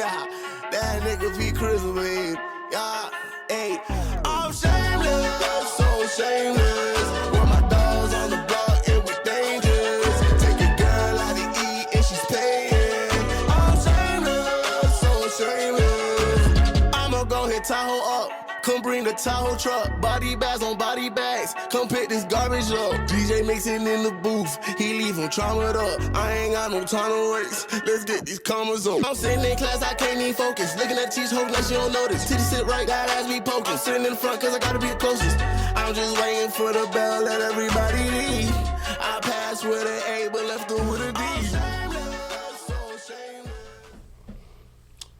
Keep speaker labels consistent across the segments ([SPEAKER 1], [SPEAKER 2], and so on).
[SPEAKER 1] That nigga be crispy. Yeah, hey. I'm shameless, so shameless. With my dogs on the block, it was dangerous. Take your girl out to eat and she's paying. I'm shameless, so shameless. I'ma go hit Tahoe up. Come bring the Tahoe truck, body bags on body bags. Come pick this garbage up. DJ mixing in the booth, he leave him traumatized up. I ain't got no time to waste. Let's get these commas up. I'm sitting in class, I can't even focus. Looking at teach, hoping that she don't notice. Titty sit right, got ass be poking. Sitting in front, cause I gotta be the closest. I'm just waiting for the bell, let everybody leave. I passed with an A, but left her with a D.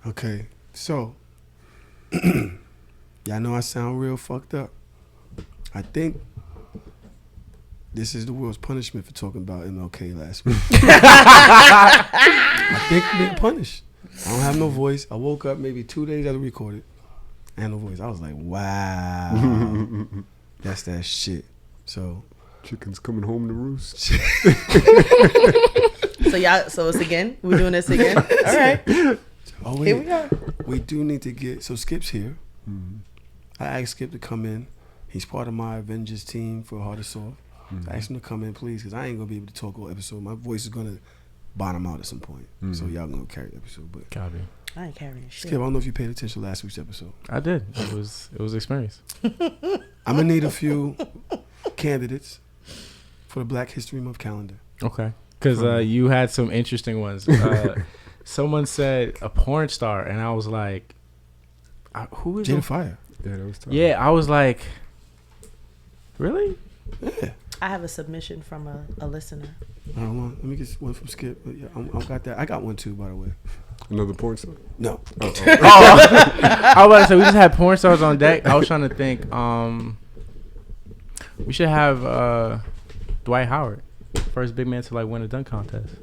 [SPEAKER 2] Okay, so y'all know I sound real fucked up. I think this is the world's punishment for talking about MLK last week. I think I'm being punished. I don't have no voice. I woke up maybe 2 days after recorded. I had no voice. I was like, wow. That's that shit. So
[SPEAKER 3] chicken's coming home to roost.
[SPEAKER 4] So it's again? We're doing this again? All right.
[SPEAKER 2] Oh, wait.
[SPEAKER 4] Here we go.
[SPEAKER 2] We do need to get, so Skip's here. Mm-hmm. I asked Skip to come in. He's part of my Avengers team for Hard to Soft. I asked him to come in, please, because I ain't going to be able to talk all episode. My voice is going to bottom out at some point. So y'all going to carry the episode. But
[SPEAKER 5] copy.
[SPEAKER 4] I ain't carrying shit.
[SPEAKER 2] Skip, I don't know if you paid attention to last week's episode.
[SPEAKER 5] I did. It was experience.
[SPEAKER 2] I'm going to need a few candidates for the Black History Month calendar.
[SPEAKER 5] Okay. Because you had some interesting ones. Someone said a porn star, and I was like, who is
[SPEAKER 2] Jada Fire.
[SPEAKER 3] Yeah, that was tough.
[SPEAKER 5] Yeah, I was like, really?
[SPEAKER 2] Yeah.
[SPEAKER 4] I have a submission from a listener.
[SPEAKER 2] I don't want. Let me get one from Skip. But yeah, I got that. I got one too, by the way.
[SPEAKER 3] Another porn star?
[SPEAKER 2] No.
[SPEAKER 5] I was about to say we just had porn stars on deck. I was trying to think. We should have Dwight Howard, first big man to like win a dunk contest.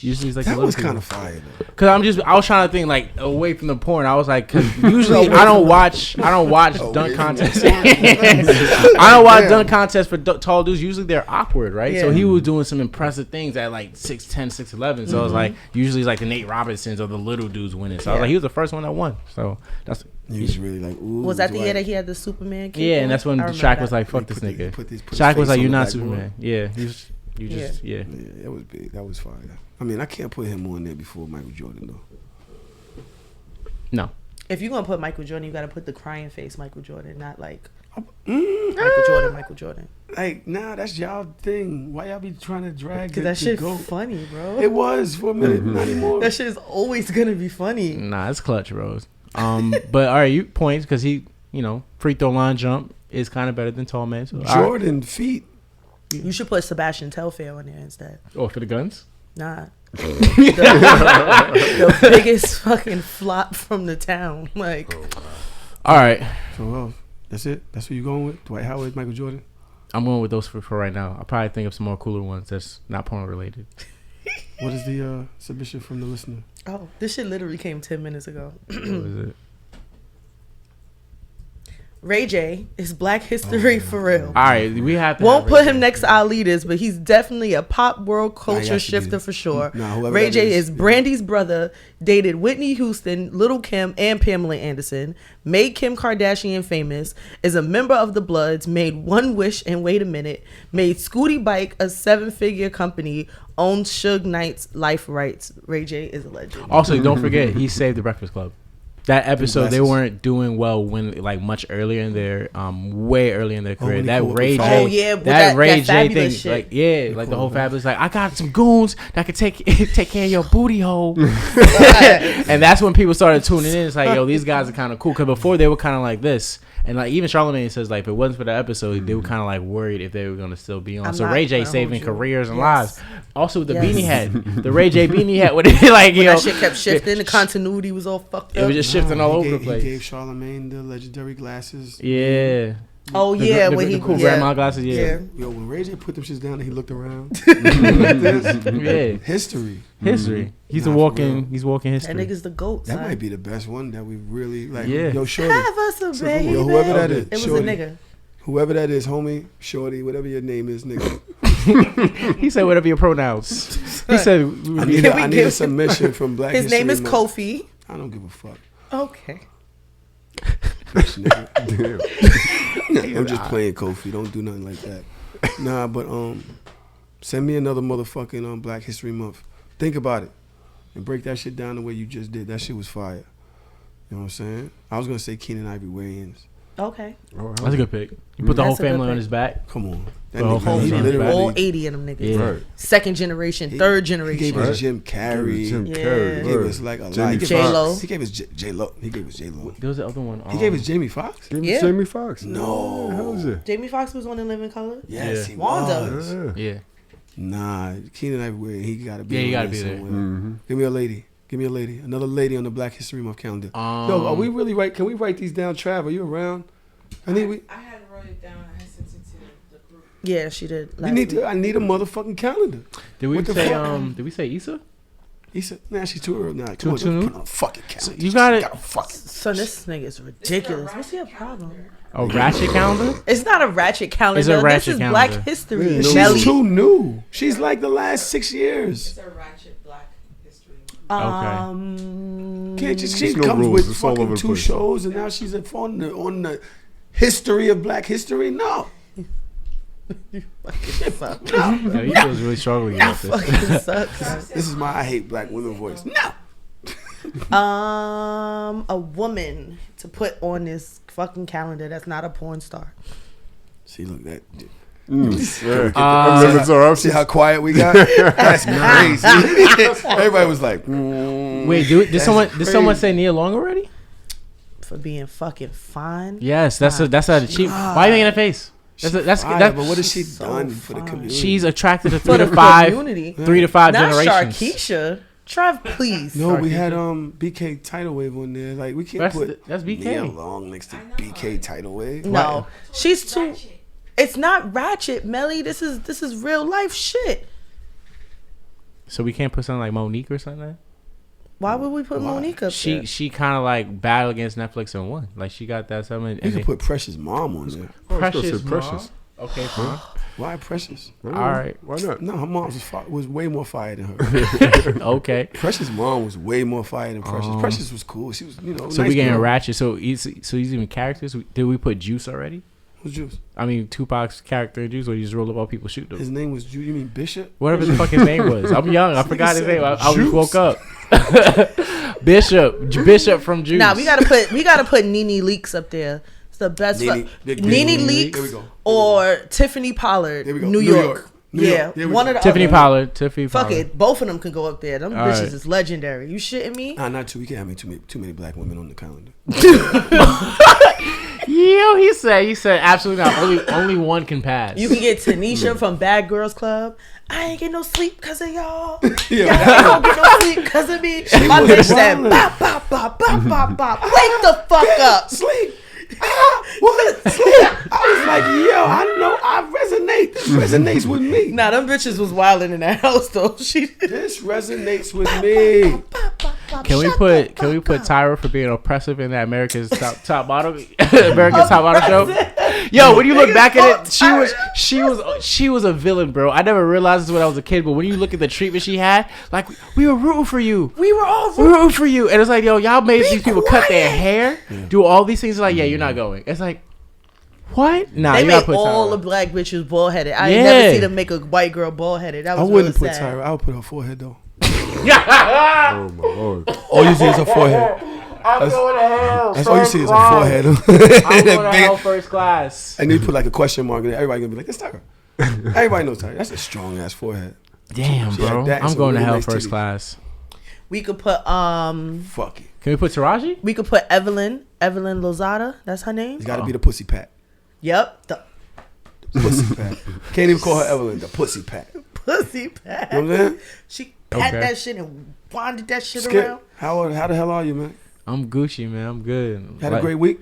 [SPEAKER 5] Usually it's like
[SPEAKER 2] that was kind of fire though.
[SPEAKER 5] Cause I was trying to think like away from the porn. I was like, cause usually I don't watch dunk contests. I don't watch dunk contests for tall dudes. Usually they're awkward, right? Yeah. So he was doing some impressive things at like 6'10", 6'11". So I was like, usually it's like the Nate Robinsons or the little dudes winning. So I was like, he was the first one that won. So that's.
[SPEAKER 2] He was really like, ooh.
[SPEAKER 4] Was that the year that he had the Superman cape?
[SPEAKER 5] Yeah, and that's when Shaq was like, fuck this nigga. Shaq was like, you're not Superman. Yeah, yeah.
[SPEAKER 2] That was big. That was fire. I mean, I can't put him on there before Michael Jordan, though.
[SPEAKER 5] No.
[SPEAKER 4] If you're going to put Michael Jordan, you got to put the crying face Michael Jordan, not like Michael Jordan.
[SPEAKER 2] Like, nah, that's y'all thing. Why y'all be trying to drag
[SPEAKER 4] Because that shit funny, bro.
[SPEAKER 2] It was for a minute, not anymore.
[SPEAKER 4] That shit is always going to be funny.
[SPEAKER 5] Nah, it's clutch, Rose. But, all right, you points because he, free throw line jump is kind of better than tall man. So,
[SPEAKER 2] Jordan feet.
[SPEAKER 4] You should put Sebastian Telfair on there instead.
[SPEAKER 5] Oh, for the guns?
[SPEAKER 4] Nah. the biggest fucking flop from the town. Like.
[SPEAKER 5] All right.
[SPEAKER 2] So, that's it? That's what you going with? Dwight Howard, Michael Jordan?
[SPEAKER 5] I'm going with those for right now. I'll probably think of some more cooler ones that's not porn related.
[SPEAKER 2] What is the submission from the listener?
[SPEAKER 4] Oh, this shit literally came 10 minutes ago.
[SPEAKER 5] What is it?
[SPEAKER 4] Ray J is Black History for real.
[SPEAKER 5] All right, we have to.
[SPEAKER 4] Won't put him next to our leaders, but he's definitely a pop world culture shifter for sure. Ray J is Brandy's brother, dated Whitney Houston, Lil' Kim, and Pamela Anderson, made Kim Kardashian famous, is a member of the Bloods, made One Wish and Wait a Minute, made Scooty Bike a 7-figure company, owns Suge Knight's life rights. Ray J is a legend.
[SPEAKER 5] Also, don't forget, he saved the Breakfast Club. That episode, they weren't doing well when like much earlier in their, way earlier in their career. That Ray J, that Ray J thing, shit. Like the whole Fabulous, like I got some goons that could take care of your booty hole, and that's when people started tuning in. It's like, yo, these guys are kind of cool. Because before they were kind of like this, and like even Charlamagne says, like if it wasn't for the episode, they were kind of like worried if they were gonna still be on. So Ray J saving careers and lives. Also, the beanie hat, the Ray J beanie hat, what it like,
[SPEAKER 4] that shit kept shifting. The continuity was all fucked up.
[SPEAKER 5] It was just shifting all over the place.
[SPEAKER 2] He gave Charlamagne the legendary glasses.
[SPEAKER 5] Yeah.
[SPEAKER 4] Oh yeah, when he
[SPEAKER 5] cool grandma glasses. Yeah.
[SPEAKER 2] Yo, when Ray J put them shits down and he looked around, like this, history.
[SPEAKER 5] He's walking history.
[SPEAKER 4] That nigga's the GOAT.
[SPEAKER 2] That might be the best one that we really like.
[SPEAKER 5] Yeah.
[SPEAKER 2] Yo, shorty.
[SPEAKER 4] Have us a baby.
[SPEAKER 2] Yo, whoever that is.
[SPEAKER 4] It was
[SPEAKER 2] shorty.
[SPEAKER 4] a nigga.
[SPEAKER 2] Whoever that is, homie, shorty, whatever your name is, nigga.
[SPEAKER 5] He said, "Whatever your pronouns." He said,
[SPEAKER 2] "I need a submission from Black
[SPEAKER 4] His
[SPEAKER 2] History
[SPEAKER 4] name is
[SPEAKER 2] Month."
[SPEAKER 4] Kofi.
[SPEAKER 2] I don't give a fuck.
[SPEAKER 4] Okay.
[SPEAKER 2] Damn. I'm just playing Kofi. Don't do nothing like that. Nah, but send me another motherfucking Black History Month. Think about it and break that shit down the way you just did. That shit was fire. You know what I'm saying? I was gonna say Keenan Ivory Wayans.
[SPEAKER 4] Okay.
[SPEAKER 5] That's a good pick. You put the whole family on his back.
[SPEAKER 2] Come on. That
[SPEAKER 5] The whole
[SPEAKER 2] nigga,
[SPEAKER 5] family
[SPEAKER 2] he
[SPEAKER 5] on his
[SPEAKER 2] literally,
[SPEAKER 4] all 80 of them niggas.
[SPEAKER 5] Yeah.
[SPEAKER 3] Right.
[SPEAKER 4] Second generation, third generation.
[SPEAKER 2] He gave us Jim Carrey.
[SPEAKER 3] Jim
[SPEAKER 4] Yeah.
[SPEAKER 3] Carrey.
[SPEAKER 2] He gave us like a lot.
[SPEAKER 4] J-Lo.
[SPEAKER 2] He gave us J-Lo. He gave us J-Lo.
[SPEAKER 5] There was the other one.
[SPEAKER 2] He gave us Jamie Foxx?
[SPEAKER 4] Yeah.
[SPEAKER 3] Jamie Foxx.
[SPEAKER 2] No.
[SPEAKER 3] How was it?
[SPEAKER 4] Jamie Foxx was on In Living Color.
[SPEAKER 2] Yes,
[SPEAKER 5] Yeah.
[SPEAKER 2] he
[SPEAKER 4] Wanda.
[SPEAKER 2] was.
[SPEAKER 5] Yeah.
[SPEAKER 2] Nah, Keenan Ivory, he gotta be.
[SPEAKER 5] Yeah, he
[SPEAKER 2] on
[SPEAKER 5] gotta
[SPEAKER 2] there
[SPEAKER 5] be there.
[SPEAKER 2] somewhere.
[SPEAKER 3] Mm-hmm.
[SPEAKER 2] Give me a lady. Another lady on the Black History Month calendar. Yo, are we really right? Can we write these down, Trav? Are you around?
[SPEAKER 6] I had wrote it down. I had sent it to the group.
[SPEAKER 4] Yeah, she did.
[SPEAKER 2] I need a motherfucking calendar.
[SPEAKER 5] Did we
[SPEAKER 2] What the
[SPEAKER 5] say
[SPEAKER 2] fuck?
[SPEAKER 5] Did we say Issa?
[SPEAKER 2] He said, "Nah, she's too early. Nah,
[SPEAKER 5] Too
[SPEAKER 2] come on,
[SPEAKER 5] new?
[SPEAKER 2] put on a fucking calendar.
[SPEAKER 5] You got
[SPEAKER 2] She
[SPEAKER 5] it.
[SPEAKER 2] Gotta fuck it.
[SPEAKER 4] Son, this nigga is ridiculous. What's your problem?
[SPEAKER 5] A ratchet calendar?
[SPEAKER 4] It's not a ratchet calendar.
[SPEAKER 5] It's a ratchet
[SPEAKER 4] this is
[SPEAKER 5] calendar.
[SPEAKER 4] Black History.
[SPEAKER 2] She's
[SPEAKER 4] Melly.
[SPEAKER 2] too new. She's like the last 6 years.
[SPEAKER 6] It's a ratchet Black History.
[SPEAKER 2] Can't just she
[SPEAKER 3] There's no
[SPEAKER 2] comes
[SPEAKER 3] rules.
[SPEAKER 2] with
[SPEAKER 3] It's all over
[SPEAKER 2] fucking
[SPEAKER 3] the
[SPEAKER 2] 2
[SPEAKER 3] place.
[SPEAKER 2] shows and now she's on the history of Black history. No.
[SPEAKER 5] Yeah, he was really struggling about this.
[SPEAKER 4] Fucking sucks.
[SPEAKER 2] This is my I hate black women voice. No.
[SPEAKER 4] A woman to put on this fucking calendar that's not a porn star.
[SPEAKER 2] See, look that.
[SPEAKER 3] Limits are up.
[SPEAKER 2] See how quiet we got? That's crazy. Everybody was like,
[SPEAKER 5] Wait, did someone say Nia Long already?
[SPEAKER 4] For being fucking fine.
[SPEAKER 5] Yes, that's a cheap. Why are you making that face? That's
[SPEAKER 2] but what has she done for the community?
[SPEAKER 5] She's attracted to
[SPEAKER 4] For
[SPEAKER 5] 3
[SPEAKER 4] the
[SPEAKER 5] to 5
[SPEAKER 4] community.
[SPEAKER 5] 3 to 5
[SPEAKER 4] Not
[SPEAKER 5] generations.
[SPEAKER 4] Sharkeisha. Trav, please.
[SPEAKER 2] No, we had BK Tidal Wave on there. Like we can't put
[SPEAKER 5] That's BK.
[SPEAKER 2] Nia Long next to BK Tidal Wave.
[SPEAKER 4] No. She's too. It's not ratchet, Melly. This is real life shit.
[SPEAKER 5] So we can't put something like Monique or something.
[SPEAKER 4] Why would we put Monique up there?
[SPEAKER 5] She kind of like battled against Netflix and won. Like she got that something.
[SPEAKER 2] You could put Precious Mom on there.
[SPEAKER 5] Precious.
[SPEAKER 3] Precious.
[SPEAKER 5] Okay, fine.
[SPEAKER 2] Why Precious?
[SPEAKER 5] All right.
[SPEAKER 3] Why not?
[SPEAKER 2] No, her mom was way more fire than her.
[SPEAKER 5] Okay.
[SPEAKER 2] Precious mom was way more fire than Precious. Precious was cool. She was,
[SPEAKER 5] So
[SPEAKER 2] nice
[SPEAKER 5] we getting
[SPEAKER 2] girl.
[SPEAKER 5] ratchet. So he's even characters. Did we put Juice already?
[SPEAKER 2] Who's Juice?
[SPEAKER 5] I mean, Tupac's character in Juice, or you just roll up all people shoot them.
[SPEAKER 2] His name was Juice. You mean Bishop?
[SPEAKER 5] Whatever the fuck his name was. I'm young. I forgot his
[SPEAKER 2] said
[SPEAKER 5] name. I just
[SPEAKER 2] Juice.
[SPEAKER 5] woke up. Bishop from Juice.
[SPEAKER 4] Nah, we gotta put Nene Leakes up there. It's the best.
[SPEAKER 2] Nene- Big
[SPEAKER 4] Nene
[SPEAKER 2] Nene
[SPEAKER 4] Leakes
[SPEAKER 2] There we go.
[SPEAKER 4] or Tiffany Pollard.
[SPEAKER 2] There we go.
[SPEAKER 4] New York.
[SPEAKER 2] New
[SPEAKER 4] Yeah,
[SPEAKER 2] York. There we
[SPEAKER 4] one
[SPEAKER 2] go.
[SPEAKER 4] of the
[SPEAKER 5] Tiffany
[SPEAKER 4] other.
[SPEAKER 5] Pollard.
[SPEAKER 4] Fuck it, both of them can go up there. Them
[SPEAKER 5] All
[SPEAKER 4] bitches
[SPEAKER 5] right.
[SPEAKER 4] is legendary. You shitting me?
[SPEAKER 2] Nah, not two. We can't have too many black women on the calendar.
[SPEAKER 5] Yo, he said absolutely not. Only one can pass.
[SPEAKER 4] You can get Tanisha from Bad Girls Club. I ain't get no sleep because of y'all.
[SPEAKER 2] Yeah.
[SPEAKER 4] Y'all ain't gonna get no sleep because of me. My
[SPEAKER 2] was
[SPEAKER 4] bitch said,
[SPEAKER 2] wildin'.
[SPEAKER 4] bop, bop, bop, bop, bop, bop. Wake the fuck up.
[SPEAKER 2] Sleep. What? Sleep. I was like, yo, I know I resonate. This resonates with me.
[SPEAKER 4] Nah, them bitches was wilding in that house though.
[SPEAKER 2] This resonates with me.
[SPEAKER 5] Can we put Tyra for being oppressive in that America's top model America's Top Model show? Yo, when you look back at it, she was a villain, bro. I never realized this when I was a kid, but when you look at the treatment she had, like we were rooting for you.
[SPEAKER 4] We were all
[SPEAKER 5] rooting for you, and it's like, yo, y'all made these people cut their hair, do all these things. Like, yeah, you're not going. It's like, what? Nah,
[SPEAKER 4] They
[SPEAKER 5] you gotta
[SPEAKER 4] made
[SPEAKER 5] put
[SPEAKER 4] all
[SPEAKER 5] Tyra.
[SPEAKER 4] the black bitches bald headed. I ain't
[SPEAKER 5] Yeah.
[SPEAKER 4] never seen them make a white girl bald headed. That
[SPEAKER 2] I
[SPEAKER 4] was
[SPEAKER 2] wouldn't
[SPEAKER 4] real
[SPEAKER 2] put
[SPEAKER 4] sad.
[SPEAKER 2] Tyra. I would put her forehead though.
[SPEAKER 3] Oh my lord.
[SPEAKER 2] All you see is her forehead.
[SPEAKER 5] I'm going to hell.
[SPEAKER 2] That's all you see is her forehead.
[SPEAKER 5] I'm going to hell first class.
[SPEAKER 2] And you put like a question mark in there. Everybody gonna be like, that's Tyra. Everybody knows Tyra. That's a strong ass forehead.
[SPEAKER 5] Damn,
[SPEAKER 2] She had
[SPEAKER 5] bro.
[SPEAKER 2] that and
[SPEAKER 5] I'm
[SPEAKER 2] some
[SPEAKER 5] going to
[SPEAKER 2] really
[SPEAKER 5] hell
[SPEAKER 2] nice
[SPEAKER 5] first
[SPEAKER 2] titties.
[SPEAKER 5] class.
[SPEAKER 4] We could put
[SPEAKER 2] Fuck it.
[SPEAKER 5] Can we put Taraji?
[SPEAKER 4] we could put Evelyn Lozada. That's her name.
[SPEAKER 2] It's got to be the pussy pat.
[SPEAKER 4] Yep, the
[SPEAKER 2] Pussy pat. Can't even call her Evelyn. The pussy pat. You
[SPEAKER 4] pussy pat.
[SPEAKER 2] know what I'm saying?
[SPEAKER 4] She pat
[SPEAKER 5] Okay.
[SPEAKER 4] that shit and wanded that shit
[SPEAKER 2] Skip.
[SPEAKER 4] around.
[SPEAKER 2] How the hell are you, man?
[SPEAKER 5] I'm Gucci, man. I'm good.
[SPEAKER 2] Had a great week.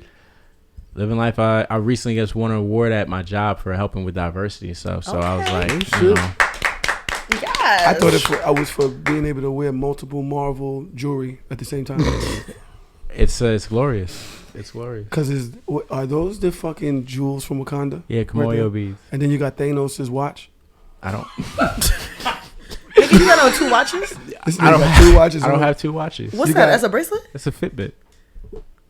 [SPEAKER 5] Living life. I recently just won an award at my job for helping with diversity and stuff. So I was
[SPEAKER 4] Okay.
[SPEAKER 5] like,
[SPEAKER 3] Shit.
[SPEAKER 5] you know,
[SPEAKER 4] Yes.
[SPEAKER 2] I thought I was for being able to wear multiple Marvel jewelry at the same time.
[SPEAKER 5] it's glorious. It's glorious.
[SPEAKER 2] Because are those the fucking jewels from Wakanda?
[SPEAKER 5] Yeah,
[SPEAKER 2] Right
[SPEAKER 5] Kimoyo
[SPEAKER 2] there.
[SPEAKER 5] beads.
[SPEAKER 2] And then you got Thanos' watch.
[SPEAKER 5] I don't.
[SPEAKER 4] Nigga, you got on 2 watches?
[SPEAKER 5] I don't have 2 watches. I don't have 2 watches.
[SPEAKER 4] What's that? That's a bracelet?
[SPEAKER 5] It's a Fitbit.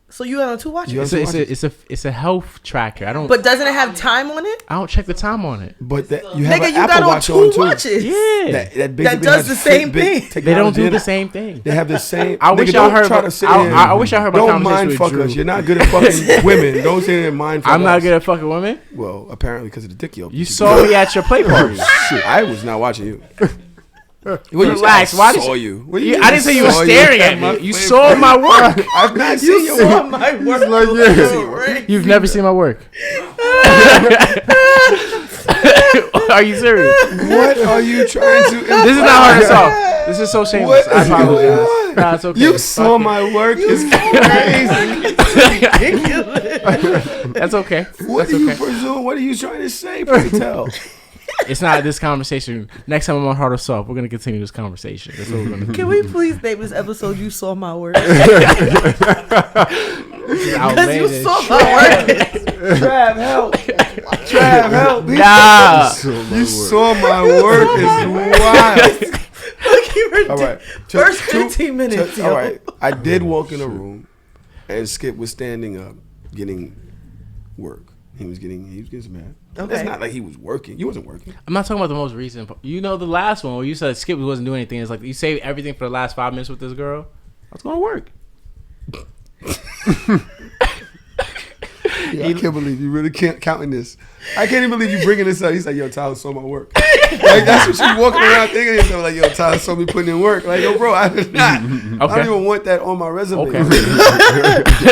[SPEAKER 4] So you got on 2 watches?
[SPEAKER 5] It's a health tracker. I don't.
[SPEAKER 4] But doesn't it have time on it?
[SPEAKER 5] I don't check the time on it.
[SPEAKER 2] But you have an Apple Watch on too.
[SPEAKER 4] Watches.
[SPEAKER 5] Yeah,
[SPEAKER 4] that does the same thing.
[SPEAKER 5] They don't do the same thing.
[SPEAKER 2] They have the same.
[SPEAKER 5] I wish y'all heard. I wish y'all heard about conversation with Drew.
[SPEAKER 2] Don't mind fuckers. You're not good at fucking women. Don't say they're mind fuckers.
[SPEAKER 5] I'm not good at fucking women.
[SPEAKER 2] Well, apparently because of the Dick Yelp.
[SPEAKER 5] You saw me at your play party.
[SPEAKER 2] Shit, I was not watching you.
[SPEAKER 5] Relax. Why
[SPEAKER 2] saw you?
[SPEAKER 5] I didn't say you were staring at me. You saw my work.
[SPEAKER 2] I've not seen your work.
[SPEAKER 4] My work.
[SPEAKER 5] You've never seen my work. Are you serious?
[SPEAKER 2] What are you trying to?
[SPEAKER 5] This is not hard to solve. This is so shameless. I apologize. Nah, it's okay.
[SPEAKER 2] You saw my work. It's crazy.
[SPEAKER 5] Ridiculous. That's okay.
[SPEAKER 2] What do you presume? What are you trying to say? Please tell.
[SPEAKER 5] It's not this conversation. Next time I'm on Hard or Soft, we're gonna continue this conversation. That's what we're gonna do.
[SPEAKER 4] Can we please name this episode "You Saw My Work"? Because you saw my work.
[SPEAKER 2] Trav, help! Trav, help!
[SPEAKER 5] Nah,
[SPEAKER 2] you saw my work. Is wild.
[SPEAKER 4] Look, you were
[SPEAKER 2] all right.
[SPEAKER 4] First 15 minutes.
[SPEAKER 2] All right. I did walk in a room, and Skip was standing up, getting work. He was getting some mad. Okay. It's not like he was working. You wasn't working.
[SPEAKER 5] I'm not talking about the most recent. You know the last one where you said Skip wasn't doing anything. It's like you saved everything for the last 5 minutes with this girl. I was going to work.
[SPEAKER 2] Yeah, I can't believe you really can't counting this. I can't even believe you bringing this up. He's like, yo, Tyler saw my work. Like, that's what you walking around thinking. Yourself like, yo, Tyler saw me putting in work. Like, yo, bro, I did not. Okay. I don't even want that on my resume.
[SPEAKER 5] Okay.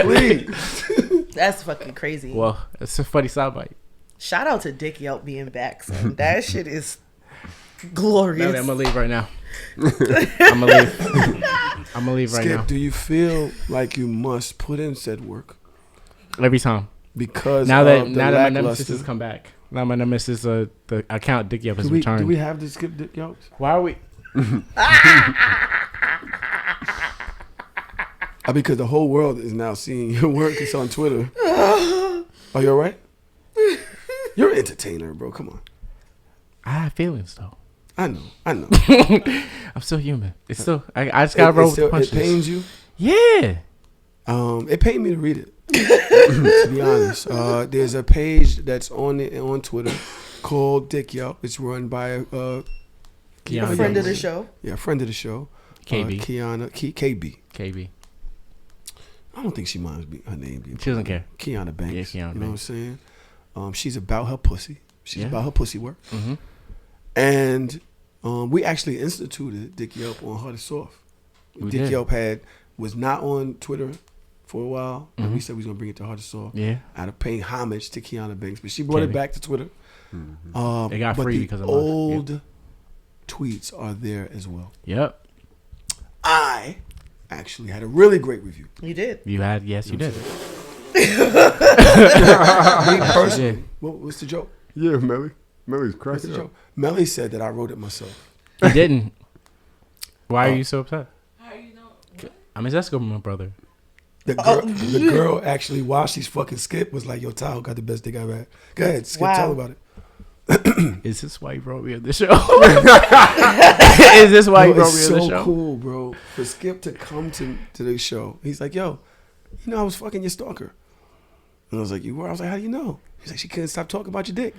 [SPEAKER 2] Please.
[SPEAKER 4] That's fucking crazy.
[SPEAKER 5] Well, it's a funny soundbite.
[SPEAKER 4] Shout out to Dick Yelp being back, son. That shit is glorious.
[SPEAKER 5] I'm gonna leave right now. I'm gonna leave right
[SPEAKER 2] Skip,
[SPEAKER 5] now.
[SPEAKER 2] do you feel like you must put in said work?
[SPEAKER 5] Every time.
[SPEAKER 2] Because
[SPEAKER 5] now that my nemesis has come back. Now my nemesis, the account Dick Yelp has returned.
[SPEAKER 2] Do we have to skip Dick Yelp?
[SPEAKER 5] Why are we?
[SPEAKER 2] Because the whole world is now seeing your work. It's on Twitter. Are you all right? You're an entertainer, bro. Come on.
[SPEAKER 5] I have feelings, though.
[SPEAKER 2] I know.
[SPEAKER 5] I'm still human. It's still. I just gotta roll with the punches.
[SPEAKER 2] It pains you?
[SPEAKER 5] Yeah.
[SPEAKER 2] It pained me to read it. To be honest, there's a page that's on Twitter called Dick Yelp. It's run by a
[SPEAKER 4] friend of the show.
[SPEAKER 2] Yeah, friend of the show.
[SPEAKER 5] KB.
[SPEAKER 2] KB. I don't think she minds her name.
[SPEAKER 5] She doesn't care.
[SPEAKER 2] Kiana Banks.
[SPEAKER 5] Yeah, Kiana Banks.
[SPEAKER 2] You know what I'm saying? She's about her pussy. She's about her pussy work.
[SPEAKER 5] Mm-hmm.
[SPEAKER 2] And we actually instituted Dick Yelp on Hard or Soft. Dick Yelp was not on Twitter for a while. Mm-hmm. And we said we was going to bring it to Hard or Soft.
[SPEAKER 5] Yeah.
[SPEAKER 2] Out of paying homage to Kiana Banks. But she brought it back to Twitter.
[SPEAKER 5] Mm-hmm. It got free because of
[SPEAKER 2] old tweets are there as well.
[SPEAKER 5] Yep.
[SPEAKER 2] I actually had a really great review.
[SPEAKER 4] You did.
[SPEAKER 5] Yes, you did.
[SPEAKER 2] Me personally, what's the joke?
[SPEAKER 3] Yeah, Melly's cracking up.
[SPEAKER 2] Melly said that I wrote it myself.
[SPEAKER 5] You didn't. Why are you so upset?
[SPEAKER 6] How you know?
[SPEAKER 5] I'm his ex-girlfriend, brother.
[SPEAKER 2] The girl actually, while she's fucking Skip, was like, yo, Tahoe got the best dick I've had. Go ahead, Skip, tell about it.
[SPEAKER 5] Is this why you brought me on the show? Is this why you brought me on the show?
[SPEAKER 2] It's so cool, bro. For Skip to come to the show, he's like, yo, you know I was fucking your stalker. And I was like, you were? I was like, how do you know? He's like, she couldn't stop talking about your dick.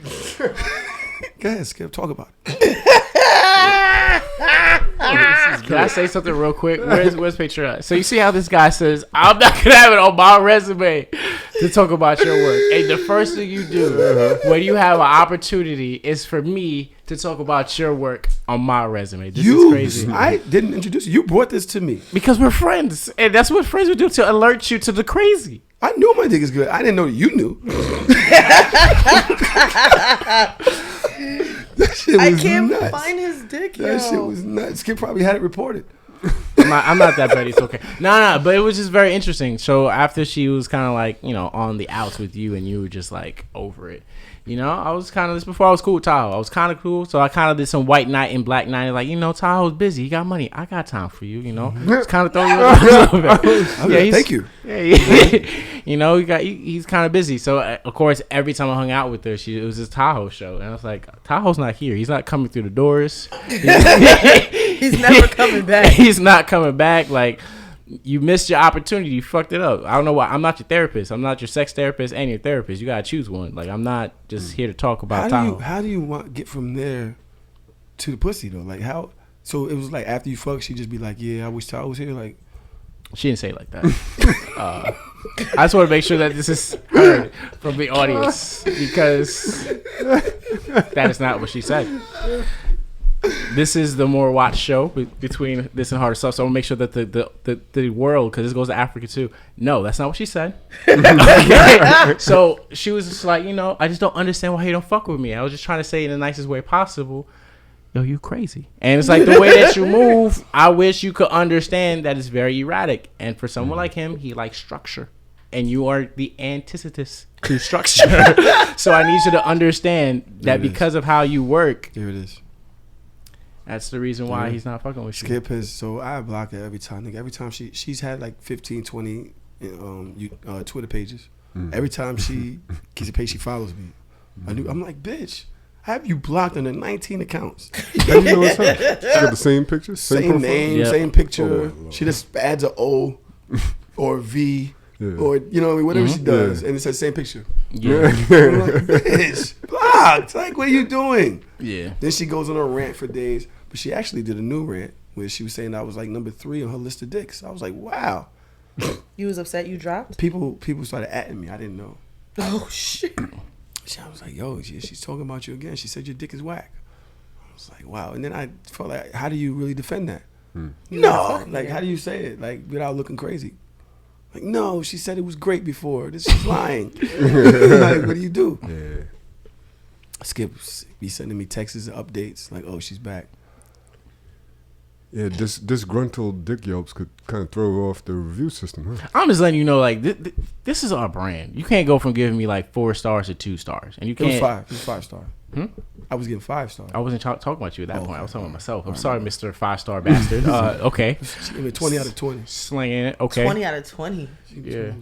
[SPEAKER 2] Go ahead, Skip, talk about it.
[SPEAKER 5] Can I say something real quick? Where's picture at? So you see how this guy says, I'm not going to have it on my resume to talk about your work. And the first thing you do when you have an opportunity is for me to talk about your work on my resume. This is crazy.
[SPEAKER 2] I didn't introduce you. You brought this to me.
[SPEAKER 5] Because we're friends. And that's what friends would do, to alert you to the crazy.
[SPEAKER 2] I knew my dick is good. I didn't know that you knew. That shit was
[SPEAKER 4] I can't
[SPEAKER 2] nuts.
[SPEAKER 4] find his dick,
[SPEAKER 2] That shit was nuts. Skip probably had it reported.
[SPEAKER 5] I'm not that petty. It's okay. No, but it was just very interesting. So after she was kind of like, on the outs with you, and you were just like over it. I was kind of this before I was cool with Tahoe. I was kind of cool, so I kind of did some white knight and black knight. Like, Tahoe's busy. He got money. I got time for you. Just kind of throw you a little bit.
[SPEAKER 2] Thank you.
[SPEAKER 5] Yeah. He's kind of busy. So of course, every time I hung out with her, it was this Tahoe show, and I was like, Tahoe's not here. He's not coming through the doors.
[SPEAKER 4] He's never coming back.
[SPEAKER 5] He's not coming back. Like. You missed your opportunity. You fucked it up. I don't know why. I'm not your therapist. I'm not your sex therapist and your therapist. You gotta choose one. Like, I'm not just here to talk about Tahoe.
[SPEAKER 2] How do you get from there to the pussy though? Like how? So it was like after you fuck, she just be like, "Yeah, I wish Tahoe was here." Like,
[SPEAKER 5] she didn't say it like that. I just want to make sure that this is heard from the audience because that is not what she said. This is the more watched show between this and Harder Stuff, so I want to make sure that the world, because this goes to Africa too. No, that's not what she said. So she was just like, I just don't understand why you don't fuck with me. I was just trying to say it in the nicest way possible. Yo, you crazy. And it's like the way that you move, I wish you could understand that it's very erratic. And for someone like him, he likes structure. And you are the antithesis to structure. So I need you to understand that because of how you work.
[SPEAKER 2] Here it is.
[SPEAKER 5] That's the reason why he's not fucking with you.
[SPEAKER 2] Skip has, so I block her every time. Nigga, every time she's had like 15, 20 Twitter pages. Every time she gets a page, she follows me. I'm like, bitch, I have you blocked under 19 accounts.
[SPEAKER 3] How do you know what's up? She got the same picture?
[SPEAKER 2] Same name, same picture. She just adds an O or a V. Yeah. Or whatever she does, and it's the same picture. Yeah, I'm like, bitch, blocked. Like, what are you doing?
[SPEAKER 5] Yeah.
[SPEAKER 2] Then she goes on a rant for days, but she actually did a new rant where she was saying I was like number 3 on her list of dicks. I was like, wow.
[SPEAKER 4] You was upset you dropped?
[SPEAKER 2] People started atting me. I didn't know.
[SPEAKER 4] Oh shit.
[SPEAKER 2] I was like, yo, she's talking about you again. She said your dick is whack. I was like, wow. And then I felt like, how do you really defend that? No, like, how do you say it like without looking crazy? Like, no, she said it was great before. This is lying. Like, what do you do?
[SPEAKER 3] Yeah.
[SPEAKER 2] Skip be sending me texts and updates like, oh, she's back.
[SPEAKER 3] Yeah, disgruntled Dick Yelps could kind of throw off the review system, huh?
[SPEAKER 5] I'm just letting you know, like, this is our brand. You can't go from giving me like 4 stars to 2 stars, and you can't.
[SPEAKER 2] It was 5 star. I was getting 5 stars.
[SPEAKER 5] I wasn't talking about you at that point. I was talking about myself. I'm sorry, Mr. 5-star bastard. Okay.
[SPEAKER 2] She gave me 20 out of 20.
[SPEAKER 5] Slinging it. Okay.
[SPEAKER 4] 20 out of 20.
[SPEAKER 5] Yeah.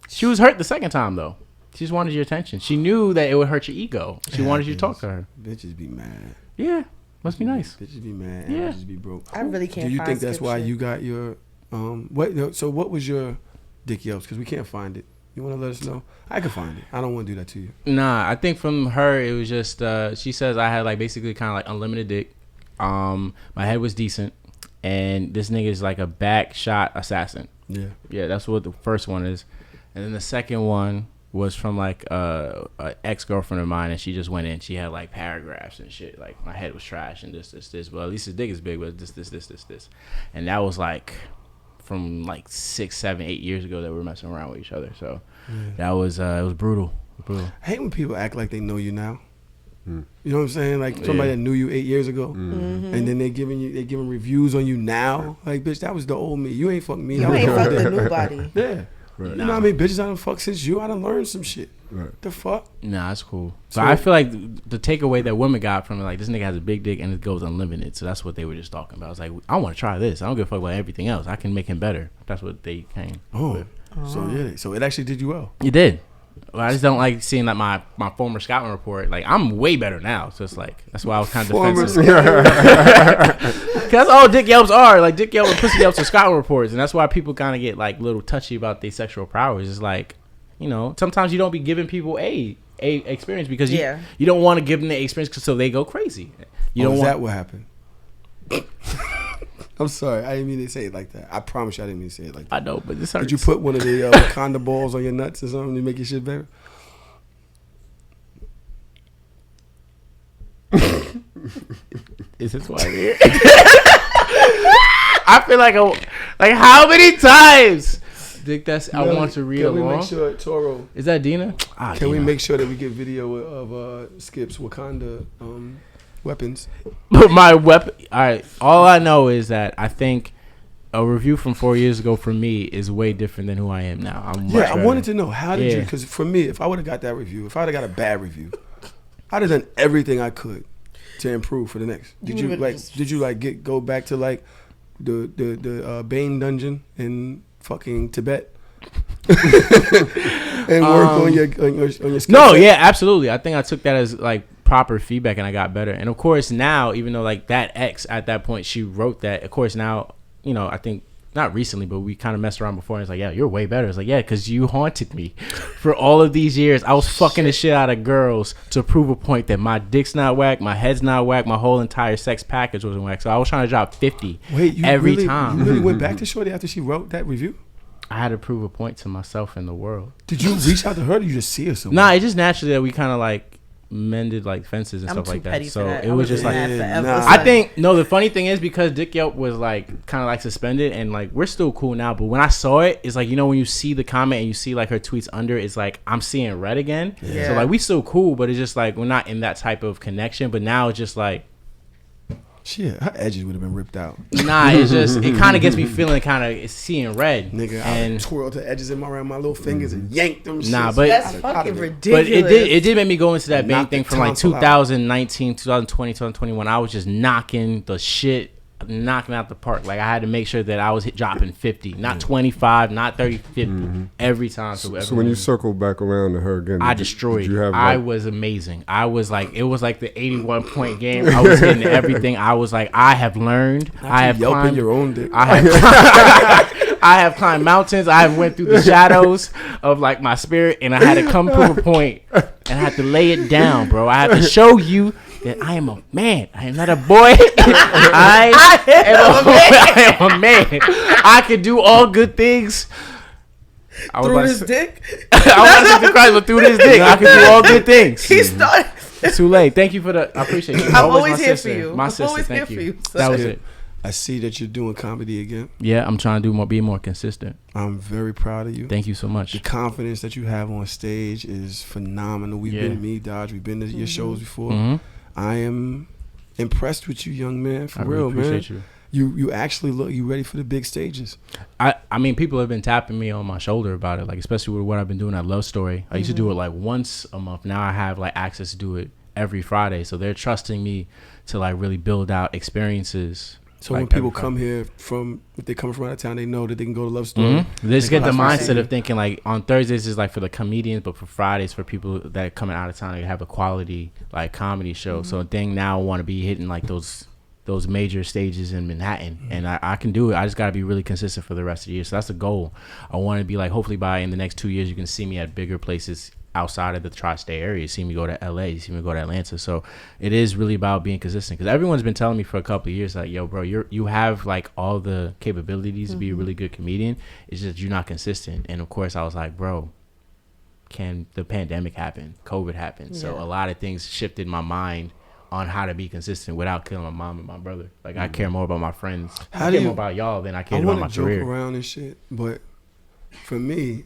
[SPEAKER 5] She was hurt the second time though. She just wanted your attention. She knew that it would hurt your ego. She wanted you to talk to her.
[SPEAKER 2] Bitches be mad.
[SPEAKER 5] Yeah. Must be nice.
[SPEAKER 2] Bitches be mad.
[SPEAKER 5] Yeah.
[SPEAKER 2] Bitches be broke.
[SPEAKER 4] I really can't.
[SPEAKER 2] Do you
[SPEAKER 4] find
[SPEAKER 2] think that's why
[SPEAKER 4] shit.
[SPEAKER 2] you got your what? So what was your Dick Yelps? Because we can't find it. You want to let us know? I can find it. I don't want to do that to you.
[SPEAKER 5] Nah, I think from her it was just she says I had like basically kind of like unlimited dick. My head was decent, and this nigga is like a back shot assassin. Yeah, that's what the first one is, and then the second one was from like a ex-girlfriend of mine, and she just went in. She had like paragraphs and shit. Like, my head was trash and this. Well, at least his dick is big, but this. And that was like from like 6, 7, 8 years ago that we were messing around with each other. So that was it was brutal. I
[SPEAKER 2] hate when people act like they know you now. You know what I'm saying? Like somebody that knew you 8 years ago, and then they giving reviews on you now. Like, bitch, that was the old me. You ain't fucking me.
[SPEAKER 4] You ain't fucking nobody.
[SPEAKER 2] Yeah. Right. You know what I mean? Bitches I done fuck since you. I done learned some shit. Right. The fuck?
[SPEAKER 5] Nah, that's cool. So I feel like the takeaway that women got from it, like, this nigga has a big dick and it goes unlimited. So that's what they were just talking about. I was like, I want to try this. I don't give a fuck about everything else. I can make him better. That's what they came with.
[SPEAKER 2] So it actually did you well.
[SPEAKER 5] You did. Well, I just don't like seeing like my former scouting report. Like, I'm way better now. So it's like, that's why I was kind of defensive. Because that's all Dick Yelps are. Like, Dick Yelp and Pussy Yelps are scouting reports. And that's why people kind of get like a little touchy about their sexual prowess. It's like, you know, sometimes you don't be giving people a experience because you don't want to give them the experience so they go crazy. You don't
[SPEAKER 2] is
[SPEAKER 5] want
[SPEAKER 2] that what happened? I'm sorry, I didn't mean to say it like that. I promise you I didn't mean to say it like that.
[SPEAKER 5] I know, but this hurts.
[SPEAKER 2] Did you put one of the Wakanda balls on your nuts or something to make your shit better?
[SPEAKER 5] Is this why I'm here? I feel like how many times? Dick, I want to read along.
[SPEAKER 2] Can we make sure Toro?
[SPEAKER 5] Is that Dina?
[SPEAKER 2] Can we make sure that we get video of Skip's Wakanda weapons?
[SPEAKER 5] But my weapon. All right. All I know is that I think a review from 4 years ago for me is way different than who I am now.
[SPEAKER 2] I wanted to know, how did you, because for me, if I would have got that review, if I would have got a bad review, I'd have done everything I could to improve for the next. Did you go back to like the Bane dungeon in fucking Tibet? And work on your skill
[SPEAKER 5] No,
[SPEAKER 2] set?
[SPEAKER 5] yeah, absolutely. I think I took that as like proper feedback and I got better. And of course now, even though like that ex at that point, she wrote that, of course now, you know, I think not recently, but we kind of messed around before and it's like, yeah, you're way better. It's like, yeah, because you haunted me for all of these years. I was fucking the shit out of girls to prove a point that my dick's not whack, my head's not whack, my whole entire sex package wasn't whack. So I was trying to drop 50 every time.
[SPEAKER 2] You really went back to Shorty after she wrote that review?
[SPEAKER 5] I had to prove a point to myself and the world.
[SPEAKER 2] Did you reach out to her or did you just see her somewhere?
[SPEAKER 5] Nah, it's just naturally that we kind of like mended like fences and stuff like that. So it was just like, I think, no, the funny thing is because Dick Yelp was like kind of like suspended and like we're still cool now. But when I saw it, it's like, you know, when you see the comment and you see like her tweets under, it's like I'm seeing red again. Yeah. So like we still cool, but it's just like we're not in that type of connection. But now it's just like,
[SPEAKER 2] shit, her edges would have been ripped out.
[SPEAKER 5] Nah, it's just, it kind of gets me feeling kind of seeing red.
[SPEAKER 2] Nigga, I twirled the edges around my little fingers and yanked them.
[SPEAKER 5] Nah, but
[SPEAKER 4] that's fucking ridiculous.
[SPEAKER 5] But it did make me go into that Bang thing from like 2019, 2020, 2021. I was just knocking out the park. Like I had to make sure that I was dropping 50, not 25, not 30, 50 every time.
[SPEAKER 3] So when you circle back around to her again,
[SPEAKER 5] I destroyed. I was amazing. I was like, it was like the 81 point game. I was hitting everything. I was like, I have learned. I have climbed
[SPEAKER 2] your own dick.
[SPEAKER 5] I have climbed mountains. I have went through the shadows of like my spirit, and I had to come to a point, and I had to lay it down, bro. I had to show you that I am a man. I am not a boy. I am a man. I can do all good things.
[SPEAKER 4] Through his dick?
[SPEAKER 5] I was to Christ, but through this dick, I can do all good things.
[SPEAKER 4] He started.
[SPEAKER 5] It's too late. Thank you for the. I appreciate you.
[SPEAKER 4] I'm always here for you.
[SPEAKER 5] My sister, thank you. That was it.
[SPEAKER 2] I see that you're doing comedy again.
[SPEAKER 5] Yeah, I'm trying to be more consistent.
[SPEAKER 2] I'm very proud of you.
[SPEAKER 5] Thank you so much.
[SPEAKER 2] The confidence that you have on stage is phenomenal. We've been to Me Dodge. We've been to your shows before.
[SPEAKER 5] Mm-hmm.
[SPEAKER 2] I am impressed with you, young man. For real,
[SPEAKER 5] really appreciate
[SPEAKER 2] man. You actually look. You ready for the big stages?
[SPEAKER 5] I mean, people have been tapping me on my shoulder about it. Like especially with what I've been doing at Love Story. I used to do it like once a month. Now I have like access to do it every Friday. So they're trusting me to like really build out experiences.
[SPEAKER 2] So like when people come here if they come from out of town, they know that they can go to Love Story.
[SPEAKER 5] They just get the mindset of thinking like on Thursdays is like for the comedians, but for Fridays for people that are coming out of town, they have a quality like comedy show. So thing now I want to be hitting like those major stages in Manhattan, and I can do it. I just got to be really consistent for the rest of the year. So that's the goal. I want to be like, hopefully by in the next 2 years, you can see me at bigger places outside of the tri-state area. You see me go to LA, you see me go to Atlanta. So it is really about being consistent, because everyone's been telling me for a couple of years like, yo bro, you have like all the capabilities to be a really good comedian. It's just you're not consistent. And of course I was like, bro, can the pandemic happen? COVID happened. So a lot of things shifted my mind on how to be consistent without killing my mom and my brother. Like I care more about my friends. I care more about y'all than I care about my career.
[SPEAKER 2] I want to joke around and shit, but for me,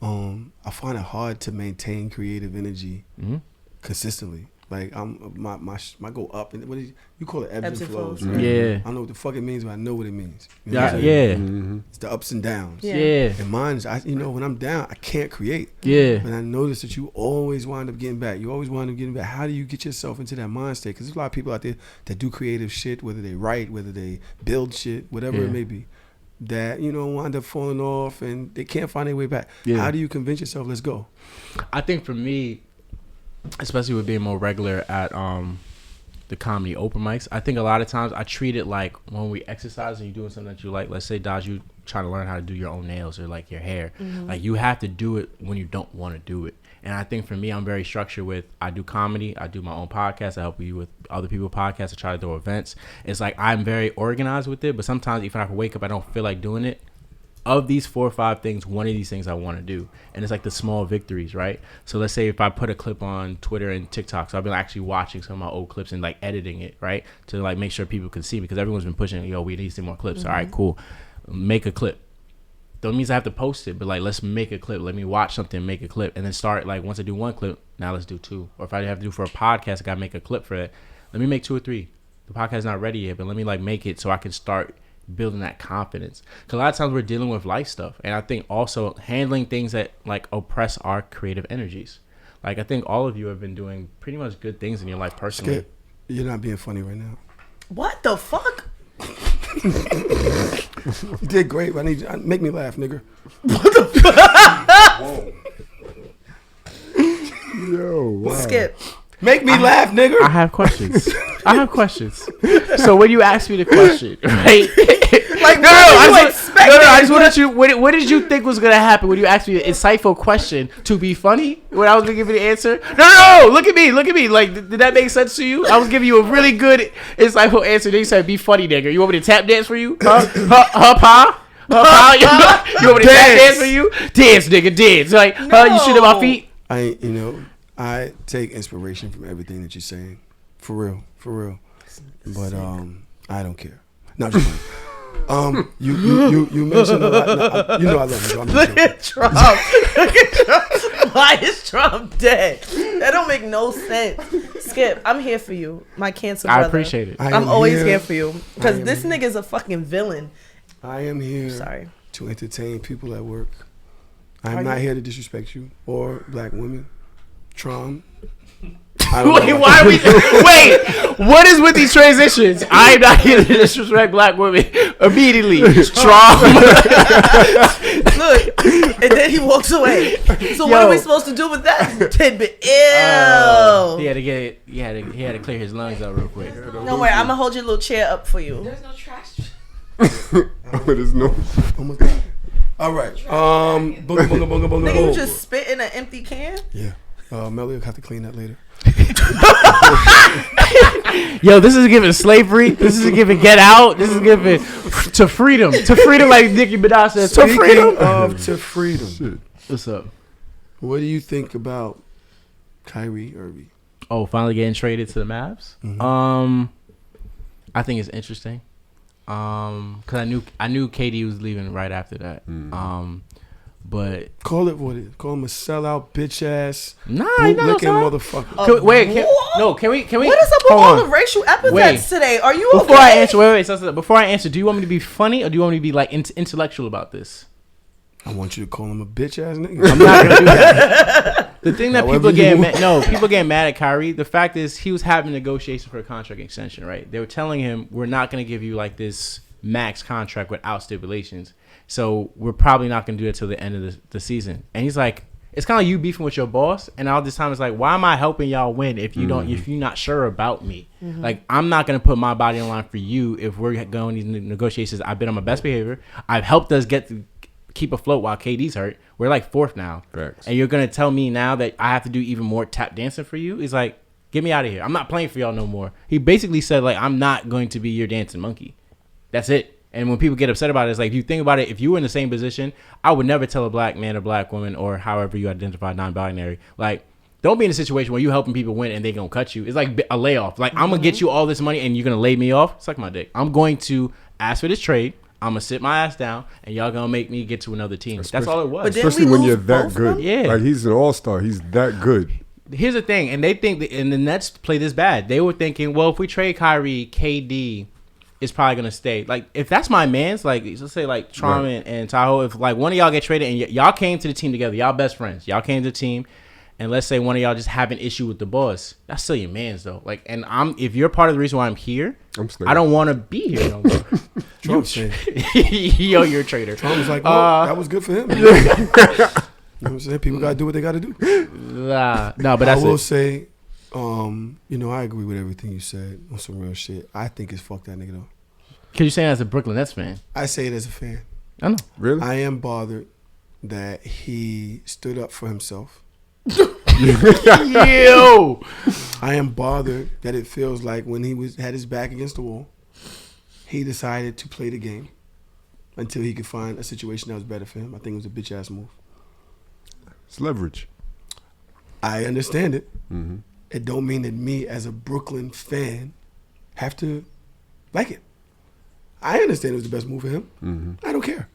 [SPEAKER 2] I find it hard to maintain creative energy consistently. Like my go up and what is you call it ebbs and flows. Right?
[SPEAKER 5] Yeah,
[SPEAKER 2] I don't know what the fuck it means, but I know what it means. You
[SPEAKER 5] know
[SPEAKER 2] it's the ups and downs.
[SPEAKER 5] Yeah,
[SPEAKER 2] and mine's when I'm down, I can't create.
[SPEAKER 5] Yeah,
[SPEAKER 2] and I notice that you always wind up getting back. You always wind up getting back. How do you get yourself into that mind state? Because there's a lot of people out there that do creative shit, whether they write, whether they build shit, whatever it may be, that wind up falling off and they can't find their way back. How do you convince yourself, let's go?
[SPEAKER 5] I think for me, especially with being more regular at the comedy open mics, I think a lot of times I treat it like when we exercise and you're doing something that you like. Let's say, Dodge, you trying to learn how to do your own nails or like your hair. Like you have to do it when you don't want to do it. And I think for me, I'm very structured with, I do comedy, I do my own podcast, I help you with other people's podcasts, I try to do events. It's like I'm very organized with it, but sometimes even if I wake up, I don't feel like doing it. Of these 4 or 5 things, one of these things I want to do. And it's like the small victories, right? So let's say if I put a clip on Twitter and TikTok, so I've been actually watching some of my old clips and like editing it, right? To like make sure people can see me, because everyone's been pushing, yo, we need to see more clips. All right, cool. Make a clip. Don't mean I have to post it, but like let's make a clip. Let me watch something, make a clip, and then start like once I do 1 clip, now let's do 2. Or if I have to do for a podcast, I gotta make a clip for it. Let me make 2 or 3. The podcast's not ready yet, but let me like make it so I can start building that confidence. Because a lot of times we're dealing with life stuff, and I think also handling things that like oppress our creative energies. Like I think all of you have been doing pretty much good things in your life personally.
[SPEAKER 2] Skip, you're not being funny right now.
[SPEAKER 4] What the fuck?
[SPEAKER 2] You did great, but make me laugh, nigga.
[SPEAKER 4] What the fuck?
[SPEAKER 3] Yo, wow.
[SPEAKER 4] Skip.
[SPEAKER 2] Make me laugh, nigga.
[SPEAKER 5] I have questions. So when you asked me the question, right?
[SPEAKER 4] Like, I
[SPEAKER 5] just wanted you. What did you think was gonna happen when you asked me an insightful question to be funny? When I was gonna give you the answer? No. Look at me. Like, did that make sense to you? I was giving you a really good insightful answer. Then you said, "Be funny, nigga." You want me to tap dance for you? Huh? You want me to tap dance for you? Dance, nigga, dance. Like, you shit at my feet.
[SPEAKER 2] I take inspiration from everything that you're saying, for real. But I don't care. No, just you mentioned a lot. No, you know I love you. So
[SPEAKER 4] Look at Trump. Why is Trump dead? That don't make no sense. Skip, I'm here for you, my cancer brother.
[SPEAKER 5] I appreciate it.
[SPEAKER 4] I'm always here for you because this nigga's a fucking villain.
[SPEAKER 2] I am here to entertain people at work. I'm not here to disrespect you or black women. Trom.
[SPEAKER 5] Wait, what is with these transitions? I'm not here to disrespect black women immediately. Trom.
[SPEAKER 4] Look, and then he walks away. So what are we supposed to do with that tidbit? Ew.
[SPEAKER 5] He had to clear his lungs out real quick.
[SPEAKER 4] Don't worry, I'm gonna hold your little chair up for you.
[SPEAKER 6] There's no trash.
[SPEAKER 3] There's no.
[SPEAKER 2] Oh my God. All right. Boonga.
[SPEAKER 4] Nigga, you just spit in an empty can?
[SPEAKER 2] Yeah. Melly will have to clean that later.
[SPEAKER 5] Yo, this is giving slavery. This is giving get out. This is giving to freedom. To freedom, like Nicki Minaj says. To freedom.
[SPEAKER 2] To freedom.
[SPEAKER 3] Shit.
[SPEAKER 5] What's up?
[SPEAKER 2] What do you think about Kyrie Irving?
[SPEAKER 5] Oh, finally getting traded to the Mavs.
[SPEAKER 2] Mm-hmm.
[SPEAKER 5] I think it's interesting. Cause I knew KD was leaving right after that. But
[SPEAKER 2] call it what it is. Call him a sellout, bitch ass,
[SPEAKER 5] bootlicking
[SPEAKER 2] motherfucker.
[SPEAKER 5] Can we?
[SPEAKER 4] What is up with all the racial epithets today? Are you
[SPEAKER 5] before
[SPEAKER 4] okay?
[SPEAKER 5] I answer? Before I answer, do you want me to be funny or do you want me to be like intellectual about this?
[SPEAKER 2] I want you to call him a bitch ass nigga.
[SPEAKER 5] I'm not gonna do that. The thing that people getting mad at Kyrie. The fact is, he was having negotiations for a contract extension. Right? They were telling him, "We're not gonna give you like this max contract without stipulations. So we're probably not going to do it till the end of the season." And he's like, it's kind of like you beefing with your boss. And all this time it's like, why am I helping y'all win if you don't, if you're not sure about me? Mm-hmm. Like, I'm not going to put my body on the line for you if we're going these negotiations. I've been on my best behavior. I've helped us keep afloat while KD's hurt. We're like fourth now. Correct. And you're going to tell me now that I have to do even more tap dancing for you? He's like, get me out of here. I'm not playing for y'all no more. He basically said, like, I'm not going to be your dancing monkey. That's it. And when people get upset about it, it's like, if you think about it, if you were in the same position, I would never tell a black man or black woman or however you identify non-binary, like, don't be in a situation where you helping people win and they gonna cut you. It's like a layoff. Like, I'm gonna get you all this money and you're gonna lay me off. Suck my dick. I'm going to ask for this trade. I'm gonna sit my ass down and y'all gonna make me get to another team. That's all it was.
[SPEAKER 3] Especially when you're that good. Yeah. Like, he's an all-star. He's that good.
[SPEAKER 5] Here's the thing, and they think and the Nets play this bad. They were thinking, well, if we trade Kyrie, KD is probably gonna stay. Like, if that's my man's, like, let's say like Trom and Tahoe, if like one of y'all get traded and y'all came to the team together, y'all best friends, y'all came to the team, and let's say one of y'all just have an issue with the boss, that's still your man's though. Like, and if you're part of the reason why I'm here, I don't want to be here no more.
[SPEAKER 2] Trump said,
[SPEAKER 5] "Yo, you're a traitor."
[SPEAKER 2] Trump was like, well, that was good for him. You know what I'm saying? People gotta do what they gotta do.
[SPEAKER 5] No, but that's
[SPEAKER 2] I will say. I agree with everything you said on some real shit. I think it's fuck that nigga though.
[SPEAKER 5] Cause you're saying as a Brooklyn Nets fan.
[SPEAKER 2] I say it as a fan.
[SPEAKER 5] I know.
[SPEAKER 3] Really?
[SPEAKER 2] I am bothered that he stood up for himself.
[SPEAKER 5] Yo!
[SPEAKER 2] I am bothered that it feels like when he had his back against the wall, he decided to play the game until he could find a situation that was better for him. I think it was a bitch ass move.
[SPEAKER 3] It's leverage.
[SPEAKER 2] I understand it.
[SPEAKER 3] Mm-hmm.
[SPEAKER 2] It don't mean that me as a Brooklyn fan have to like it. I understand it was the best move for him. Mm-hmm. I don't care.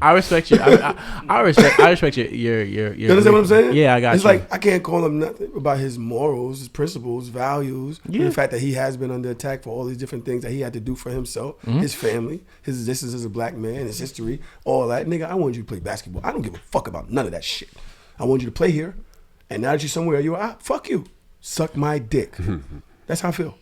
[SPEAKER 5] I respect you. I respect your.
[SPEAKER 2] You understand what I'm saying?
[SPEAKER 5] Yeah, I got
[SPEAKER 2] it's
[SPEAKER 5] you.
[SPEAKER 2] It's like I can't call him nothing about his morals, his principles, values, and the fact that he has been under attack for all these different things that he had to do for himself, his family, his existence as a black man, his history, all that. Nigga, I want you to play basketball. I don't give a fuck about none of that shit. I want you to play here, and now that you're somewhere, you're out. Fuck you. Suck my dick. That's how I feel.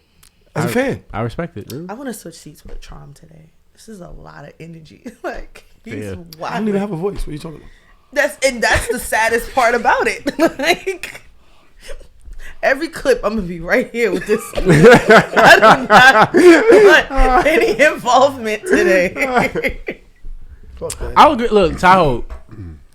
[SPEAKER 2] As a fan.
[SPEAKER 5] I respect it.
[SPEAKER 4] I want to switch seats with Charm today. This is a lot of energy. Like, he's wild.
[SPEAKER 2] I don't even have a voice. What are you talking about?
[SPEAKER 4] That's the saddest part about it. Like, every clip, I'm gonna be right here with this. I do not want any involvement today.
[SPEAKER 5] I would agree. Look, Tahoe.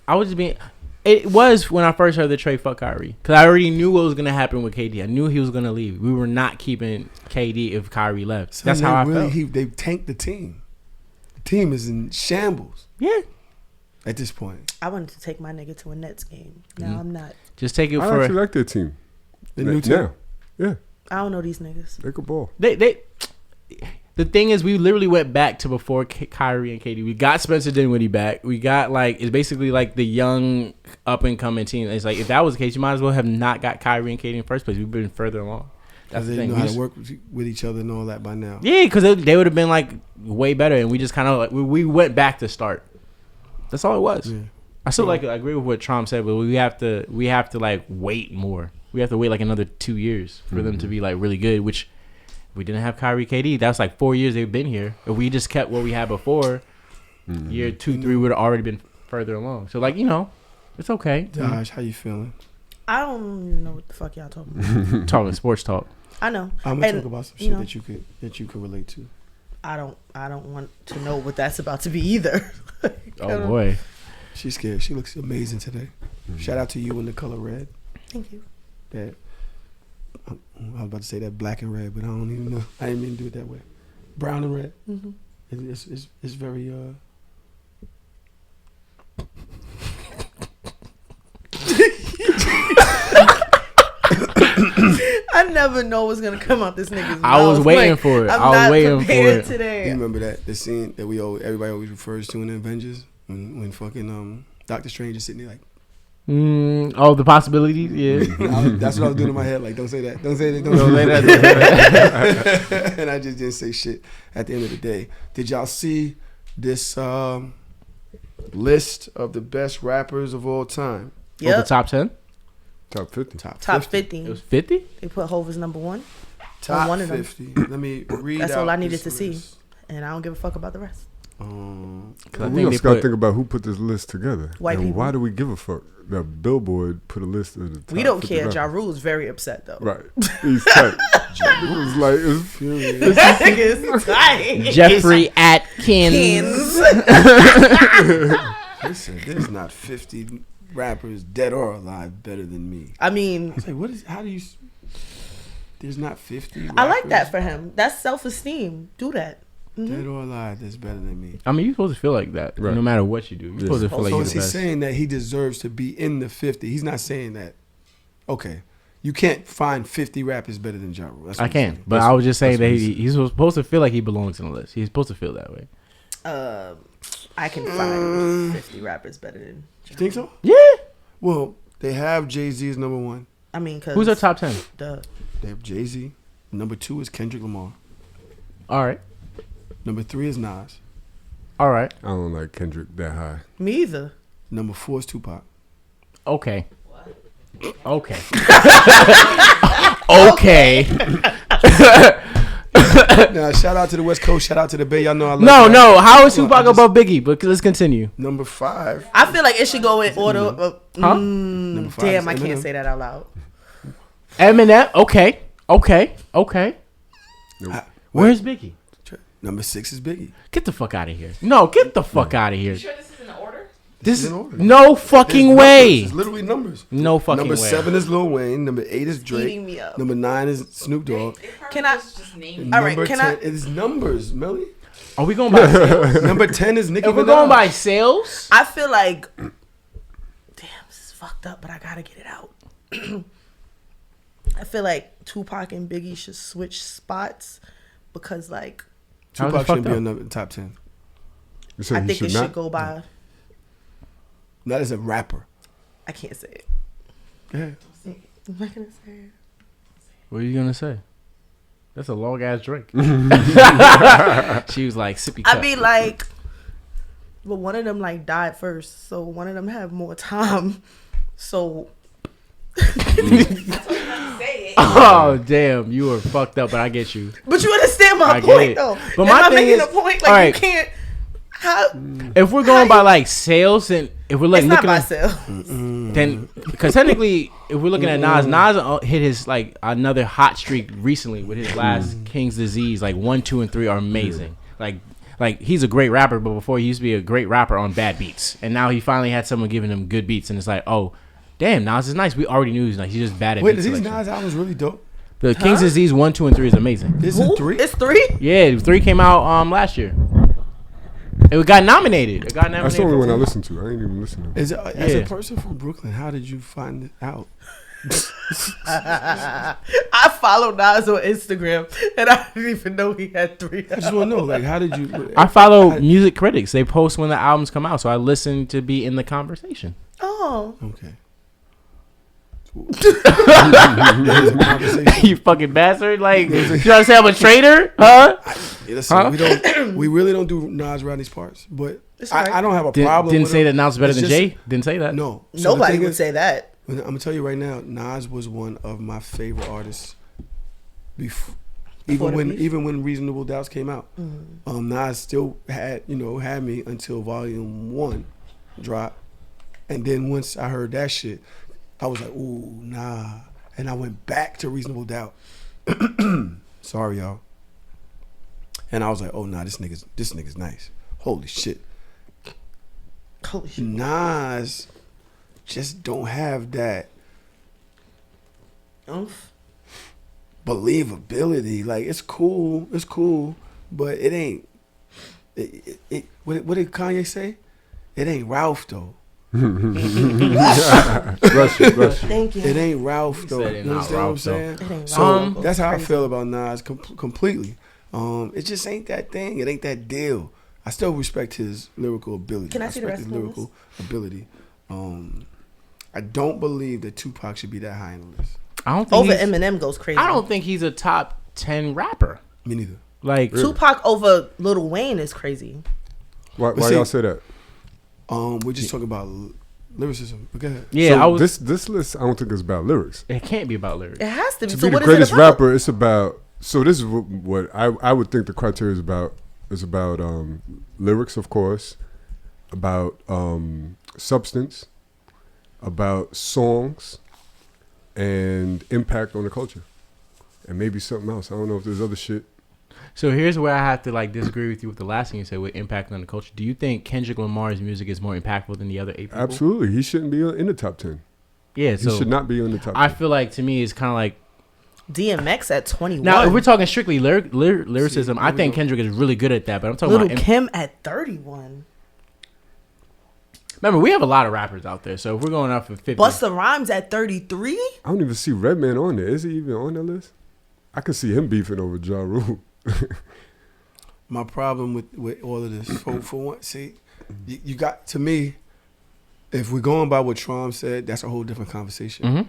[SPEAKER 5] I was just being. It was when I first heard the trade fuck Kyrie, because I already knew what was gonna happen with KD. I knew he was gonna leave. We were not keeping KD if Kyrie left.
[SPEAKER 2] So
[SPEAKER 5] that's how I felt.
[SPEAKER 2] They tanked the team. The team is in shambles.
[SPEAKER 5] Yeah.
[SPEAKER 2] At this point,
[SPEAKER 4] I wanted to take my nigga to a Nets game. Now I'm not.
[SPEAKER 5] Just take it
[SPEAKER 3] I
[SPEAKER 5] for.
[SPEAKER 3] actually like their team.
[SPEAKER 2] The new team.
[SPEAKER 3] Yeah.
[SPEAKER 4] I don't know these niggas.
[SPEAKER 3] They could ball.
[SPEAKER 5] They. The thing is, we literally went back to before Kyrie and KD. We got Spencer Dinwiddie back. We got it's basically like the young up and coming team. It's like if that was the case, you might as well have not got Kyrie and KD in the first place. We've been further along. That's the
[SPEAKER 2] they
[SPEAKER 5] thing.
[SPEAKER 2] know how to work with each other and all that by now.
[SPEAKER 5] Yeah, because they would have been like way better, and we just kind of we went back to start. That's all it was. Yeah. I still I agree with what Trump said, but we have to like wait more. We have to wait like another 2 years for them to be like really good, which. We didn't have Kyrie KD. That's like 4 years they've been here. If we just kept what we had before, year 2, 3 would have already been further along. So it's okay.
[SPEAKER 2] Josh, how you feeling?
[SPEAKER 4] I don't even know what the fuck y'all talking about.
[SPEAKER 5] Talking sports talk.
[SPEAKER 4] I know.
[SPEAKER 2] I'm gonna talk about some shit that you could relate to.
[SPEAKER 4] I don't want to know what that's about to be either.
[SPEAKER 5] Oh boy,
[SPEAKER 2] she's scared. She looks amazing today. Shout out to you in the color red.
[SPEAKER 4] Thank you.
[SPEAKER 2] That. I was about to say that black and red, but I don't even know. I didn't mean to do it that way. Brown and red. Mm-hmm. It's very.
[SPEAKER 4] I never know what's gonna come out this nigga's mouth.
[SPEAKER 5] I was waiting for it. I was waiting for it
[SPEAKER 4] today.
[SPEAKER 2] You remember the scene that everybody always refers to in the Avengers when fucking Doctor Strange is sitting there like.
[SPEAKER 5] The possibilities, yeah.
[SPEAKER 2] That's what I was doing in my head. Like, don't say that. Don't say that. Don't say that. And I just didn't say shit. At the end of the day, did y'all see this list of the best rappers of all time?
[SPEAKER 4] Yeah.
[SPEAKER 5] The top 10,
[SPEAKER 3] top 50,
[SPEAKER 4] top 50.
[SPEAKER 5] It was 50.
[SPEAKER 4] They put Hov as number one.
[SPEAKER 2] Top
[SPEAKER 4] one of
[SPEAKER 2] 50. Let me read.
[SPEAKER 4] That's
[SPEAKER 2] out
[SPEAKER 4] all I needed to
[SPEAKER 2] list.
[SPEAKER 4] see, and I don't give a fuck about the rest.
[SPEAKER 3] We also got to think about who put this list together.
[SPEAKER 4] White people.
[SPEAKER 3] Why do we give a fuck? That Billboard put a list of the top
[SPEAKER 4] We don't
[SPEAKER 3] 50
[SPEAKER 4] care.
[SPEAKER 3] rappers.
[SPEAKER 4] Ja Rule is very upset though.
[SPEAKER 3] Right. He's tight. It was like it's furious.
[SPEAKER 4] That nigga's tight.
[SPEAKER 5] Jeffrey Atkins.
[SPEAKER 2] Listen, there's not 50 rappers dead or alive better than me.
[SPEAKER 4] I mean,
[SPEAKER 2] I was like, how do you? There's not 50.
[SPEAKER 4] I like that for him. That's self-esteem. Do that.
[SPEAKER 2] Dead or alive, that's better than me.
[SPEAKER 5] I mean, you're supposed to feel like that, right. No matter what you do. You're supposed to feel like
[SPEAKER 2] so
[SPEAKER 5] you're
[SPEAKER 2] is
[SPEAKER 5] the
[SPEAKER 2] he
[SPEAKER 5] best.
[SPEAKER 2] saying that he deserves to be in the 50? He's not saying that. Okay, you can't find 50 rappers better than Ja Rule.
[SPEAKER 5] I can, but I was just saying that he's supposed to feel like he belongs in the list. He's supposed to feel that way.
[SPEAKER 4] I can find 50 rappers better than Ja Rule.
[SPEAKER 2] You think so?
[SPEAKER 5] Yeah.
[SPEAKER 2] Well, they have Jay-Z as number one.
[SPEAKER 4] I mean, cause
[SPEAKER 5] who's our top 10?
[SPEAKER 2] They have Jay-Z. Number 2 is Kendrick Lamar.
[SPEAKER 5] All right.
[SPEAKER 2] Number 3 is Nas.
[SPEAKER 5] All right.
[SPEAKER 3] I don't like Kendrick that high.
[SPEAKER 4] Me either.
[SPEAKER 2] Number 4 is Tupac.
[SPEAKER 5] Okay. Okay. Okay.
[SPEAKER 2] Now, shout out to the West Coast. Shout out to the Bay. Y'all know I love
[SPEAKER 5] No. How is Tupac above Biggie? But let's continue.
[SPEAKER 2] Number 5.
[SPEAKER 4] I feel like it should go in order.
[SPEAKER 2] Number 5
[SPEAKER 4] damn, I
[SPEAKER 2] is
[SPEAKER 4] can't
[SPEAKER 2] Eminem.
[SPEAKER 4] say that out loud.
[SPEAKER 5] Eminem. Okay.
[SPEAKER 3] Nope.
[SPEAKER 5] Where's Biggie?
[SPEAKER 2] Number 6 is Biggie.
[SPEAKER 5] Get the fuck out of here. No, get the fuck out of here.
[SPEAKER 6] You sure this is in order?
[SPEAKER 2] This is in order.
[SPEAKER 5] No fucking
[SPEAKER 2] There's
[SPEAKER 5] way.
[SPEAKER 2] Numbers. It's literally numbers.
[SPEAKER 5] No fucking
[SPEAKER 2] Number
[SPEAKER 5] way.
[SPEAKER 2] 7 is Lil Wayne. Number 8 is Drake.
[SPEAKER 4] Eating me up.
[SPEAKER 2] Number 9 is Snoop Dogg.
[SPEAKER 4] Can I?
[SPEAKER 6] Just name
[SPEAKER 2] Number
[SPEAKER 4] right, can
[SPEAKER 2] 10
[SPEAKER 4] I-
[SPEAKER 2] is numbers, Melly.
[SPEAKER 5] Are we going by sales?
[SPEAKER 2] Number 10 is Nicki
[SPEAKER 5] If we're
[SPEAKER 2] Minaj.
[SPEAKER 5] going by sales,
[SPEAKER 4] I feel like, damn, this is fucked up, but I gotta get it out. I feel like Tupac and Biggie should switch spots because, like,
[SPEAKER 5] How's it
[SPEAKER 2] Tupac shouldn't
[SPEAKER 5] fucked
[SPEAKER 2] be
[SPEAKER 5] up?
[SPEAKER 2] in the top 10.
[SPEAKER 3] I
[SPEAKER 4] think it should go by.
[SPEAKER 2] Not as a rapper.
[SPEAKER 4] I can't say it.
[SPEAKER 2] Yeah.
[SPEAKER 4] I'm not gonna say it.
[SPEAKER 5] What are you gonna say? That's a long ass drink. She was like sippy cup.
[SPEAKER 4] I mean, like, but one of them like died first, so one of them have more time. So.
[SPEAKER 5] Oh damn, you were fucked up, but I get you.
[SPEAKER 4] But you understand my point, though.
[SPEAKER 5] But my thing is,
[SPEAKER 4] a point? Like, right, you can't.
[SPEAKER 5] If we're going by like sales, and if we're like looking at
[SPEAKER 4] sales,
[SPEAKER 5] then because technically, if we're looking at Nas hit his like another hot streak recently with his last King's Disease. Like 1, 2, and 3 are amazing. Like he's a great rapper, but before he used to be a great rapper on bad beats, and now he finally had someone giving him good beats, and it's like, oh, damn, Nas is nice. We already knew he's nice. He's just bad at.
[SPEAKER 2] Wait, is these Nas albums really dope?
[SPEAKER 5] The King's Disease 1, 2, and 3 is amazing.
[SPEAKER 2] Is it 3?
[SPEAKER 4] It's 3.
[SPEAKER 5] Yeah, 3 came out last year. It got nominated.
[SPEAKER 3] That's the only one I listened to. I ain't even listening.
[SPEAKER 2] As a person from Brooklyn, how did you find it out?
[SPEAKER 4] I follow Nas on Instagram, and I didn't even know he had 3.
[SPEAKER 2] I just want to know, like, how did you?
[SPEAKER 5] I follow music critics. They post when the albums come out, so I listen to be in the conversation.
[SPEAKER 4] Oh,
[SPEAKER 2] okay.
[SPEAKER 5] You fucking bastard! Like, you trying to say I'm a traitor? Huh?
[SPEAKER 2] We really don't do Nas around these parts, but
[SPEAKER 4] right.
[SPEAKER 2] I don't have a problem.
[SPEAKER 5] Didn't say that Nas was better than Jay. Didn't say that.
[SPEAKER 2] No,
[SPEAKER 4] nobody would say that.
[SPEAKER 2] I'm gonna tell you right now, Nas was one of my favorite artists. Even when Reasonable Doubts came out, Nas still had me until Volume 1 dropped, and then once I heard that shit, I was like, ooh, nah. And I went back to Reasonable Doubt. Sorry, y'all. And I was like, oh, nah, this nigga's nice. Holy shit. Nas just don't have that believability. Like, it's cool, but it ain't. What did Kanye say? It ain't Ralph, though.
[SPEAKER 3] Bless you.
[SPEAKER 4] Thank you.
[SPEAKER 2] It ain't Ralph though. You understand what I'm saying? So that's how I feel about Nas completely. It just ain't that thing. It ain't that deal. I still respect his lyrical ability.
[SPEAKER 4] Can I see the rest of his
[SPEAKER 2] lyrical ability? I don't believe that Tupac should be that high on the list.
[SPEAKER 5] I don't think
[SPEAKER 4] over Eminem goes crazy.
[SPEAKER 5] I don't think he's a top 10 rapper.
[SPEAKER 2] Me neither.
[SPEAKER 5] Like
[SPEAKER 4] Tupac over Lil Wayne is crazy.
[SPEAKER 3] Why y'all say that?
[SPEAKER 2] We're just talking about lyricism. Go ahead.
[SPEAKER 5] Yeah,
[SPEAKER 3] so this list I don't think is about lyrics.
[SPEAKER 5] It can't be about lyrics.
[SPEAKER 4] It has to be.
[SPEAKER 3] To
[SPEAKER 4] so
[SPEAKER 3] be
[SPEAKER 4] what
[SPEAKER 3] the greatest
[SPEAKER 4] is it about?
[SPEAKER 3] rapper, it's about. So this is what I would think the criteria is about. Is about lyrics, of course, about substance, about songs, and impact on the culture, and maybe something else. I don't know if there's other shit.
[SPEAKER 5] So here's where I have to like disagree with you with the last thing you said with impact on the culture. Do you think Kendrick Lamar's music is more impactful than the other 8 people?
[SPEAKER 3] Absolutely, he shouldn't be in the top 10.
[SPEAKER 5] Yeah, so
[SPEAKER 3] he should not be in the top 10.
[SPEAKER 5] I feel like to me it's kind of like
[SPEAKER 4] DMX at 21.
[SPEAKER 5] Now, if we're talking strictly lyricism, I think Kendrick is really good at that. But I'm talking
[SPEAKER 4] Little
[SPEAKER 5] about
[SPEAKER 4] Kim at 31.
[SPEAKER 5] Remember, we have a lot of rappers out there, so if we're going off of 50,
[SPEAKER 4] Busta Rhymes at 33.
[SPEAKER 3] I don't even see Redman on there. Is he even on that list? I could see him beefing over Ja Rule.
[SPEAKER 2] My problem with all of this, for one, see, you got, to me, if we're going by what Trump said, that's a whole different conversation.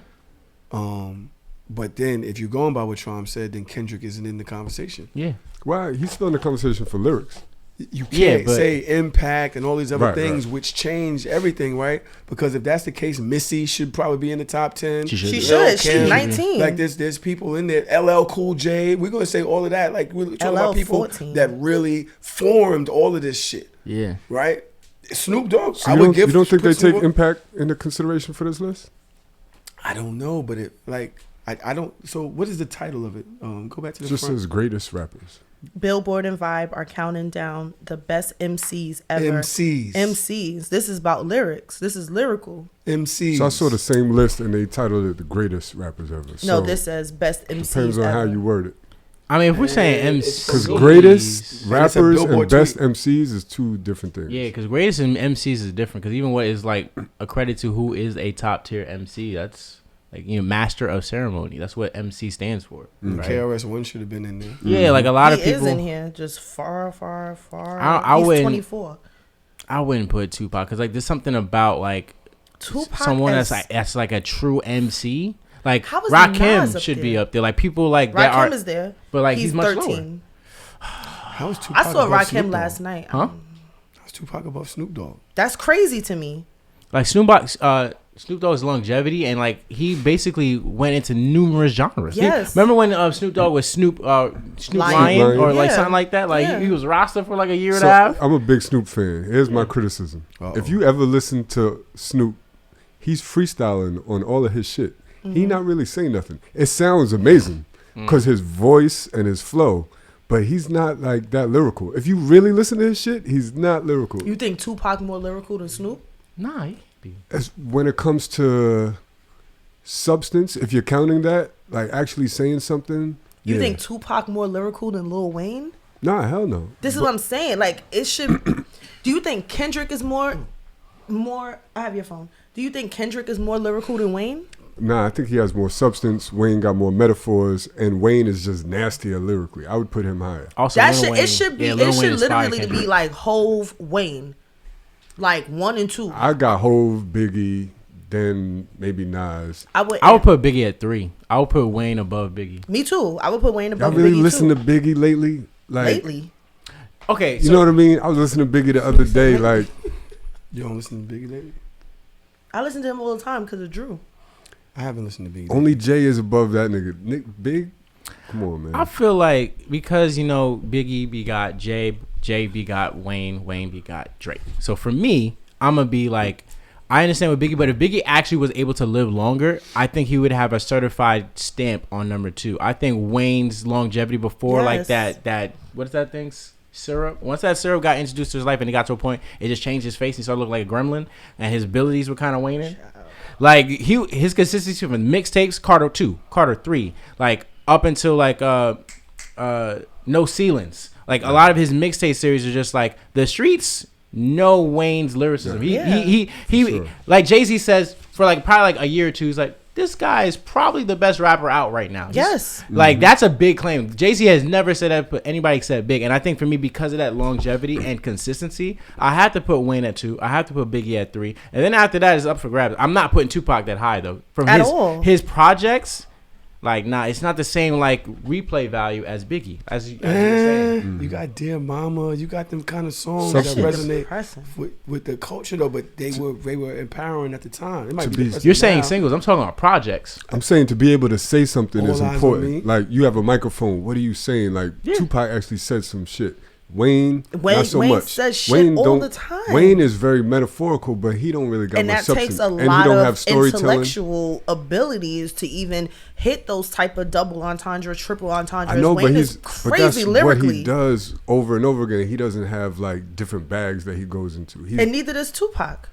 [SPEAKER 5] Mm-hmm.
[SPEAKER 2] But then if you're going by what Trump said, then Kendrick isn't in the conversation.
[SPEAKER 5] Yeah.
[SPEAKER 3] Why? He's still in the conversation for lyrics.
[SPEAKER 2] You can't say impact and all these other things which change everything, right? Because if that's the case, Missy should probably be in the top 10.
[SPEAKER 4] She should. She's 19.
[SPEAKER 2] Like there's people in there. LL Cool J. We're gonna say all of that. Like we're talking about people
[SPEAKER 4] 14.
[SPEAKER 2] that really formed all of this shit.
[SPEAKER 5] Yeah.
[SPEAKER 2] Right? Snoop Dogg.
[SPEAKER 3] So you don't think they take impact into consideration for this list?
[SPEAKER 2] I don't know, but it I don't. So what is the title of it? Go back to the
[SPEAKER 3] just
[SPEAKER 2] front.
[SPEAKER 3] says greatest rappers.
[SPEAKER 4] Billboard and Vibe are counting down the best MCs ever. MCs. This is about lyrics. This is lyrical.
[SPEAKER 2] MCs.
[SPEAKER 3] So I saw the same list and they titled it the greatest rappers ever.
[SPEAKER 4] No,
[SPEAKER 3] so
[SPEAKER 4] this says best MCs
[SPEAKER 3] depends on
[SPEAKER 4] ever.
[SPEAKER 3] how you word it.
[SPEAKER 5] I mean, if we're saying MCs,
[SPEAKER 3] because greatest rappers and best
[SPEAKER 2] tweet.
[SPEAKER 3] MCs is two different things.
[SPEAKER 5] Yeah, because greatest and MCs is different. Because even what is like a credit to who is a top tier MC, that's like, you know, master of ceremony. That's what MC stands for.
[SPEAKER 2] Mm-hmm.
[SPEAKER 5] Right?
[SPEAKER 2] KRS-One should have been in there.
[SPEAKER 5] Yeah, like a lot of people.
[SPEAKER 4] He is in here, just far.
[SPEAKER 5] I
[SPEAKER 4] He's
[SPEAKER 5] wouldn't.
[SPEAKER 4] 24.
[SPEAKER 5] I wouldn't put Tupac because like there's something about like
[SPEAKER 4] Tupac
[SPEAKER 5] someone that's like a true MC. Like Rakim should be up there. Like people like that
[SPEAKER 4] Rakim is there,
[SPEAKER 5] but like he's much
[SPEAKER 4] 13.
[SPEAKER 5] lower.
[SPEAKER 2] How is Tupac?
[SPEAKER 4] I saw Rakim last night.
[SPEAKER 5] Huh?
[SPEAKER 2] How's Tupac above Snoop Dogg?
[SPEAKER 4] That's crazy to me.
[SPEAKER 5] Like Snoop Dogg's longevity and like he basically went into numerous genres.
[SPEAKER 4] Yes.
[SPEAKER 5] Remember when Snoop Dogg was Snoop Lion or like something like that? Like he was Rasta for like a year and a half.
[SPEAKER 3] I'm a big Snoop fan. Here's my criticism. Uh-oh. If you ever listen to Snoop, he's freestyling on all of his shit. He not really saying nothing. It sounds amazing because his voice and his flow, but he's not like that lyrical. If you really listen to his shit, he's not lyrical.
[SPEAKER 4] You think Tupac more lyrical than Snoop?
[SPEAKER 5] Nah, he could be.
[SPEAKER 3] As when it comes to substance, if you're counting that, like actually saying something.
[SPEAKER 4] You think Tupac more lyrical than Lil Wayne?
[SPEAKER 3] Nah, hell no.
[SPEAKER 4] This is what I'm saying. Like it should. Do you think Kendrick is more? I have your phone. Do you think Kendrick is more lyrical than Wayne?
[SPEAKER 3] Nah, I think he has more substance. Wayne got more metaphors, and Wayne is just nastier lyrically. I would put him higher.
[SPEAKER 5] Also,
[SPEAKER 4] it should literally be like Hove, Wayne, like 1 and 2.
[SPEAKER 3] I got Hove, Biggie, then maybe Nas.
[SPEAKER 5] I would put Biggie at 3. I would put Wayne above Biggie.
[SPEAKER 4] Me too. I would put Wayne above Biggie.
[SPEAKER 3] Y'all really listen to Biggie lately?
[SPEAKER 5] Okay,
[SPEAKER 3] you know what I mean? I was listening to Biggie the other day. Like,
[SPEAKER 2] you don't listen to Biggie lately?
[SPEAKER 4] I listen to him all the time because of Drew.
[SPEAKER 2] I haven't listened to Biggie.
[SPEAKER 3] Only Jay is above that nigga. Nick Big, come on, man.
[SPEAKER 5] I feel like because Biggie begot Jay begot Wayne begot Drake. So for me, I'm gonna be like, I understand with Biggie, but if Biggie actually was able to live longer, I think he would have a certified stamp on number 2. I think Wayne's longevity before like that what is that thing? Syrup. Once that syrup got introduced to his life and he got to a point, it just changed his face. He started looking like a gremlin, and his abilities were kind of waning. Like his consistency from mixtapes, Carter 2, Carter 3, like up until like No Ceilings. Like a lot of his mixtape series are just like the streets know Wayne's lyricism. He sure. Like Jay-Z says for like probably like a year or two, he's like, this guy is probably the best rapper out right now.
[SPEAKER 4] Yes.
[SPEAKER 5] Like that's a big claim. Jay-Z has never said that, but anybody said big. And I think for me, because of that longevity and consistency, I have to put Wayne at 2. I have to put Biggie at 3. And then after that, it's up for grabs. I'm not putting Tupac that high though. From his projects, like it's not the same like replay value as Biggie. As you were saying.
[SPEAKER 2] You got Dear Mama, you got them kind of songs that resonate with the culture though, but they were empowering at the time. It might be
[SPEAKER 5] you're saying now. Singles. I'm talking about projects.
[SPEAKER 3] I'm saying to be able to say something is important. Like you have a microphone. What are you saying? Like Tupac actually said some shit. Wayne not so much.
[SPEAKER 4] Says shit all the time.
[SPEAKER 3] Wayne is very metaphorical, but he don't really got much substance.
[SPEAKER 4] And that takes a lot of intellectual abilities to even hit those type of double entendre, triple entendres. I know, Wayne is crazy lyrically.
[SPEAKER 3] What he does over and over again. He doesn't have like different bags that he goes into.
[SPEAKER 4] And neither does Tupac.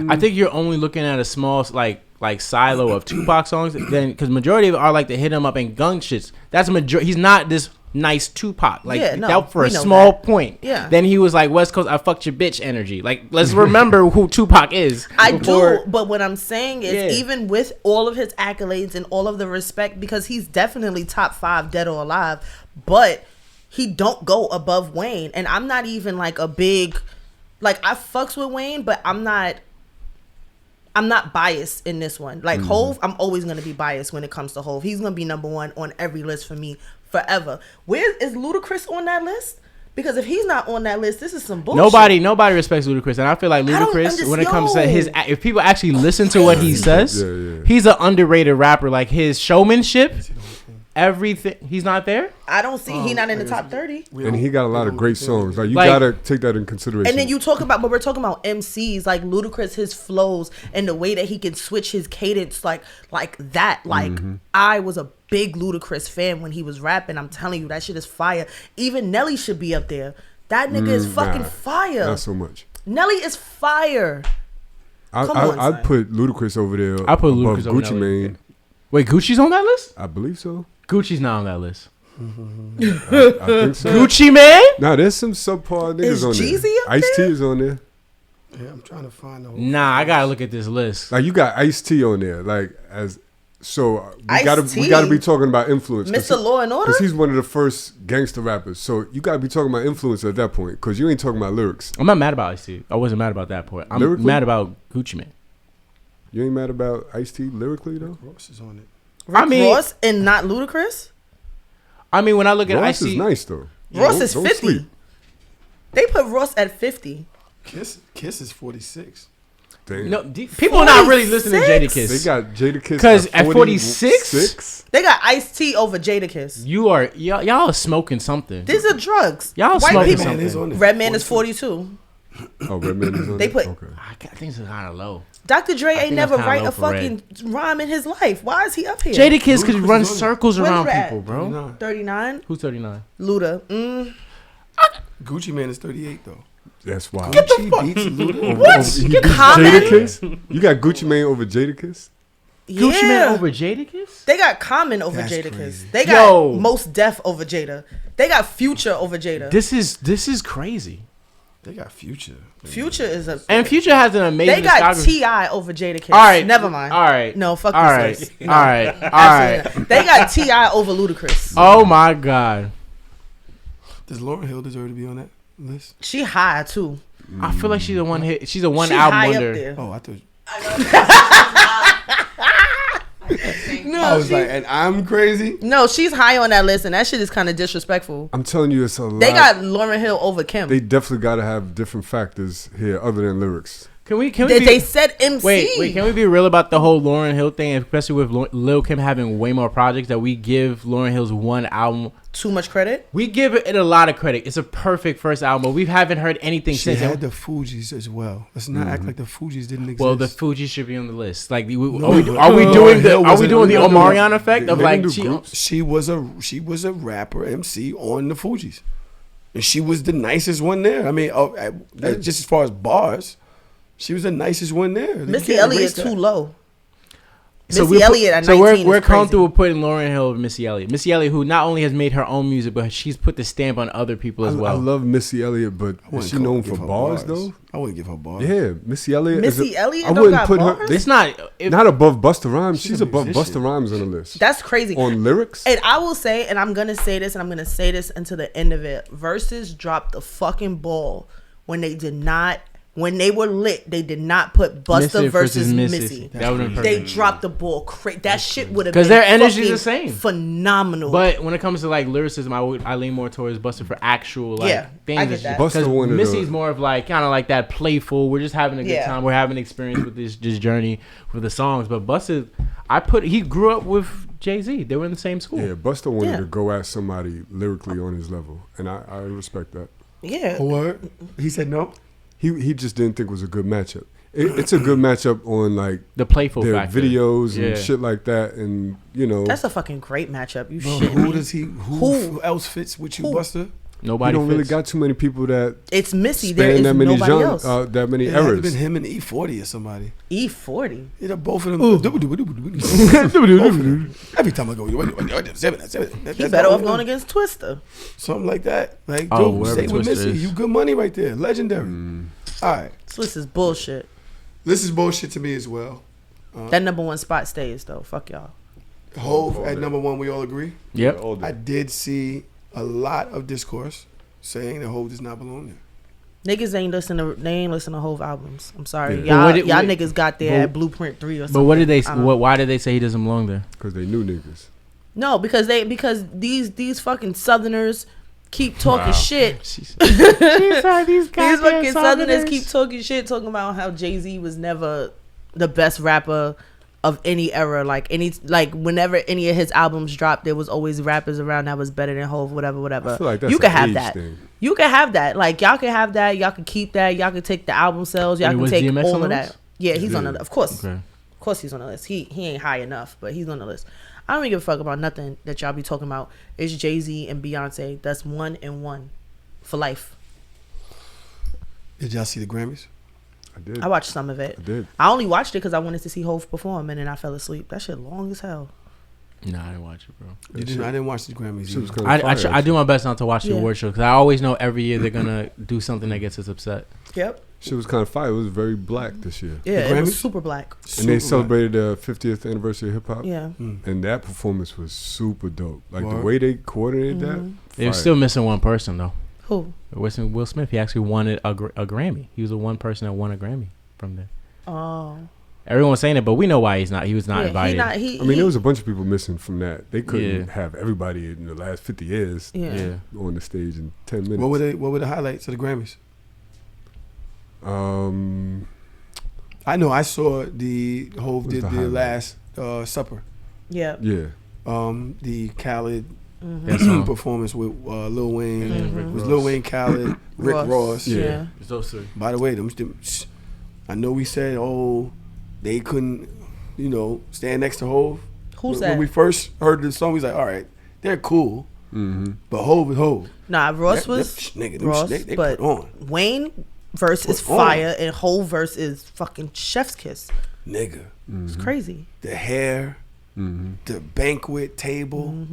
[SPEAKER 5] I think you're only looking at a small like silo of Tupac songs, then because majority of it are like the hit him up and gun shits. That's a majority. He's not this nice Tupac that for a small point.
[SPEAKER 4] Yeah.
[SPEAKER 5] Then he was like West Coast, I fucked your bitch energy. Like let's remember who Tupac is.
[SPEAKER 4] I do, but what I'm saying is even with all of his accolades and all of the respect, because he's definitely top 5 dead or alive, but he don't go above Wayne. And I'm not even like a big like I fucks with Wayne, but I'm not biased in this one. Like Hove, I'm always gonna be biased when it comes to Hove. He's gonna be number 1 on every list for me forever. Where is Ludacris on that list? Because if he's not on that list, this is some bullshit. Nobody respects Ludacris, and I feel like Ludacris, when it comes to if people actually listen to what he says, he's an underrated rapper. Like his showmanship, everything. He's not there. I don't see. He's not in the top 30.
[SPEAKER 3] And he got a lot of great songs. Like you gotta take that in consideration.
[SPEAKER 4] And then you talk about, but we're talking about MCs like Ludacris, his flows and the way that he can switch his cadence like that. Like I was a big Ludacris fan when he was rapping. I'm telling you, that shit is fire. Even Nelly should be up there. That nigga is fucking fire.
[SPEAKER 3] Not so much.
[SPEAKER 4] Nelly is fire.
[SPEAKER 3] I'd put Ludacris over there.
[SPEAKER 5] I put Ludacris
[SPEAKER 3] above
[SPEAKER 5] over
[SPEAKER 3] Gucci Mane.
[SPEAKER 5] Wait, Gucci's on that list?
[SPEAKER 3] I believe so.
[SPEAKER 5] Gucci's not on that list.
[SPEAKER 3] I think so.
[SPEAKER 5] Gucci Mane?
[SPEAKER 3] Nah, there's some subpar niggas on there.
[SPEAKER 4] Is Jeezy up
[SPEAKER 3] Ice-T is on there.
[SPEAKER 2] Yeah, I'm trying to find the whole
[SPEAKER 5] Nah, I gotta look at this list.
[SPEAKER 3] Like you got Ice-T on there, like as So we gotta be talking about influence.
[SPEAKER 4] Mr. Law and Order?
[SPEAKER 3] Because he's one of the first gangster rappers. So you gotta be talking about influence at that point. Because you ain't talking about lyrics.
[SPEAKER 5] I'm not mad about Ice-T. I wasn't mad about that point. I'm lyrically? Mad about Gucci Mane.
[SPEAKER 3] You ain't mad about Ice-T lyrically though?
[SPEAKER 2] Ross is on it.
[SPEAKER 4] Ross and not Ludacris?
[SPEAKER 5] I mean, when I look at
[SPEAKER 3] Ross
[SPEAKER 5] Ice-T,
[SPEAKER 3] is nice though.
[SPEAKER 4] Ross is 50. Sleep. They put Ross at 50.
[SPEAKER 2] Kiss is 46.
[SPEAKER 3] Damn.
[SPEAKER 5] No, people are not really listening to Jadakiss.
[SPEAKER 3] They got Jadakiss
[SPEAKER 5] because at 46,
[SPEAKER 4] they got Ice-T over Jadakiss.
[SPEAKER 5] Y'all are smoking something.
[SPEAKER 4] These are drugs.
[SPEAKER 5] Y'all white smoking something.
[SPEAKER 4] Redman is 42.
[SPEAKER 3] Oh, Redman is on.
[SPEAKER 4] They put.
[SPEAKER 3] Okay.
[SPEAKER 5] I think it's kind of low.
[SPEAKER 4] Dr. Dre ain't never write a fucking rhyme in his life. Why is he up here?
[SPEAKER 5] Jadakiss could run circles around people, bro.
[SPEAKER 4] 39.
[SPEAKER 5] Who's 39?
[SPEAKER 4] Luda.
[SPEAKER 2] Gucci Mane is 38 though.
[SPEAKER 3] That's wild.
[SPEAKER 2] Gucci beats Luda.
[SPEAKER 4] What?
[SPEAKER 3] You Jadakiss? You got Gucci Mane over Jadakiss?
[SPEAKER 4] Yeah.
[SPEAKER 5] Gucci Mane over Jadakiss?
[SPEAKER 4] They got Common over Jadakiss.
[SPEAKER 2] Crazy.
[SPEAKER 4] They got Most Def over Jada. They got Future over Jada.
[SPEAKER 5] This is crazy.
[SPEAKER 2] They got Future.
[SPEAKER 4] Future is a
[SPEAKER 5] and Future has an amazing.
[SPEAKER 4] They got T.I. over Jadakiss.
[SPEAKER 5] All right,
[SPEAKER 4] never mind.
[SPEAKER 5] All right,
[SPEAKER 4] no, fuck
[SPEAKER 5] all
[SPEAKER 4] this list.
[SPEAKER 5] No. All right.
[SPEAKER 4] They got T.I. over Ludacris.
[SPEAKER 5] Oh my god.
[SPEAKER 2] Does Lauryn Hill deserve to be on that list?
[SPEAKER 4] She high too.
[SPEAKER 5] I feel like she's a one hit. She's a one album wonder.
[SPEAKER 2] Oh, I thought.
[SPEAKER 4] No,
[SPEAKER 2] I was like, and I'm crazy.
[SPEAKER 4] No, she's high on that list, and that shit is kind of disrespectful.
[SPEAKER 3] I'm telling you, it's a lot.
[SPEAKER 4] They got Lauryn Hill over Kim.
[SPEAKER 3] They definitely got to have different factors here other than lyrics.
[SPEAKER 5] Can we
[SPEAKER 4] they said MC.
[SPEAKER 5] Wait, can we be real about the whole Lauryn Hill thing, especially with Lil Kim having way more projects, that we give Lauryn Hill's one album
[SPEAKER 4] too much credit?
[SPEAKER 5] We give it a lot of credit. It's a perfect first album, but we haven't heard anything since.
[SPEAKER 2] She had the Fugees as well. Let's not act like the Fugees didn't exist.
[SPEAKER 5] Well, the Fugees should be on the list. Like, are we doing the Omarion effect of like
[SPEAKER 2] she was a rapper MC on the Fugees, and she was the nicest one there. I mean, just as far as bars. She was the nicest one there.
[SPEAKER 4] Missy Elliott too low. Missy Elliott at 19
[SPEAKER 5] we're comfortable putting Lauryn Hill over Missy Elliott. Missy Elliott, who not only has made her own music, but she's put the stamp on other people as well.
[SPEAKER 3] I love Missy Elliott, but is she known for bars though?
[SPEAKER 2] I wouldn't give her bars.
[SPEAKER 3] Yeah, Missy Elliott.
[SPEAKER 4] I wouldn't put her.
[SPEAKER 5] It's not
[SPEAKER 3] above Busta Rhymes. She's above Busta Rhymes on the list.
[SPEAKER 4] That's crazy
[SPEAKER 3] on lyrics.
[SPEAKER 4] And I will say, and I'm gonna say this, and I'm gonna say this until the end of it. Versus dropped the fucking ball when they did not. When they were lit, they did not put Busta versus Missy. They dropped the ball. That shit would have been because
[SPEAKER 5] their energy is the same.
[SPEAKER 4] Phenomenal.
[SPEAKER 5] But when it comes to like lyricism, I lean more towards Busta for actual like things.
[SPEAKER 4] I get that.
[SPEAKER 3] Because
[SPEAKER 5] Missy's more of like kind of like that playful. We're just having a good time. We're having experience with this journey with the songs. But Busta, he grew up with Jay-Z. They were in the same school.
[SPEAKER 3] Yeah, Busta wanted to go at somebody lyrically on his level, and I respect that.
[SPEAKER 4] Yeah.
[SPEAKER 2] Or he said no.
[SPEAKER 3] He just didn't think it was a good matchup. It's a good matchup on like
[SPEAKER 5] the playful
[SPEAKER 3] their
[SPEAKER 5] factor.
[SPEAKER 3] Videos and shit like that, and
[SPEAKER 4] that's a fucking great matchup.
[SPEAKER 2] Who else fits with you, Busta?
[SPEAKER 5] Nobody.
[SPEAKER 3] You don't really got too many people that
[SPEAKER 4] it's Missy. There is nobody else.
[SPEAKER 3] That many
[SPEAKER 2] errors. It had been him and E40 or somebody.
[SPEAKER 4] E40.
[SPEAKER 2] Yeah, both of them. Every time I go,
[SPEAKER 4] he better off going against Twista.
[SPEAKER 2] Something like that. Like, dude, stay with Missy. You good money right there. Legendary. All right.
[SPEAKER 4] This is bullshit.
[SPEAKER 2] This is bullshit to me as well.
[SPEAKER 4] That number one spot stays though. Fuck y'all.
[SPEAKER 2] Hove at number one. We all agree.
[SPEAKER 5] Yep.
[SPEAKER 2] I did see a lot of discourse saying that Hove does not belong there.
[SPEAKER 4] Niggas ain't listen to Hove albums. I'm sorry, y'all niggas got there at Blueprint 3 or something.
[SPEAKER 5] But what did they? Why did they say he doesn't belong there?
[SPEAKER 3] Because they knew niggas.
[SPEAKER 4] No, because these fucking Southerners keep talking shit.
[SPEAKER 5] These
[SPEAKER 4] fucking Southerners keep talking shit, talking about how Jay-Z was never the best rapper of any era. Like whenever any of his albums dropped, there was always rappers around that was better than Hove, whatever.
[SPEAKER 3] I feel like that's
[SPEAKER 4] you can have that.
[SPEAKER 3] Thing.
[SPEAKER 4] You can have that. Like y'all can have that. Y'all can keep that. Y'all can take the album sales. Y'all can take
[SPEAKER 5] DMX
[SPEAKER 4] all of that. Yeah, he's on the list. Of course.
[SPEAKER 5] Okay.
[SPEAKER 4] Of course he's on the list. He ain't high enough, but he's on the list. I don't even give a fuck about nothing that y'all be talking about. It's Jay-Z and Beyonce. That's 1 and 1 for life.
[SPEAKER 2] Did y'all see the Grammys?
[SPEAKER 3] I did.
[SPEAKER 4] I watched some of it.
[SPEAKER 3] I did.
[SPEAKER 4] I only watched it because I wanted to see Hove perform, and then I fell asleep. That shit long as hell.
[SPEAKER 5] Nah, I didn't watch it, bro.
[SPEAKER 2] I didn't watch the Grammys.
[SPEAKER 5] I do my best not to watch the award show because I always know every year they're gonna do something that gets us upset.
[SPEAKER 4] Yep.
[SPEAKER 3] Shit was kind of fire. It was very black this year.
[SPEAKER 4] Yeah, it was super black.
[SPEAKER 3] And they celebrated the 50th anniversary of hip hop.
[SPEAKER 4] Yeah.
[SPEAKER 3] And that performance was super dope. Like the way they coordinated that.
[SPEAKER 5] They were still missing one person though.
[SPEAKER 4] Who?
[SPEAKER 5] Will Smith. He actually won a Grammy. He was the one person that won a Grammy from there.
[SPEAKER 4] Oh.
[SPEAKER 5] Everyone was saying it, but we know why he's not. He was not invited.
[SPEAKER 3] I mean, there was a bunch of people missing from that. They couldn't have everybody in the last 50 years on the stage in 10 minutes.
[SPEAKER 2] What were the highlights of the Grammys? I know I saw the Hove did the Last Supper.
[SPEAKER 4] Yeah.
[SPEAKER 3] Yeah.
[SPEAKER 2] The Khaled performance with Lil Wayne. It was Lil Wayne, Khaled, Rick Ross.
[SPEAKER 4] Yeah.
[SPEAKER 5] Those three.
[SPEAKER 2] By the way, I know we said, they couldn't, stand next to Hove.
[SPEAKER 4] Who's that?
[SPEAKER 2] When we first heard the song, we was like, all right, they're cool. But Hove is Hove.
[SPEAKER 4] Nah, Ross Ross, they but put on. Wayne verse is fire and Hove verse is fucking chef's kiss.
[SPEAKER 2] Nigga.
[SPEAKER 4] It's crazy.
[SPEAKER 2] The hair, the banquet table,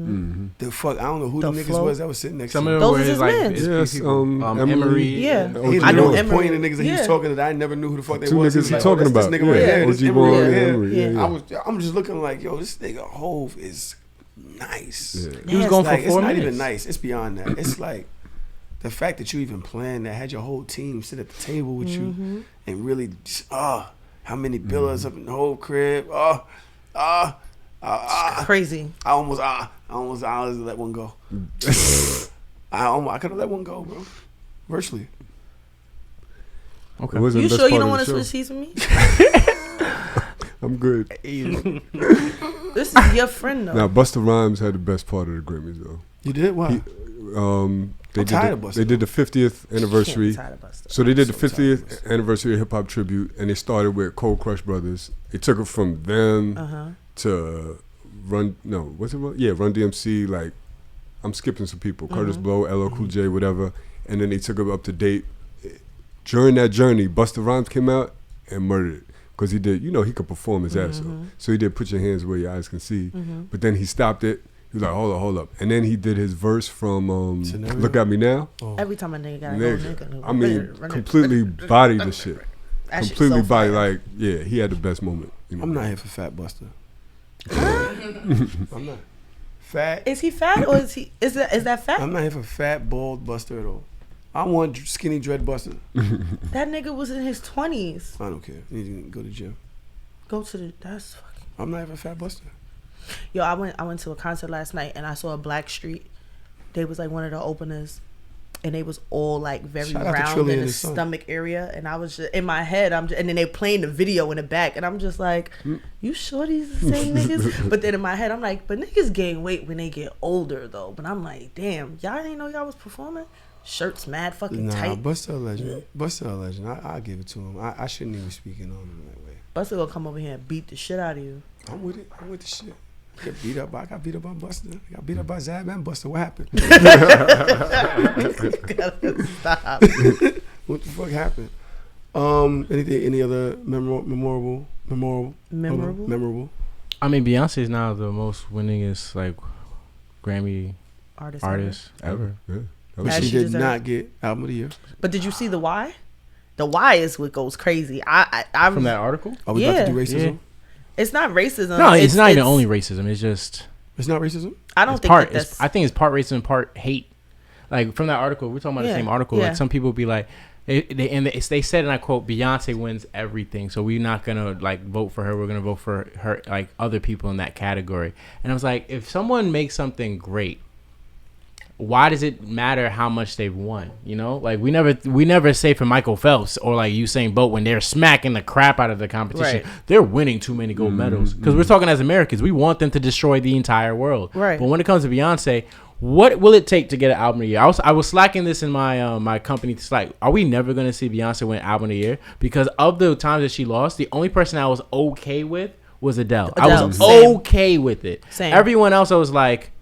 [SPEAKER 2] the fuck, I don't know who the niggas was that was sitting next to him.
[SPEAKER 4] Those is his men.
[SPEAKER 3] Yes, Emery.
[SPEAKER 4] Yeah.
[SPEAKER 2] I know Emery. Pointing the niggas that he was talking to that I never knew who the fuck they was.
[SPEAKER 3] Two niggas he talking about.
[SPEAKER 2] This nigga right here. This
[SPEAKER 3] Emery.
[SPEAKER 2] I'm just looking like, yo, this nigga Hove is nice.
[SPEAKER 3] Yeah.
[SPEAKER 5] He was going for 4 minutes.
[SPEAKER 2] It's not even nice. It's beyond that. It's like the fact that you even planned that, had your whole team sit at the table with you and really just, how many pillars up in the whole crib.
[SPEAKER 4] Crazy.
[SPEAKER 2] I almost let one go. I could have let one go, bro. Virtually.
[SPEAKER 3] Okay.
[SPEAKER 4] You sure you don't want to switch seats with me?
[SPEAKER 3] I'm good.
[SPEAKER 4] This is your friend though.
[SPEAKER 3] Now Busta Rhymes had the best part of the Grammys though.
[SPEAKER 2] You did? Why?
[SPEAKER 3] They did the 50th anniversary. So they did the 50th anniversary of Hip Hop Tribute, and they started with Cold Crush Brothers. They took it from them to Run DMC. Like, I'm skipping some people. Curtis Blow, LL Cool J, whatever. And then they took it up to date. During that journey, Busta Rhymes came out and murdered it. Because he did, he could perform his ass off. So he did Put Your Hands Where Your Eyes Can See. But then he stopped it. He was like, hold up. And then he did his verse from Look At Me Now.
[SPEAKER 4] Every time a nigga gotta go, nigga.
[SPEAKER 3] I mean, completely bodied the shit. Completely bodied. Like, yeah, he had the best moment.
[SPEAKER 2] I'm not here for Fat Busta. I'm not. Fat.
[SPEAKER 4] Is he fat or is that fat?
[SPEAKER 2] I'm not here for fat, bald Busta at all. I want skinny dread Busta.
[SPEAKER 4] That nigga was in his 20s.
[SPEAKER 2] I don't care. You need to go to the gym.
[SPEAKER 4] That's fucking.
[SPEAKER 2] I'm not even fat Busta.
[SPEAKER 4] Yo, I went to a concert last night and I saw a Blackstreet. They was like one of the openers, and they was all like very round in the stomach area. And I was just in my head. and then they playing the video in the back, and I'm just like, you sure these the same niggas? But then in my head, I'm like, but niggas gain weight when they get older though. But I'm like, damn, y'all didn't know y'all was performing. Shirts mad fucking tight.
[SPEAKER 2] Busta a legend. Busta a legend. I'll give it to him. I shouldn't even be speaking on him that way.
[SPEAKER 4] Busta gonna come over here and beat the shit out of you.
[SPEAKER 2] I'm with it. I'm with the shit. I got beat up by Busta. I got beat up by Zab and Busta. What happened?
[SPEAKER 4] Stop.
[SPEAKER 2] What the fuck happened? Any other memorable?
[SPEAKER 5] I mean, Beyonce is now the most winningest like Grammy artist ever.
[SPEAKER 3] Yeah.
[SPEAKER 2] But she did not get Album of the Year.
[SPEAKER 4] But did you see the why? The why is what goes crazy. I
[SPEAKER 5] from that article.
[SPEAKER 2] Are we about to do racism?
[SPEAKER 5] Yeah.
[SPEAKER 4] It's not racism.
[SPEAKER 5] No, it's not even only racism. It's just.
[SPEAKER 2] It's not racism.
[SPEAKER 4] I don't think that's.
[SPEAKER 5] I think it's part racism, part hate. Like from that article, we're talking about the same article. Like some people be like, they said, and I quote, Beyonce wins everything, so we're not gonna like vote for her. We're gonna vote for her, like other people in that category. And I was like, if someone makes something great, why does it matter how much they've won? Like we never say for Michael Phelps or like Usain Bolt when they're smacking the crap out of the competition, they're winning too many gold medals. Because we're talking as Americans, we want them to destroy the entire world.
[SPEAKER 4] Right.
[SPEAKER 5] But when it comes to Beyonce, what will it take to get an album of the year? I was slacking this in my my company. Slack. Are we never going to see Beyonce win album of the year? Because of the times that she lost, the only person I was okay with was Adele. I was okay with it.
[SPEAKER 4] Same.
[SPEAKER 5] Everyone else, I was like,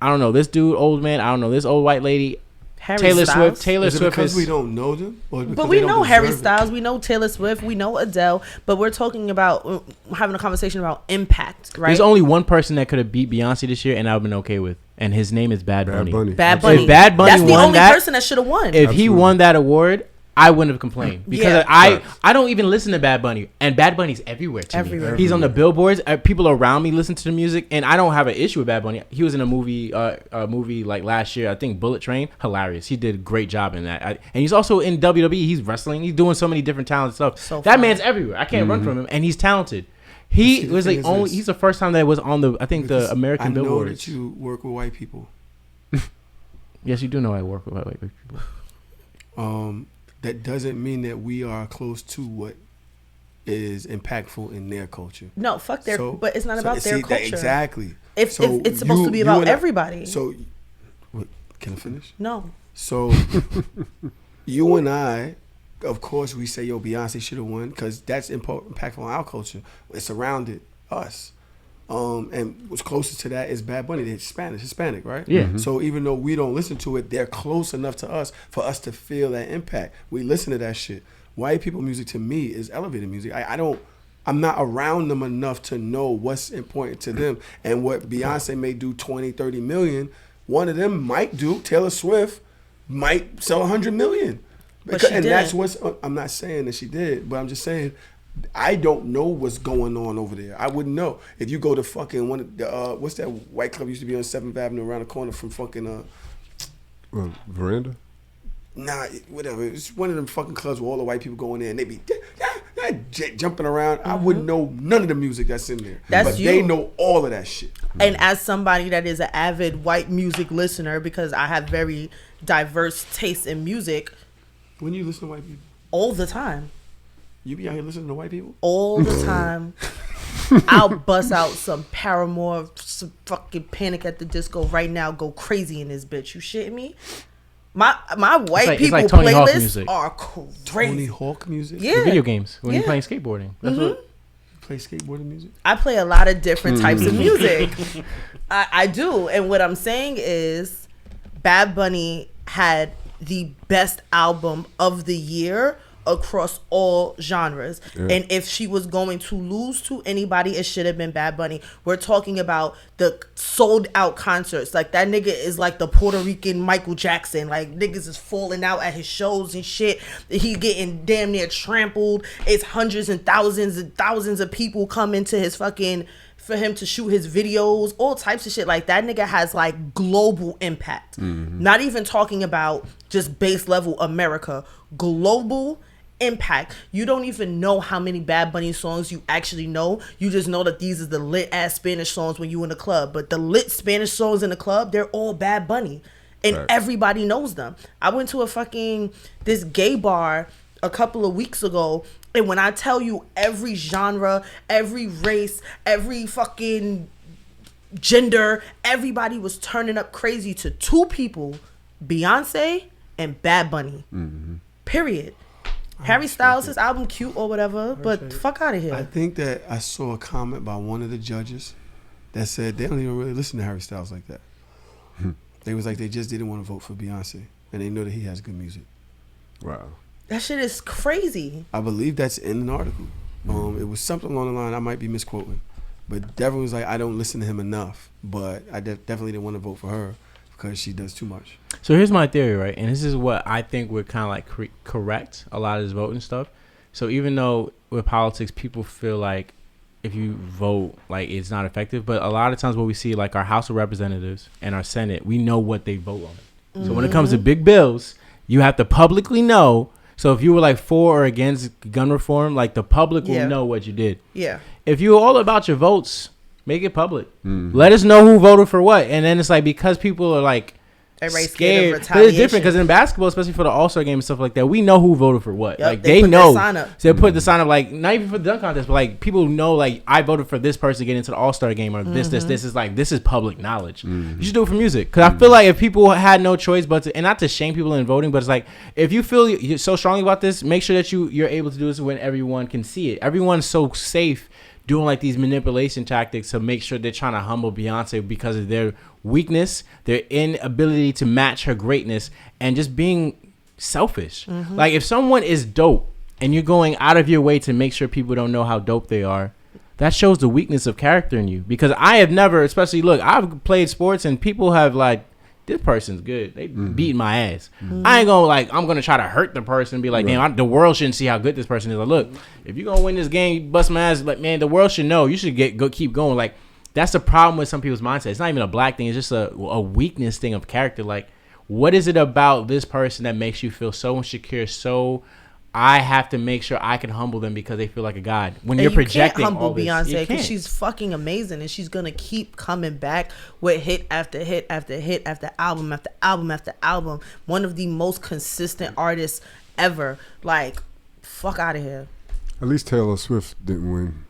[SPEAKER 5] I don't know this dude, old man. I don't know this old white lady. Taylor Swift. Taylor Swift
[SPEAKER 2] because we don't know them,
[SPEAKER 4] but we know Harry Styles. We know Taylor Swift. We know Adele. But we're talking about having a conversation about impact, right?
[SPEAKER 5] There's only one person that could have beat Beyonce this year, and I've been okay with, and his name is Bad Bunny.
[SPEAKER 4] Bad Bunny.
[SPEAKER 5] If Bad Bunny
[SPEAKER 4] that's the
[SPEAKER 5] won
[SPEAKER 4] only person that should have won.
[SPEAKER 5] If he won that award, I wouldn't have complained because I don't even listen to Bad Bunny, and Bad Bunny's everywhere to me. He's on the billboards. People around me listen to the music, and I don't have an issue with Bad Bunny. He was in a movie like last year, I think Bullet Train. Hilarious. He did a great job in that. And he's also in WWE. He's wrestling. He's doing so many different talented stuff. So that man's everywhere. I can't run from him, and he's talented. He was like only. He's the first time that was on the the American billboards.
[SPEAKER 2] I know that you work with white people.
[SPEAKER 5] Yes, you do know I work with white people.
[SPEAKER 2] That doesn't mean that we are close to what is impactful in their culture.
[SPEAKER 4] No, fuck their. But it's not about their culture.
[SPEAKER 2] Exactly.
[SPEAKER 4] If it's supposed to be about everybody.
[SPEAKER 2] So, can I finish?
[SPEAKER 4] No.
[SPEAKER 2] So, you and I, of course, we say, yo, Beyonce should have won because that's impactful on our culture. It surrounded us. And what's closest to that is Bad Bunny. They're Hispanic, right?
[SPEAKER 5] Yeah. Mm-hmm.
[SPEAKER 2] So even though we don't listen to it, they're close enough to us for us to feel that impact. We listen to that shit. White people music to me is elevated music. I'm not around them enough to know what's important to them and what Beyonce may do 20, 30 million. One of them might do, Taylor Swift might sell 100 million. That's what's, I'm not saying that she did, but I'm just saying, I don't know what's going on over there. I wouldn't know. If you go to fucking one of the, what's that white club used to be on 7th Avenue around the corner from fucking,
[SPEAKER 3] Veranda?
[SPEAKER 2] Nah, whatever. It's one of them fucking clubs where all the white people go in there and they be jumping around. I wouldn't know none of the music that's in there. But they know all of that shit.
[SPEAKER 4] And as somebody that is an avid white music listener, because I have very diverse tastes in music.
[SPEAKER 2] When you listen to white people?
[SPEAKER 4] All the time.
[SPEAKER 2] You be out here listening to white people?
[SPEAKER 4] All the time. I'll bust out some Paramore, some fucking Panic at the Disco right now, go crazy in this bitch. You shitting me? My white people playlists are crazy.
[SPEAKER 2] Tony Hawk music?
[SPEAKER 4] Yeah.
[SPEAKER 5] The video games. When you're playing skateboarding. That's what.
[SPEAKER 2] You play skateboarding music?
[SPEAKER 4] I play a lot of different types of music. I do. And what I'm saying is Bad Bunny had the best album of the year across all genres. And if she was going to lose to anybody, it should have been Bad Bunny. We're talking about the sold out concerts. Like, that nigga is like the Puerto Rican Michael Jackson. Like, niggas is falling out at his shows and shit. He getting damn near trampled. It's hundreds and thousands of people coming to his fucking, for him to shoot his videos, all types of shit. Like, that nigga has like global impact. Not even talking about just base level America, global impact. You don't even know how many Bad Bunny songs you actually know. You just know that these are the lit ass Spanish songs when you in the club. But the lit Spanish songs in the club, they're all Bad Bunny. And everybody knows them. I went to this gay bar a couple of weeks ago, and when I tell you every genre, every race, every fucking gender, everybody was turning up crazy to two people, Beyonce and Bad Bunny. Period. Harry Styles, his album cute or whatever, but fuck out of here.
[SPEAKER 2] I think that I saw a comment by one of the judges that said they don't even really listen to Harry Styles like that. They was like, they just didn't want to vote for Beyonce, and they know that he has good music.
[SPEAKER 3] Wow.
[SPEAKER 4] That shit is crazy.
[SPEAKER 2] I believe that's in an article. It was something along the line, I might be misquoting, but Devin was like, I don't listen to him enough, but I definitely didn't want to vote for her because she does too much.
[SPEAKER 5] So here's my theory, right? And this is what I think would kind of like correct a lot of this voting stuff. So even though with politics, people feel like if you vote, like it's not effective, but a lot of times what we see, like our House of Representatives and our Senate, we know what they vote on. So when it comes to big bills, you have to publicly know. So if you were like for or against gun reform, like the public will know what you did.
[SPEAKER 4] Yeah.
[SPEAKER 5] If you're all about your votes, make it public. Let us know who voted for what. And then it's like, because people are like scared. But it's different because in basketball, especially for the All-Star game and stuff like that, we know who voted for what. Like they know. So they put the sign up, like not even for the dunk contest, but like people know, like I voted for this person to get into the All-Star game, or this is like, this is public knowledge. You should do it for music, because I feel like if people had no choice but to, and not to shame people in voting, but it's like if you feel you're so strongly about this, make sure that you're able to do this when everyone can see it. Everyone's so safe doing like these manipulation tactics to make sure they're trying to humble Beyonce because of their weakness, their inability to match her greatness, and just being selfish. Like if someone is dope and you're going out of your way to make sure people don't know how dope they are, that shows the weakness of character in you. Because I have never, especially look, I've played sports and people have like this person's good. They beating my ass. I ain't gonna I'm gonna try to hurt the person and be like, damn, the world shouldn't see how good this person is. Like, look, if you're gonna win this game, you bust my ass. Like, man, the world should know. You should keep going. Like, that's the problem with some people's mindset. It's not even a black thing. It's just a weakness thing of character. Like, what is it about this person that makes you feel so insecure? So I have to make sure I can humble them because they feel like a god. When you're projecting,
[SPEAKER 4] can't humble Beyonce because she's fucking amazing and she's gonna keep coming back with hit after hit after hit after album after album after album. One of the most consistent artists ever. Like, fuck out of here.
[SPEAKER 3] At least Taylor Swift didn't win.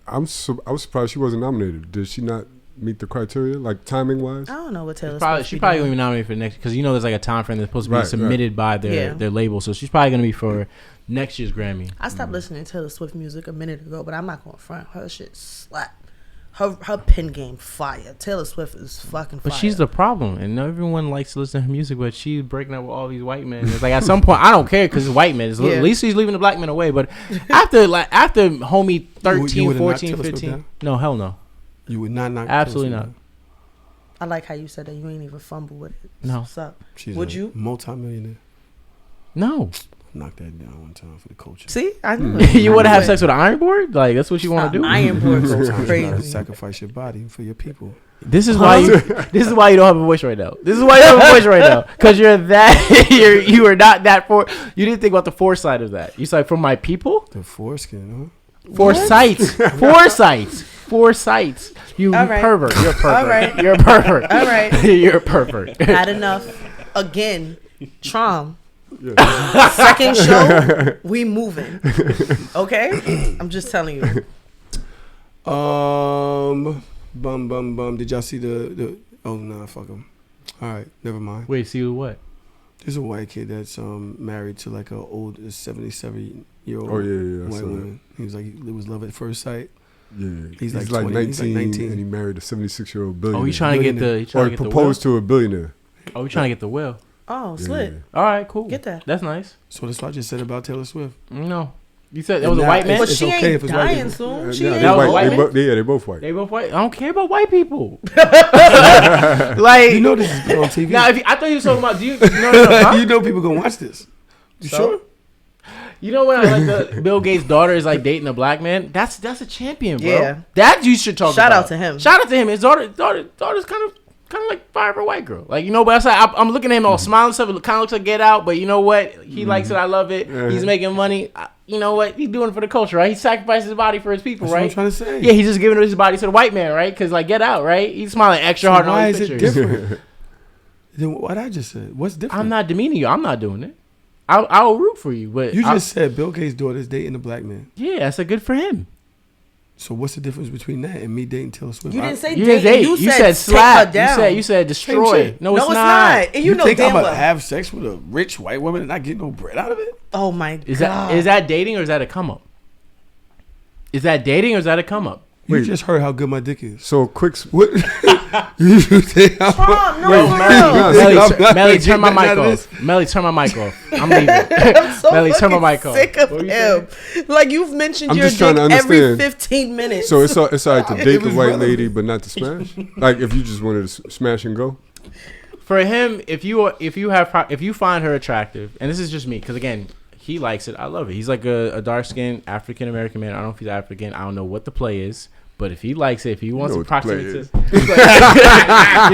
[SPEAKER 3] I was surprised she wasn't nominated. Did she not meet the criteria, like timing wise?
[SPEAKER 4] I don't know what Taylor
[SPEAKER 5] Swift. She probably gonna be nominated for next because there's like a time frame that's supposed to be submitted by their label, so she's probably gonna be for next year's Grammy.
[SPEAKER 4] I stopped listening to Taylor Swift music a minute ago, but I'm not gonna front. Her shit slap. Her pen game fire. Taylor Swift is fucking fire.
[SPEAKER 5] But she's the problem, and everyone likes to listen to her music. But she's breaking up with all these white men. It's like at some point, I don't care because it's white men. At least she's leaving the black men away. But after homie 13, 14, 15, no, hell no.
[SPEAKER 2] You would not knock.
[SPEAKER 5] Absolutely not.
[SPEAKER 4] I like how you said that. You ain't even fumble with it.
[SPEAKER 5] No.
[SPEAKER 4] What's up?
[SPEAKER 2] Would you? Multi-millionaire.
[SPEAKER 5] No.
[SPEAKER 2] Knock that down one time for the culture.
[SPEAKER 4] See, I knew
[SPEAKER 5] you want to have sex with an iron board? Like that's what you want to do?
[SPEAKER 4] Iron board goes crazy.
[SPEAKER 2] Sacrifice your body for your people.
[SPEAKER 5] This is why you. This is why you don't have a voice right now. This is why you don't have a voice right now because you're that. You are not that for. You didn't think about the foresight of that. You said from my people.
[SPEAKER 2] The foreskin, huh?
[SPEAKER 5] Foresight. You pervert. You're a pervert.
[SPEAKER 4] All right.
[SPEAKER 5] You're a pervert.
[SPEAKER 4] All right.
[SPEAKER 5] You're a pervert.
[SPEAKER 4] Had enough. Again, Trom. Second show, we moving. Okay? I'm just telling you.
[SPEAKER 2] Did y'all see the oh nah, fuck him. All right, never mind.
[SPEAKER 5] Wait, see what?
[SPEAKER 2] There's a white kid that's married to like a old 77-year-old white woman. He was like, it was love at first sight.
[SPEAKER 3] Yeah,
[SPEAKER 2] he's
[SPEAKER 3] like
[SPEAKER 2] 20,
[SPEAKER 3] 19,
[SPEAKER 2] he's like 19,
[SPEAKER 3] and he married a 76-year-old billionaire.
[SPEAKER 5] Oh, he's trying to get the.
[SPEAKER 3] Or proposed to a billionaire.
[SPEAKER 5] Oh, he's trying to get the will.
[SPEAKER 4] Oh, slit.
[SPEAKER 3] Yeah.
[SPEAKER 5] All right, cool.
[SPEAKER 4] Get that.
[SPEAKER 5] That's nice.
[SPEAKER 2] So that's what I just said about Taylor Swift.
[SPEAKER 5] No. You said that was a white man?
[SPEAKER 4] But she
[SPEAKER 2] okay
[SPEAKER 4] ain't dying soon. She ain't
[SPEAKER 5] white.
[SPEAKER 3] They both white.
[SPEAKER 5] They both white. I don't care about white people.
[SPEAKER 2] Like, you know this is on TV.
[SPEAKER 5] Now, I thought you were talking about. Do you? No.
[SPEAKER 2] You know people gonna watch this. You sure?
[SPEAKER 5] You know when the Bill Gates' daughter is like dating a black man? That's a champion, bro.
[SPEAKER 4] Yeah.
[SPEAKER 5] That you should talk about.
[SPEAKER 4] Shout out to him.
[SPEAKER 5] Shout out to him. His daughter's kind of like fire for a white girl. Like, you know, but I was like, I'm looking at him all smiling stuff. It kind of looks like Get Out, but you know what? He likes it. I love it. He's making money. You know what? He's doing it for the culture, right? He sacrificed his body for his people,
[SPEAKER 2] That's
[SPEAKER 5] right?
[SPEAKER 2] what I'm trying to say.
[SPEAKER 5] Yeah, he's just giving his body to the white man, right? Because like Get Out, right? He's smiling extra hard on his pictures.
[SPEAKER 2] Why is it different? Then what I just said, what's different?
[SPEAKER 5] I'm not demeaning you. I'm not doing it. I'll root for you, but
[SPEAKER 2] you just said Bill Gates' daughter's dating a black man.
[SPEAKER 5] Yeah, that's a good for him.
[SPEAKER 2] So what's the difference between that and me dating Taylor Swift?
[SPEAKER 4] You didn't say
[SPEAKER 5] you
[SPEAKER 4] date.
[SPEAKER 5] Didn't
[SPEAKER 4] You
[SPEAKER 5] said
[SPEAKER 4] slap.
[SPEAKER 5] You said destroy. No, it's not.
[SPEAKER 4] And
[SPEAKER 2] you
[SPEAKER 4] know
[SPEAKER 2] think
[SPEAKER 4] damn
[SPEAKER 2] I'm gonna
[SPEAKER 4] well.
[SPEAKER 2] have sex with a rich white woman and not get no bread out of it?
[SPEAKER 4] Oh my
[SPEAKER 5] Is
[SPEAKER 4] god!
[SPEAKER 5] Is that dating or is that a come up? Is that dating or is that a come up?
[SPEAKER 2] You just heard how good my dick is.
[SPEAKER 3] So quick.
[SPEAKER 2] What? You think I'm
[SPEAKER 4] Trump, no,
[SPEAKER 5] Melly, turn my mic off. Melly, turn my mic off. I'm leaving.
[SPEAKER 4] I'm so
[SPEAKER 5] Melly, turn my mic off.
[SPEAKER 4] sick of him. Like, you've mentioned
[SPEAKER 3] I'm
[SPEAKER 4] your
[SPEAKER 3] just trying
[SPEAKER 4] dick
[SPEAKER 3] to
[SPEAKER 4] every
[SPEAKER 3] understand.
[SPEAKER 4] 15 minutes.
[SPEAKER 3] So it's all right to date the
[SPEAKER 2] was
[SPEAKER 3] white
[SPEAKER 2] relevant.
[SPEAKER 3] lady, but not to smash. Like if you just wanted to smash and go.
[SPEAKER 5] For him, if you find her attractive, and this is just me, because again, he likes it. I love it. He's like a dark skinned African American man. I don't know if he's African. I don't know what the play is. But if he likes it, if he wants to proximate to, you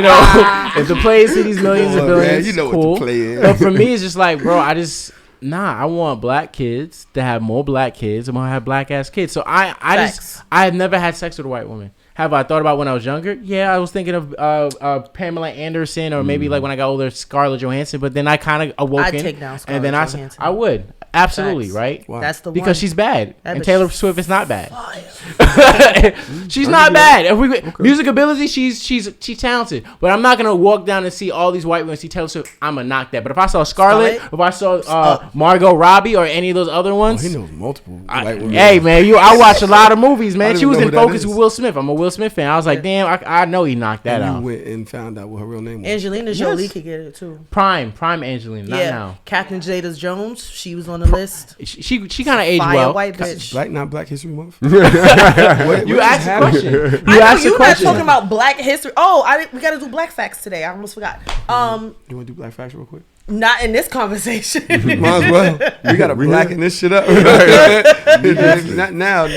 [SPEAKER 5] know, if the play is to these millions and billions,
[SPEAKER 2] you know
[SPEAKER 5] cool.
[SPEAKER 2] what the play is.
[SPEAKER 5] But for me, it's just like, bro, I want black kids to have more black kids. I want to have black ass kids. So I have never had sex with a white woman. Have I thought about when I was younger? Yeah, I was thinking of Pamela Anderson or maybe like when I got older, Scarlett Johansson. But then I kind of awoke
[SPEAKER 4] I'd take down Scarlett
[SPEAKER 5] and then
[SPEAKER 4] Johansson.
[SPEAKER 5] I would. Absolutely,
[SPEAKER 4] Facts.
[SPEAKER 5] right?
[SPEAKER 2] Wow.
[SPEAKER 4] That's the one.
[SPEAKER 5] Because she's bad.
[SPEAKER 4] That
[SPEAKER 5] And
[SPEAKER 4] bitch
[SPEAKER 5] Taylor Swift is not bad. She's not bad. If music ability, she's talented. But I'm not gonna walk down and see all these white women and see Taylor Swift. I'm gonna knock that. But if I saw Scarlett, if I saw Margot Robbie or any of those other ones,
[SPEAKER 2] He knows multiple white women.
[SPEAKER 5] hey man, I watch a lot of movies, man. She was in Focus with Will Smith. I'm a Will Smith fan. I was like, damn, I know he knocked that out.
[SPEAKER 2] You went and found out what her real name was.
[SPEAKER 4] Angelina Jolie could get it too.
[SPEAKER 5] Prime Angelina, not now.
[SPEAKER 4] Catherine Zeta-Jones, she was on the list.
[SPEAKER 5] She kind of aged well.
[SPEAKER 4] White bitch.
[SPEAKER 2] Not Black History Month.
[SPEAKER 5] You asked a question. You
[SPEAKER 4] not talking about Black history. Oh, we got to do Black facts today. I almost forgot.
[SPEAKER 2] You want to do Black facts real quick?
[SPEAKER 4] Not in this conversation.
[SPEAKER 2] Might as well. We got to blacken this shit up. Not now.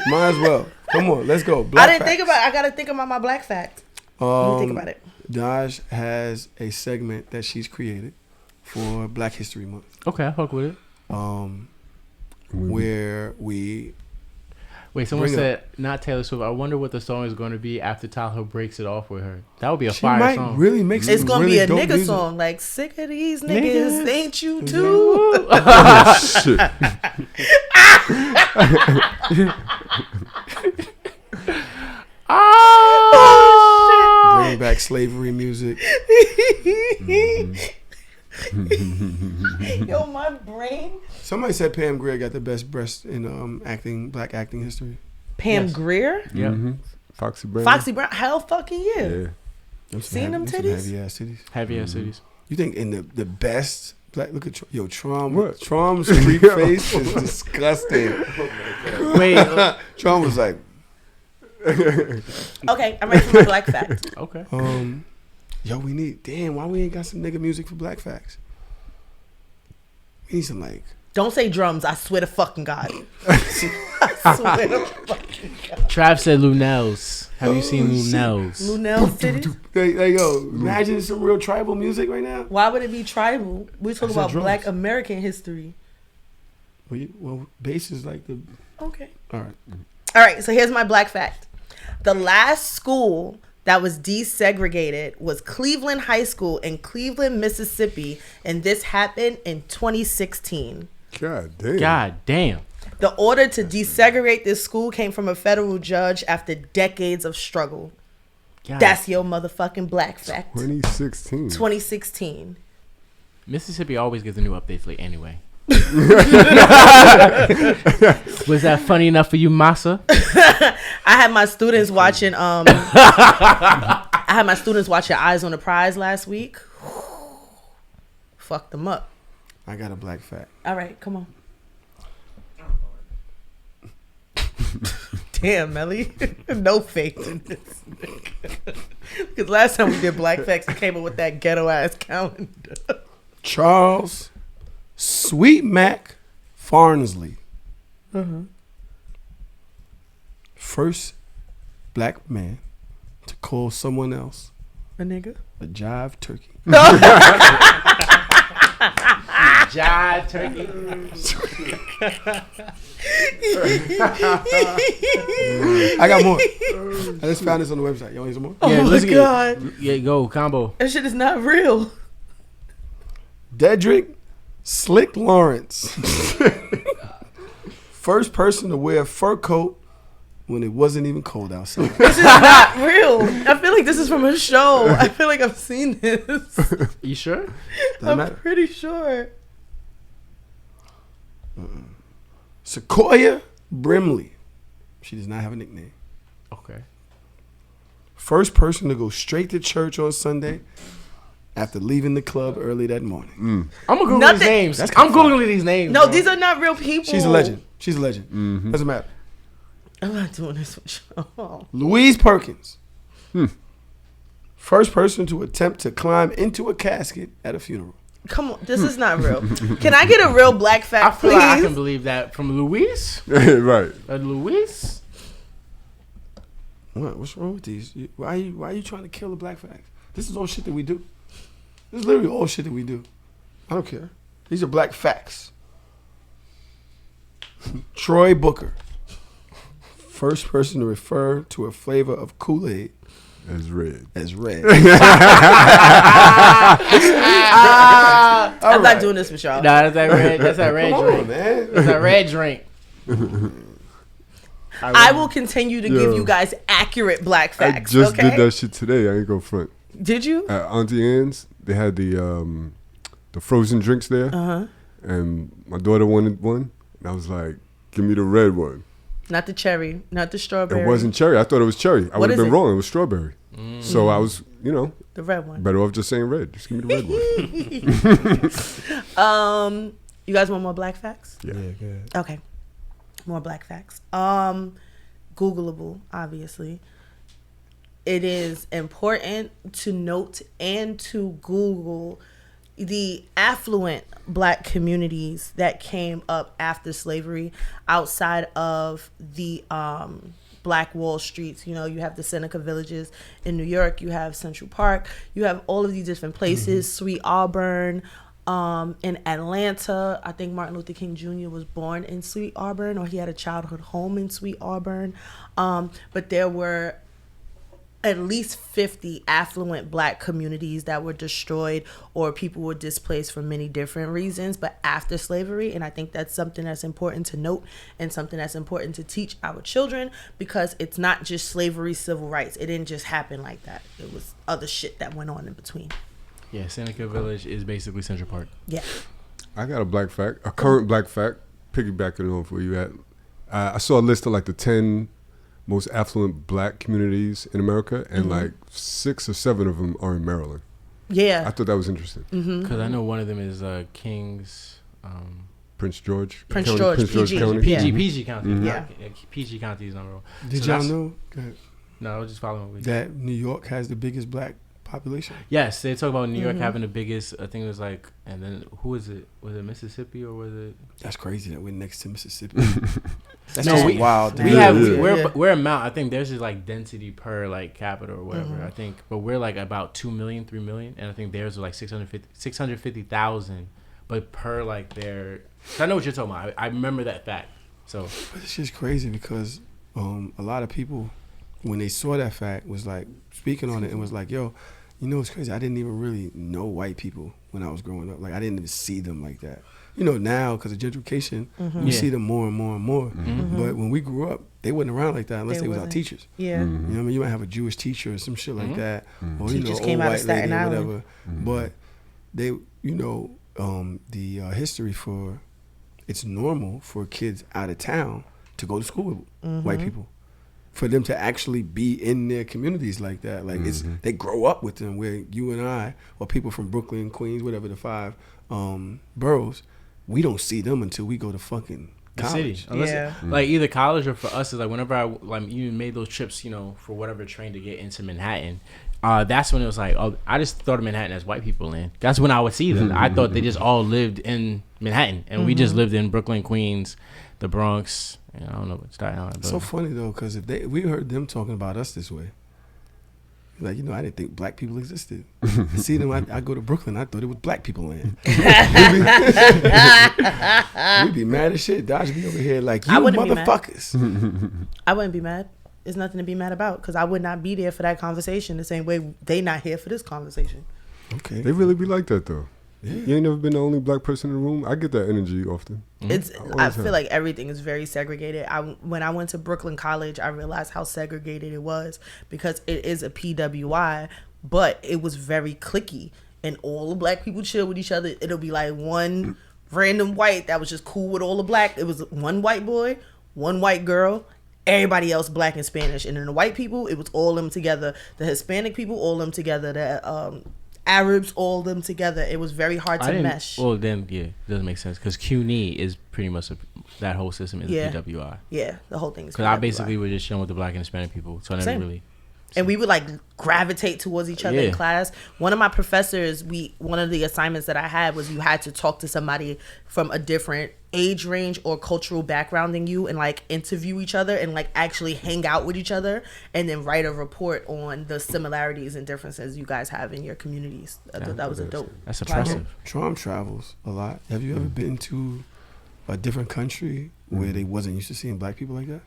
[SPEAKER 2] Might as well. Come on, let's go.
[SPEAKER 4] I didn't think about it. I got to think about my Black fact. Let me think about it.
[SPEAKER 2] Daj has a segment that she's created for Black History Month.
[SPEAKER 5] Okay, I fuck with it.
[SPEAKER 2] Where we...
[SPEAKER 5] Wait, someone said, not Taylor Swift. I wonder what the song is going to be after Tahoe breaks it off with her. That would be a fire song.
[SPEAKER 2] Really make some
[SPEAKER 4] It's going to
[SPEAKER 2] really
[SPEAKER 4] be a nigga
[SPEAKER 2] music.
[SPEAKER 4] Song. Like, sick of these niggas, ain't you too?
[SPEAKER 3] Shit.
[SPEAKER 4] Oh,
[SPEAKER 2] Bring back slavery music.
[SPEAKER 4] Yo, my brain.
[SPEAKER 2] Somebody said Pam Grier got the best breast in black acting history.
[SPEAKER 4] Pam Grier?
[SPEAKER 5] Yeah.
[SPEAKER 3] Foxy Brown.
[SPEAKER 4] Foxy Brown? Hell fucking yeah. Seen them titties?
[SPEAKER 2] Heavy ass titties.
[SPEAKER 5] Heavy ass titties.
[SPEAKER 2] You think in the best black? Look at Trom.
[SPEAKER 3] What?
[SPEAKER 2] Trom's street face is disgusting.
[SPEAKER 5] Wait.
[SPEAKER 2] Trom was like.
[SPEAKER 4] Okay, I'm ready for my Black fact.
[SPEAKER 5] Okay.
[SPEAKER 2] Yo, we need. Damn, why we ain't got some nigga music for Black facts? We need some like.
[SPEAKER 4] Don't say drums. I swear to fucking God. I swear to fucking God.
[SPEAKER 5] Trav said Lunels. Have you seen Lunels?
[SPEAKER 4] Lunel titties?
[SPEAKER 2] There you go. Imagine some real tribal music right now.
[SPEAKER 4] Why would it be tribal? We're talking about
[SPEAKER 2] drums.
[SPEAKER 4] Black American history.
[SPEAKER 2] Well, bass is like the.
[SPEAKER 4] Okay.
[SPEAKER 2] All right.
[SPEAKER 4] All right, so here's my Black fact. The last school that was desegregated was Cleveland High School in Cleveland, Mississippi, and this happened in 2016.
[SPEAKER 3] God damn.
[SPEAKER 5] God damn.
[SPEAKER 4] The order to desegregate this school came from a federal judge after decades of struggle.
[SPEAKER 5] God.
[SPEAKER 4] That's your motherfucking Black fact.
[SPEAKER 3] 2016.
[SPEAKER 4] 2016.
[SPEAKER 5] Mississippi always gets a new update late anyway. Was that funny enough for you, Massa?
[SPEAKER 4] I had my students watching Eyes on the Prize last week. Fucked them up.
[SPEAKER 2] I got a Black fact.
[SPEAKER 4] All right, come on. Damn, Melly. No faith in this. Because last time we did Black facts, we came up with that ghetto ass calendar.
[SPEAKER 2] Charles Sweet Mac Farnsley. First black man to call someone else
[SPEAKER 4] A nigga?
[SPEAKER 2] a jive turkey.
[SPEAKER 5] Jive turkey.
[SPEAKER 2] I got more. I just found this on the website. You want some more?
[SPEAKER 5] Yeah,
[SPEAKER 4] Oh my
[SPEAKER 5] let's get-
[SPEAKER 4] God.
[SPEAKER 5] Yeah, go combo.
[SPEAKER 4] That shit is not real.
[SPEAKER 2] Dedrick Slick Lawrence. First person to wear a fur coat when it wasn't even cold outside.
[SPEAKER 4] This is not real. I feel like this is from a show. I feel like I've seen this.
[SPEAKER 5] You sure?
[SPEAKER 4] I'm pretty sure.
[SPEAKER 2] Sequoia Brimley. She does not have a nickname.
[SPEAKER 5] Okay.
[SPEAKER 2] First person to go straight to church on Sunday after leaving the club early that morning.
[SPEAKER 5] I'm gonna Google these names.
[SPEAKER 2] That's
[SPEAKER 5] I'm Googling these names.
[SPEAKER 4] No,
[SPEAKER 5] bro.
[SPEAKER 4] these are not real people.
[SPEAKER 2] She's a legend. She's a legend. Doesn't matter.
[SPEAKER 4] I'm not doing this with y'all.
[SPEAKER 2] Louise Perkins. First person to attempt to climb into a casket at a funeral.
[SPEAKER 4] Come on, this is not real. Can I get a real Black
[SPEAKER 5] I
[SPEAKER 4] fact,
[SPEAKER 5] feel
[SPEAKER 4] please?
[SPEAKER 5] like I can believe that from Luis.
[SPEAKER 3] Right.
[SPEAKER 5] Luis?
[SPEAKER 2] What? What's wrong with these? Why are you trying to kill the black facts? This is all shit that we do. This is literally all shit that we do. I don't care. These are black facts. Troy Booker. First person to refer to a flavor of Kool-Aid
[SPEAKER 3] As red.
[SPEAKER 2] as red.
[SPEAKER 4] I'm not doing this with y'all.
[SPEAKER 5] Nah, that's that red. That's that red
[SPEAKER 2] Come
[SPEAKER 5] drink.
[SPEAKER 2] on, man.
[SPEAKER 5] That's that red drink.
[SPEAKER 4] I will continue to give you guys accurate Black
[SPEAKER 3] I
[SPEAKER 4] facts.
[SPEAKER 3] just
[SPEAKER 4] okay?
[SPEAKER 3] did that shit today. I ain't go front.
[SPEAKER 4] Did you?
[SPEAKER 3] At Auntie Anne's, they had the frozen drinks there. And my daughter wanted one. And I was like, give me the red one.
[SPEAKER 4] Not the cherry, not the strawberry.
[SPEAKER 3] It wasn't cherry. I thought it was cherry. I would have been wrong. It was strawberry. So I was, the
[SPEAKER 4] red one.
[SPEAKER 3] Better off just saying red. Just give me the red
[SPEAKER 4] one. You guys want more black facts?
[SPEAKER 3] Yeah,
[SPEAKER 2] good.
[SPEAKER 4] Okay. More black facts. Googleable, obviously. It is important to note and to Google the affluent black communities that came up after slavery outside of the Black Wall Streets. You have the Seneca Villages in New York. You have Central Park. You have all of these different places. Sweet Auburn. In Atlanta, I think Martin Luther King Jr. was born in Sweet Auburn, or he had a childhood home in Sweet Auburn. But there were at least 50 affluent black communities that were destroyed, or people were displaced for many different reasons, but after slavery. And I think that's something that's important to note and something that's important to teach our children, because it's not just slavery, civil rights. It didn't just happen like that. It was other shit that went on in between.
[SPEAKER 5] Yeah, Seneca Village is basically Central Park.
[SPEAKER 4] Yeah.
[SPEAKER 3] I got a black fact, a current black fact, piggybacking on where you at. I saw a list of like the 10 most affluent black communities in America, and like 6 or 7 of them are in Maryland.
[SPEAKER 4] Yeah.
[SPEAKER 3] I thought that was interesting.
[SPEAKER 5] Because I know one of them is Kings...
[SPEAKER 3] Prince George.
[SPEAKER 4] Prince George
[SPEAKER 3] County.
[SPEAKER 5] PG County.
[SPEAKER 3] Mm-hmm.
[SPEAKER 5] Yeah. PG County is number one.
[SPEAKER 2] Did y'all know
[SPEAKER 5] No, I was just following
[SPEAKER 2] that New York has the biggest black population?
[SPEAKER 5] Yes, they talk about New York having the biggest. I think it was like, and then who is it? Was it Mississippi or was it?
[SPEAKER 2] That's crazy that we're next to Mississippi.
[SPEAKER 5] That's
[SPEAKER 2] wild.
[SPEAKER 5] We're a mount. I think there's just like density per like capita or whatever. I think, but we're like about 2 million, 3 million, and I think theirs are like 650,000, but per like their. So I know what you're talking about. I remember that fact. So,
[SPEAKER 2] but it's just crazy because a lot of people, when they saw that fact, was like speaking on it and was like, yo. It's crazy. I didn't even really know white people when I was growing up. Like, I didn't even see them like that. Now, because of gentrification, we see them more and more and more. But when we grew up, they wasn't around like that unless they was our teachers.
[SPEAKER 4] Yeah.
[SPEAKER 2] You might have a Jewish teacher or some shit like that. Or,
[SPEAKER 4] Teachers
[SPEAKER 2] old
[SPEAKER 4] came out
[SPEAKER 2] white
[SPEAKER 4] of Staten
[SPEAKER 2] lady or
[SPEAKER 4] Island.
[SPEAKER 2] whatever. But they, the history for, it's normal for kids out of town to go to school with white people. For them to actually be in their communities like that. Like they grow up with them, where you and I, or people from Brooklyn, Queens, whatever the 5 boroughs, we don't see them until we go to fucking college.
[SPEAKER 5] Unless like either college or for us is like whenever I even made those trips, for whatever train to get into Manhattan. That's when it was like, I just thought of Manhattan as white people land. That's when I would see them. I thought they just all lived in Manhattan, and we just lived in Brooklyn, Queens, the Bronx. I don't know what Staten Island.
[SPEAKER 2] It's so funny though, because if we heard them talking about us this way, like I didn't think black people existed. See them, I go to Brooklyn, I thought it was black people land. We'd be mad as shit. Dodge be over here like, you motherfuckers.
[SPEAKER 4] I wouldn't be mad. There's nothing to be mad about, because I would not be there for that conversation the same way they not here for this conversation.
[SPEAKER 2] Okay,
[SPEAKER 3] they really be like that though. Yeah. You ain't never been the only black person in the room. I get that energy often.
[SPEAKER 4] I feel like everything is very segregated. When I went to Brooklyn College, I realized how segregated it was, because it is a PWI, but it was very cliquey, and all the black people chill with each other. It'll be like one random white that was just cool with all the black. It was one white boy, one white girl, everybody else black and Spanish, and then the white people, it was all them together. The Hispanic people, all them together. The Arabs, all them together. It was very hard to mesh.
[SPEAKER 5] Well, then, it doesn't make sense, because CUNY is pretty much that whole system is a PWI.
[SPEAKER 4] Yeah, the whole thing is.
[SPEAKER 5] Because I basically was just chilling with the black and Hispanic people, so I never really.
[SPEAKER 4] And we would like gravitate towards each other in class. One of my professors, one of the assignments that I had was you had to talk to somebody from a different age range or cultural background than you, and like interview each other and like actually hang out with each other, and then write a report on the similarities and differences you guys have in your communities. I thought that was a dope.
[SPEAKER 5] That's impressive.
[SPEAKER 2] Trump travels a lot. Have you ever been to a different country where they wasn't used to seeing black people like that?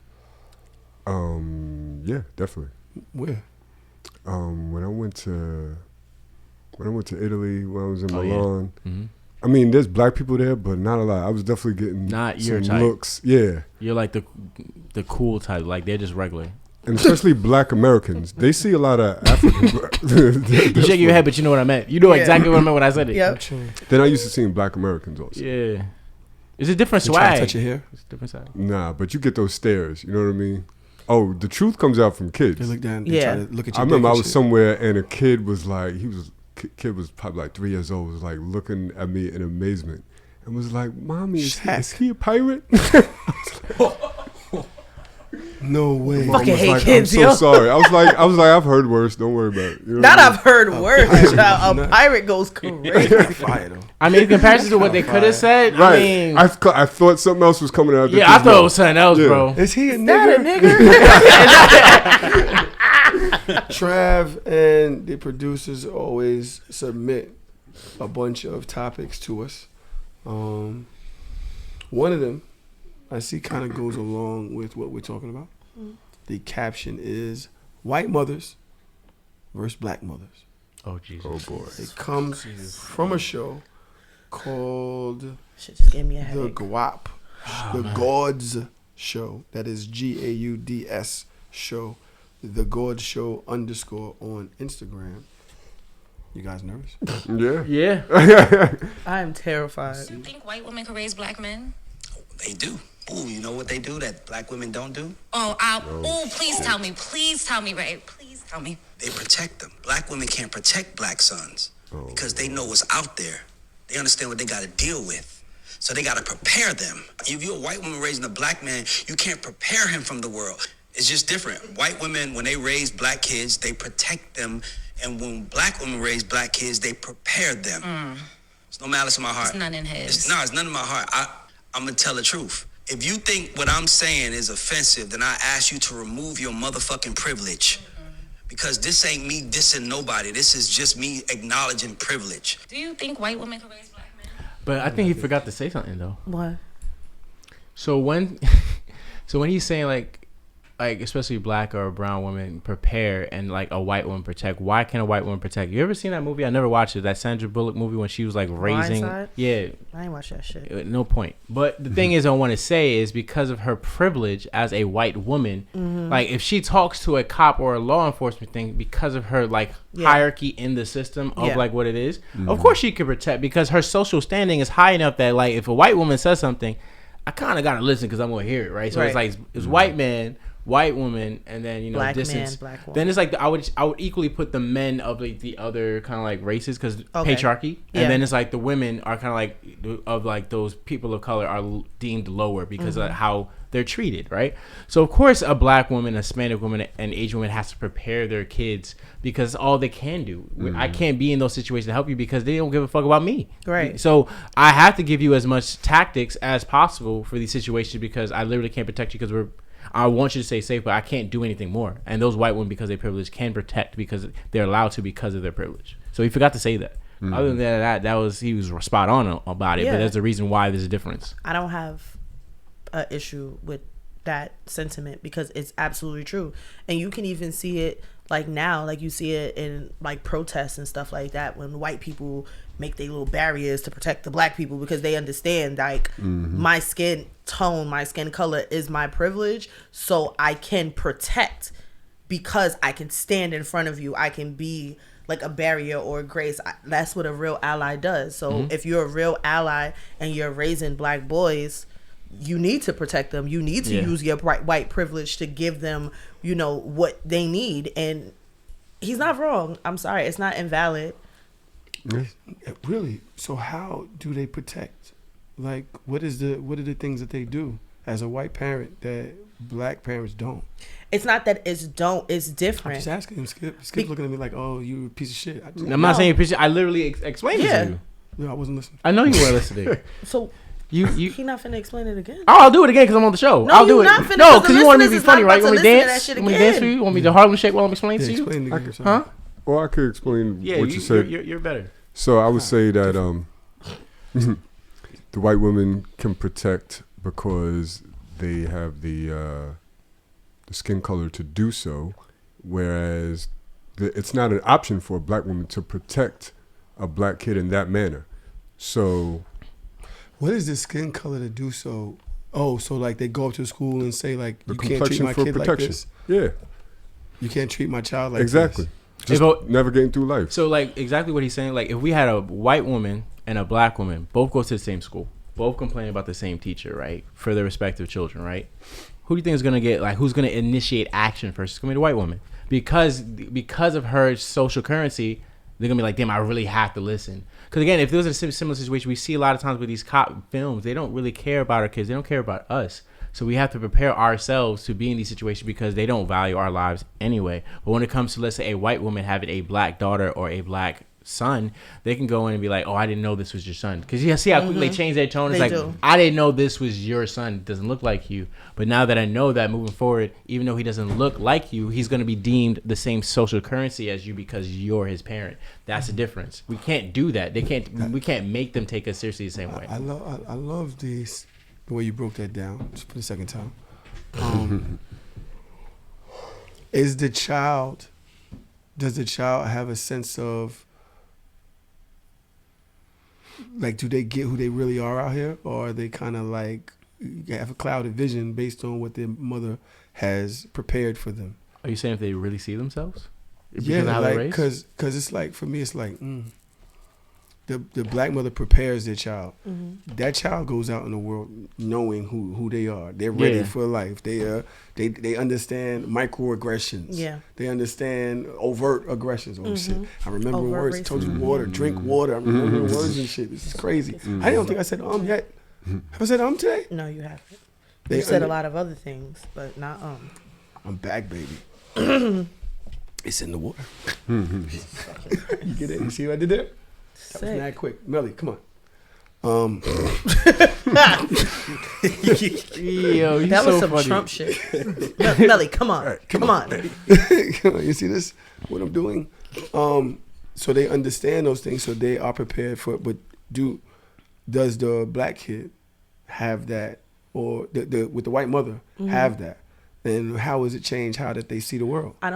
[SPEAKER 3] Yeah, definitely.
[SPEAKER 2] Where?
[SPEAKER 3] When I went to Italy, when I was in Milan, I mean, there's black people there, but not a lot. I was definitely getting
[SPEAKER 5] not your
[SPEAKER 3] some
[SPEAKER 5] type.
[SPEAKER 3] Looks. Yeah,
[SPEAKER 5] you're like the cool type. Like they're just regular.
[SPEAKER 3] And especially black Americans, they see a lot of African.
[SPEAKER 5] You shake your head, but you know what I meant. You know exactly what I meant when I said it.
[SPEAKER 4] Yep.
[SPEAKER 3] Then I used to seeing black Americans also.
[SPEAKER 5] Yeah. It's a different
[SPEAKER 2] They
[SPEAKER 5] swag.
[SPEAKER 2] try to touch your hair.
[SPEAKER 5] It's a different swag.
[SPEAKER 3] Nah, but you get those stares. You know what I mean? Oh, the truth comes out from kids.
[SPEAKER 2] They look down. They try to look at you.
[SPEAKER 3] I remember I was somewhere and a kid was like, kid was probably like 3 years old, was like looking at me in amazement and was like, "Mommy, is he a pirate?"
[SPEAKER 2] No way.
[SPEAKER 4] Fucking hate
[SPEAKER 3] like,
[SPEAKER 4] kids,
[SPEAKER 3] I'm so sorry. I was like, I've heard worse. Don't worry about it. You know
[SPEAKER 4] Not
[SPEAKER 3] what I
[SPEAKER 4] I've heard worse. A pirate goes crazy.
[SPEAKER 2] Fire though.
[SPEAKER 5] I mean, in comparison to what they could have said,
[SPEAKER 3] Right.
[SPEAKER 5] I mean,
[SPEAKER 3] I thought something else was coming out.
[SPEAKER 5] yeah, I thought it was something else, bro.
[SPEAKER 2] Is he a
[SPEAKER 4] That
[SPEAKER 2] nigger?
[SPEAKER 4] a nigger?
[SPEAKER 2] Trav and the producers always submit a bunch of topics to us. One of them I see kind of goes along with what we're talking about. The caption is white mothers versus black mothers.
[SPEAKER 5] Oh, Jesus.
[SPEAKER 3] Oh, boy.
[SPEAKER 2] It comes from a show called
[SPEAKER 4] Shit just gave me a
[SPEAKER 2] The
[SPEAKER 4] headache.
[SPEAKER 2] GWAP, The Gods Show. That is GAUDS show. The Gods Show _ on Instagram. You guys nervous?
[SPEAKER 3] Yeah.
[SPEAKER 5] Yeah.
[SPEAKER 4] I am terrified.
[SPEAKER 7] Do you think white women can raise black men?
[SPEAKER 8] They do. Ooh, you know what they do that black women don't do?
[SPEAKER 7] Please tell me. Please tell me, Ray. Please tell me.
[SPEAKER 8] They protect them. Black women can't protect black sons because they know what's out there. They understand what they got to deal with. So they got to prepare them. If you're a white woman raising a black man, you can't prepare him from the world. It's just different. White women, when they raise black kids, they protect them. And when black women raise black kids, they prepare them. There's no malice in my heart.
[SPEAKER 7] It's none in his.
[SPEAKER 8] It's none in my heart. I'm going to tell the truth. If you think what I'm saying is offensive, then I ask you to remove your motherfucking privilege. Because this ain't me dissing nobody. This is just me acknowledging privilege.
[SPEAKER 7] Do you think white women can raise black men?
[SPEAKER 5] But I think he forgot to say something, though.
[SPEAKER 4] What?
[SPEAKER 5] So when he's saying like especially black or a brown woman prepare and like a white woman protect, why can't a white woman protect? You ever seen that movie? I never watched it. That Sandra Bullock movie when she was like raising.
[SPEAKER 4] Blindside?
[SPEAKER 5] Yeah.
[SPEAKER 4] I ain't watch that shit.
[SPEAKER 5] No point. But the thing is, I want to say is because of her privilege as a white woman, like if she talks to a cop or a law enforcement thing, because of her like hierarchy in the system of like what it is, of course she could protect because her social standing is high enough that like if a white woman says something, I kind of gotta listen because I'm gonna hear it, right? So it's like it's white man, white woman, and then
[SPEAKER 4] black
[SPEAKER 5] distance.
[SPEAKER 4] man, black woman.
[SPEAKER 5] Then it's like I would equally put the men of like the other kind of like races because patriarchy, and then it's like the women are kind of like of like those people of color are deemed lower because of how they're treated, right? So of course a black woman, a Hispanic woman, and Asian woman has to prepare their kids because it's all they can do. I can't be in those situations to help you because they don't give a fuck about me.
[SPEAKER 4] Right.
[SPEAKER 5] So I have to give you as much tactics as possible for these situations because I literally can't protect you because I want you to stay safe, but I can't do anything more. And those white women, because they privilege, can protect because they're allowed to because of their privilege. So he forgot to say that. Other than that, he was spot on about it. But there's a reason why there's a difference.
[SPEAKER 4] I don't have an issue with that sentiment because it's absolutely true. And you can even see it like now, like you see it in like protests and stuff like that when white people make their little barriers to protect the black people because they understand like my skin tone, my skin color is my privilege, so I can protect because I can stand in front of you. I can be like a barrier or a grace. That's what a real ally does. So if you're a real ally and you're raising black boys, you need to protect them. You need to use your white privilege to give them, what they need. And he's not wrong. I'm sorry. It's not invalid.
[SPEAKER 2] Really? So how do they protect? Like, what are the things that they do as a white parent that black parents don't?
[SPEAKER 4] It's not that it's different.
[SPEAKER 2] I'm just asking him. Skip looking at me like, oh, you a piece of shit.
[SPEAKER 5] I'm not saying you're a piece of shit. I literally explained it to you.
[SPEAKER 2] No, I wasn't listening.
[SPEAKER 5] I know you were listening.
[SPEAKER 4] So
[SPEAKER 5] he
[SPEAKER 4] not finna explain it again.
[SPEAKER 5] Oh, I'll do it again because I'm on the show.
[SPEAKER 4] No,
[SPEAKER 5] I'll do it.
[SPEAKER 4] Not finna,
[SPEAKER 5] no, because you want me to be
[SPEAKER 4] listeners
[SPEAKER 5] funny,
[SPEAKER 4] is
[SPEAKER 5] right? You
[SPEAKER 4] not
[SPEAKER 5] want me to
[SPEAKER 4] about
[SPEAKER 5] dance?
[SPEAKER 4] to listen to that shit
[SPEAKER 5] You want me to dance for you? You want me to Harlem Shake while I'm explaining to you?
[SPEAKER 2] Explain it again,
[SPEAKER 5] Huh?
[SPEAKER 3] Or I could explain what you said.
[SPEAKER 5] You're better.
[SPEAKER 3] So I would say that the white women can protect because they have the skin color to do so, whereas it's not an option for a black woman to protect a black kid in that manner. So
[SPEAKER 2] what is the skin color to do so? Oh, so like they go up to school and say like, you can't treat my kid like this?
[SPEAKER 3] Yeah.
[SPEAKER 2] You can't treat my child like
[SPEAKER 3] exactly.
[SPEAKER 2] this.
[SPEAKER 3] Just navigating through life.
[SPEAKER 5] So like exactly what he's saying, like if we had a white woman and a black woman, both go to the same school, both complaining about the same teacher, right? For their respective children, right? Who do you think is gonna get, like, who's gonna initiate action first? It's gonna be the white woman, because of her social currency. They're gonna be like, damn, I really have to listen. Because again, if there was a similar situation, we see a lot of times with these cop films, they don't really care about our kids. They don't care about us. So we have to prepare ourselves to be in these situations because they don't value our lives anyway. But when it comes to, let's say, a white woman having a black daughter or a black son, they can go in and be like, oh, I didn't know this was your son. Because you see how quickly they change their tone. It's I didn't know this was your son. It doesn't look like you. But now that I know that, moving forward, even though he doesn't look like you, he's going to be deemed the same social currency as you because you're his parent. That's the difference. We can't do that. We can't make them take us seriously the same way.
[SPEAKER 2] I love the way you broke that down just for the second time. Does the child have a sense of, like, do they get who they really are out here, or are they kind of like have a clouded vision based on what their mother has prepared for them?
[SPEAKER 5] Are you saying if they really see themselves?
[SPEAKER 2] Yeah, like, because it's like, for me, it's like the black mother prepares their child. Mm-hmm. That child goes out in the world knowing who they are. They're ready for life. They understand microaggressions. Yeah. They understand overt aggressions. Oh shit! I remember words. I told you water, drink water. I remember words and shit. This is crazy. I don't think I said yet. Have I said today?
[SPEAKER 4] No, you haven't. You said a lot of other things, but not
[SPEAKER 2] I'm back, baby. It's in the water. You get it? You see what I did there? That was mad quick. Melly, come on.
[SPEAKER 5] Yo,
[SPEAKER 4] that was
[SPEAKER 5] so
[SPEAKER 4] some
[SPEAKER 5] funny.
[SPEAKER 4] Trump shit. Melly, come on. Right, come on.
[SPEAKER 2] You see this? What I'm doing? So they understand those things, so they are prepared for it. But does the black kid have that, or with the white mother have that? And how has it changed how that they see the world?
[SPEAKER 4] I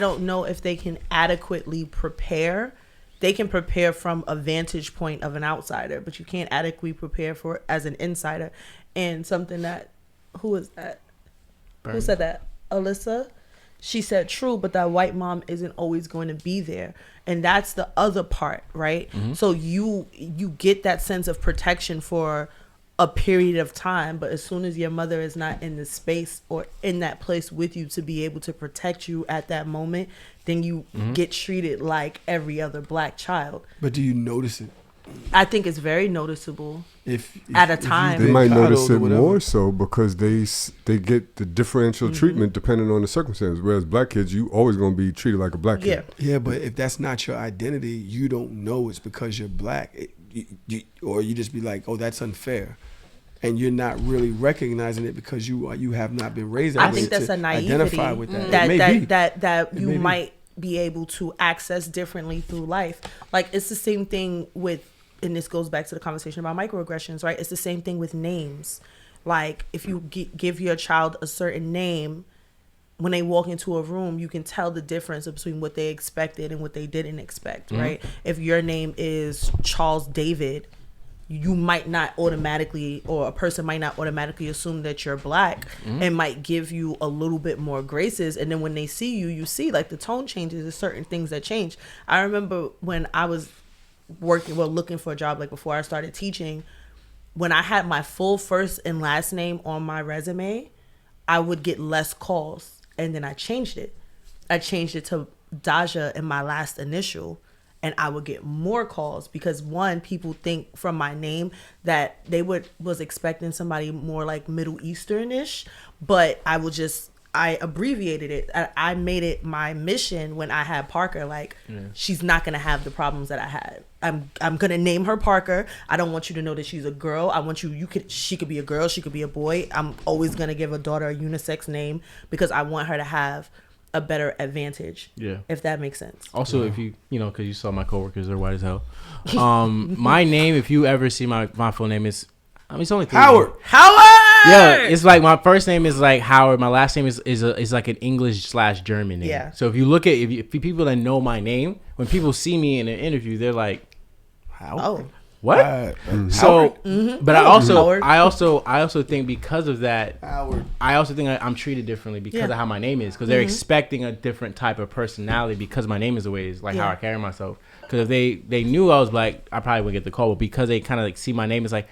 [SPEAKER 4] don't know if they can adequately prepare. They can prepare from a vantage point of an outsider, but you can't adequately prepare for it as an insider. And something that, who is that? Who said that? Alyssa? She said true, but that white mom isn't always going to be there. And that's the other part, right? Mm-hmm. So you get that sense of protection for a period of time, but as soon as your mother is not in the space or in that place with you to be able to protect you at that moment, then you get treated like every other black child.
[SPEAKER 2] But do you notice it?
[SPEAKER 4] I think it's very noticeable. If at a time,
[SPEAKER 3] they might notice it more so because they get the differential treatment depending on the circumstances. Whereas black kids, you always gonna be treated like a black kid.
[SPEAKER 2] Yeah, but if that's not your identity, you don't know it's because you're black, or you just be like, oh, that's unfair. And you're not really recognizing it because you have not been raised that way.
[SPEAKER 4] I think that's a naivety
[SPEAKER 2] identify with that.
[SPEAKER 4] That you might be able to access differently through life. Like, it's the same thing with, and this goes back to the conversation about microaggressions, right? It's the same thing with names. Like, if you give your child a certain name, when they walk into a room, you can tell the difference between what they expected and what they didn't expect, right? If your name is Charles David, you might not automatically, or a person might not automatically assume that you're black, and might give you a little bit more graces. And then when they see you, you see like the tone changes. There's certain things that change. I remember when I was looking for a job, like before I started teaching, when I had my full first and last name on my resume, I would get less calls. And then I changed it. I changed it to Daja in my last initial. And I would get more calls because, one, people think from my name that they was expecting somebody more like Middle Eastern-ish, but I abbreviated it. I made it my mission when I had Parker, like, she's not going to have the problems that I had. I'm going to name her Parker. I don't want you to know that she's a girl. I want she could be a girl, she could be a boy. I'm always going to give a daughter a unisex name because I want her to have a better advantage, if that makes sense.
[SPEAKER 5] Also, if you because you saw my coworkers, they're white as hell. My name, if you ever see my full name, is it's only
[SPEAKER 2] Howard.
[SPEAKER 5] Yeah, it's like my first name is like Howard. My last name is like an English/German name. Yeah. So if you look at if people that know my name, when people see me in an interview, they're like, Howard. What? So, but I also think because of that, I also think I'm treated differently because of how my name is. Because they're expecting a different type of personality because my name is the way it's like how I carry myself. Because if they knew I was black, I probably wouldn't get the call. But because they kind of like see my name, it's like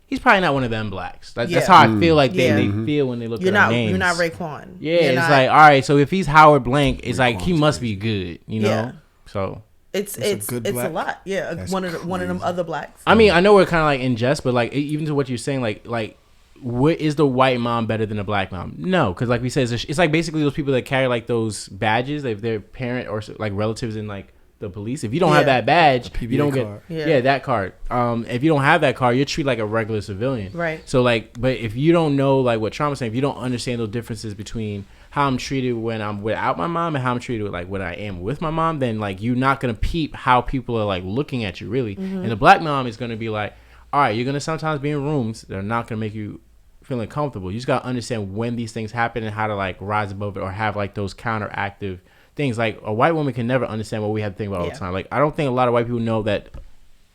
[SPEAKER 5] he's probably not one of them blacks. That's how I feel like they feel when they look at our names.
[SPEAKER 4] You're not Raekwon.
[SPEAKER 5] Yeah, it's like all right. So if he's Howard Blank, it's like he must be good, you know.
[SPEAKER 4] Yeah.
[SPEAKER 5] So.
[SPEAKER 4] It's a lot. Yeah, that's one of them other blacks.
[SPEAKER 5] I mean, I know we're kind of like in jest, but like even to what you're saying, like what is the white mom better than a black mom? No, because like we said, it's like basically those people that carry like those badges, if their parent or like relatives in like the police. If you don't have that badge, you don't get that card. If you don't have that card, you're treated like a regular civilian.
[SPEAKER 4] Right. So
[SPEAKER 5] like, but if you don't know like what Trauma's saying, if you don't understand those differences between how I'm treated when I'm without my mom and how I'm treated like when I am with my mom, then like you're not gonna peep how people are like looking at you really. And the black mom is gonna be like, all right, you're gonna sometimes be in rooms that are not gonna make you feel uncomfortable. You just gotta understand when these things happen and how to like rise above it or have like those counteractive things. Like a white woman can never understand what we have to think about all the time. Like I don't think a lot of white people know that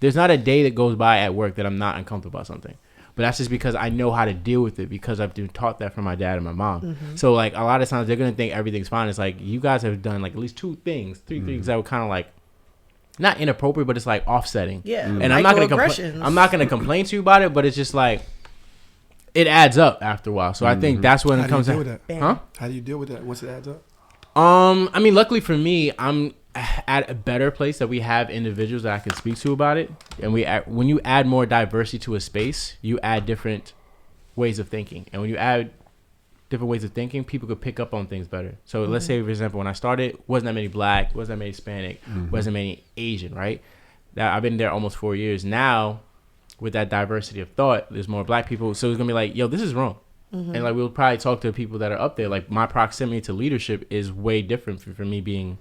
[SPEAKER 5] there's not a day that goes by at work that I'm not uncomfortable about something. But that's just because I know how to deal with it because I've been taught that from my dad and my mom. So like a lot of times they're gonna think everything's fine. It's like you guys have done like at least three things that were kind of like not inappropriate, but it's like offsetting. Yeah. And I'm not gonna complain to you about it, but it's just like it adds up after a while. So I think that's when it comes to
[SPEAKER 2] How do you deal with that once it adds up?
[SPEAKER 5] I mean, luckily for me, I'm at a better place that we have individuals that I can speak to about it. And when you add more diversity to a space, you add different ways of thinking. And when you add different ways of thinking, people could pick up on things better. So let's say, for example, when I started, wasn't that many black, wasn't that many Hispanic, wasn't many Asian, right? I've been there almost 4 years. Now, with that diversity of thought, there's more black people. So it's going to be like, yo, this is wrong. And like we'll probably talk to people that are up there. Like my proximity to leadership is way different for me being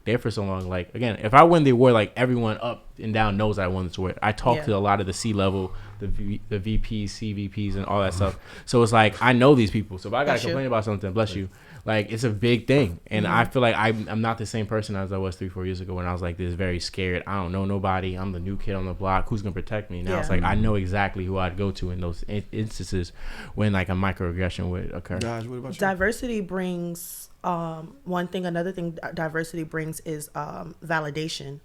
[SPEAKER 5] there for so long. Like again, if I win the award, like everyone up and down knows I won this award. I talk to a lot of the C level, the VPs, CVPs, and all that stuff. So it's like I know these people. So if I gotta complain about something, bless you. Like it's a big thing, and I feel like I'm not the same person as I was 3-4 years ago when I was like this very scared. I don't know nobody. I'm the new kid on the block. Who's gonna protect me? Now it's like I know exactly who I'd go to in those instances when like a microaggression would occur.
[SPEAKER 2] Josh, what about you?
[SPEAKER 4] Diversity brings another thing diversity brings is validation,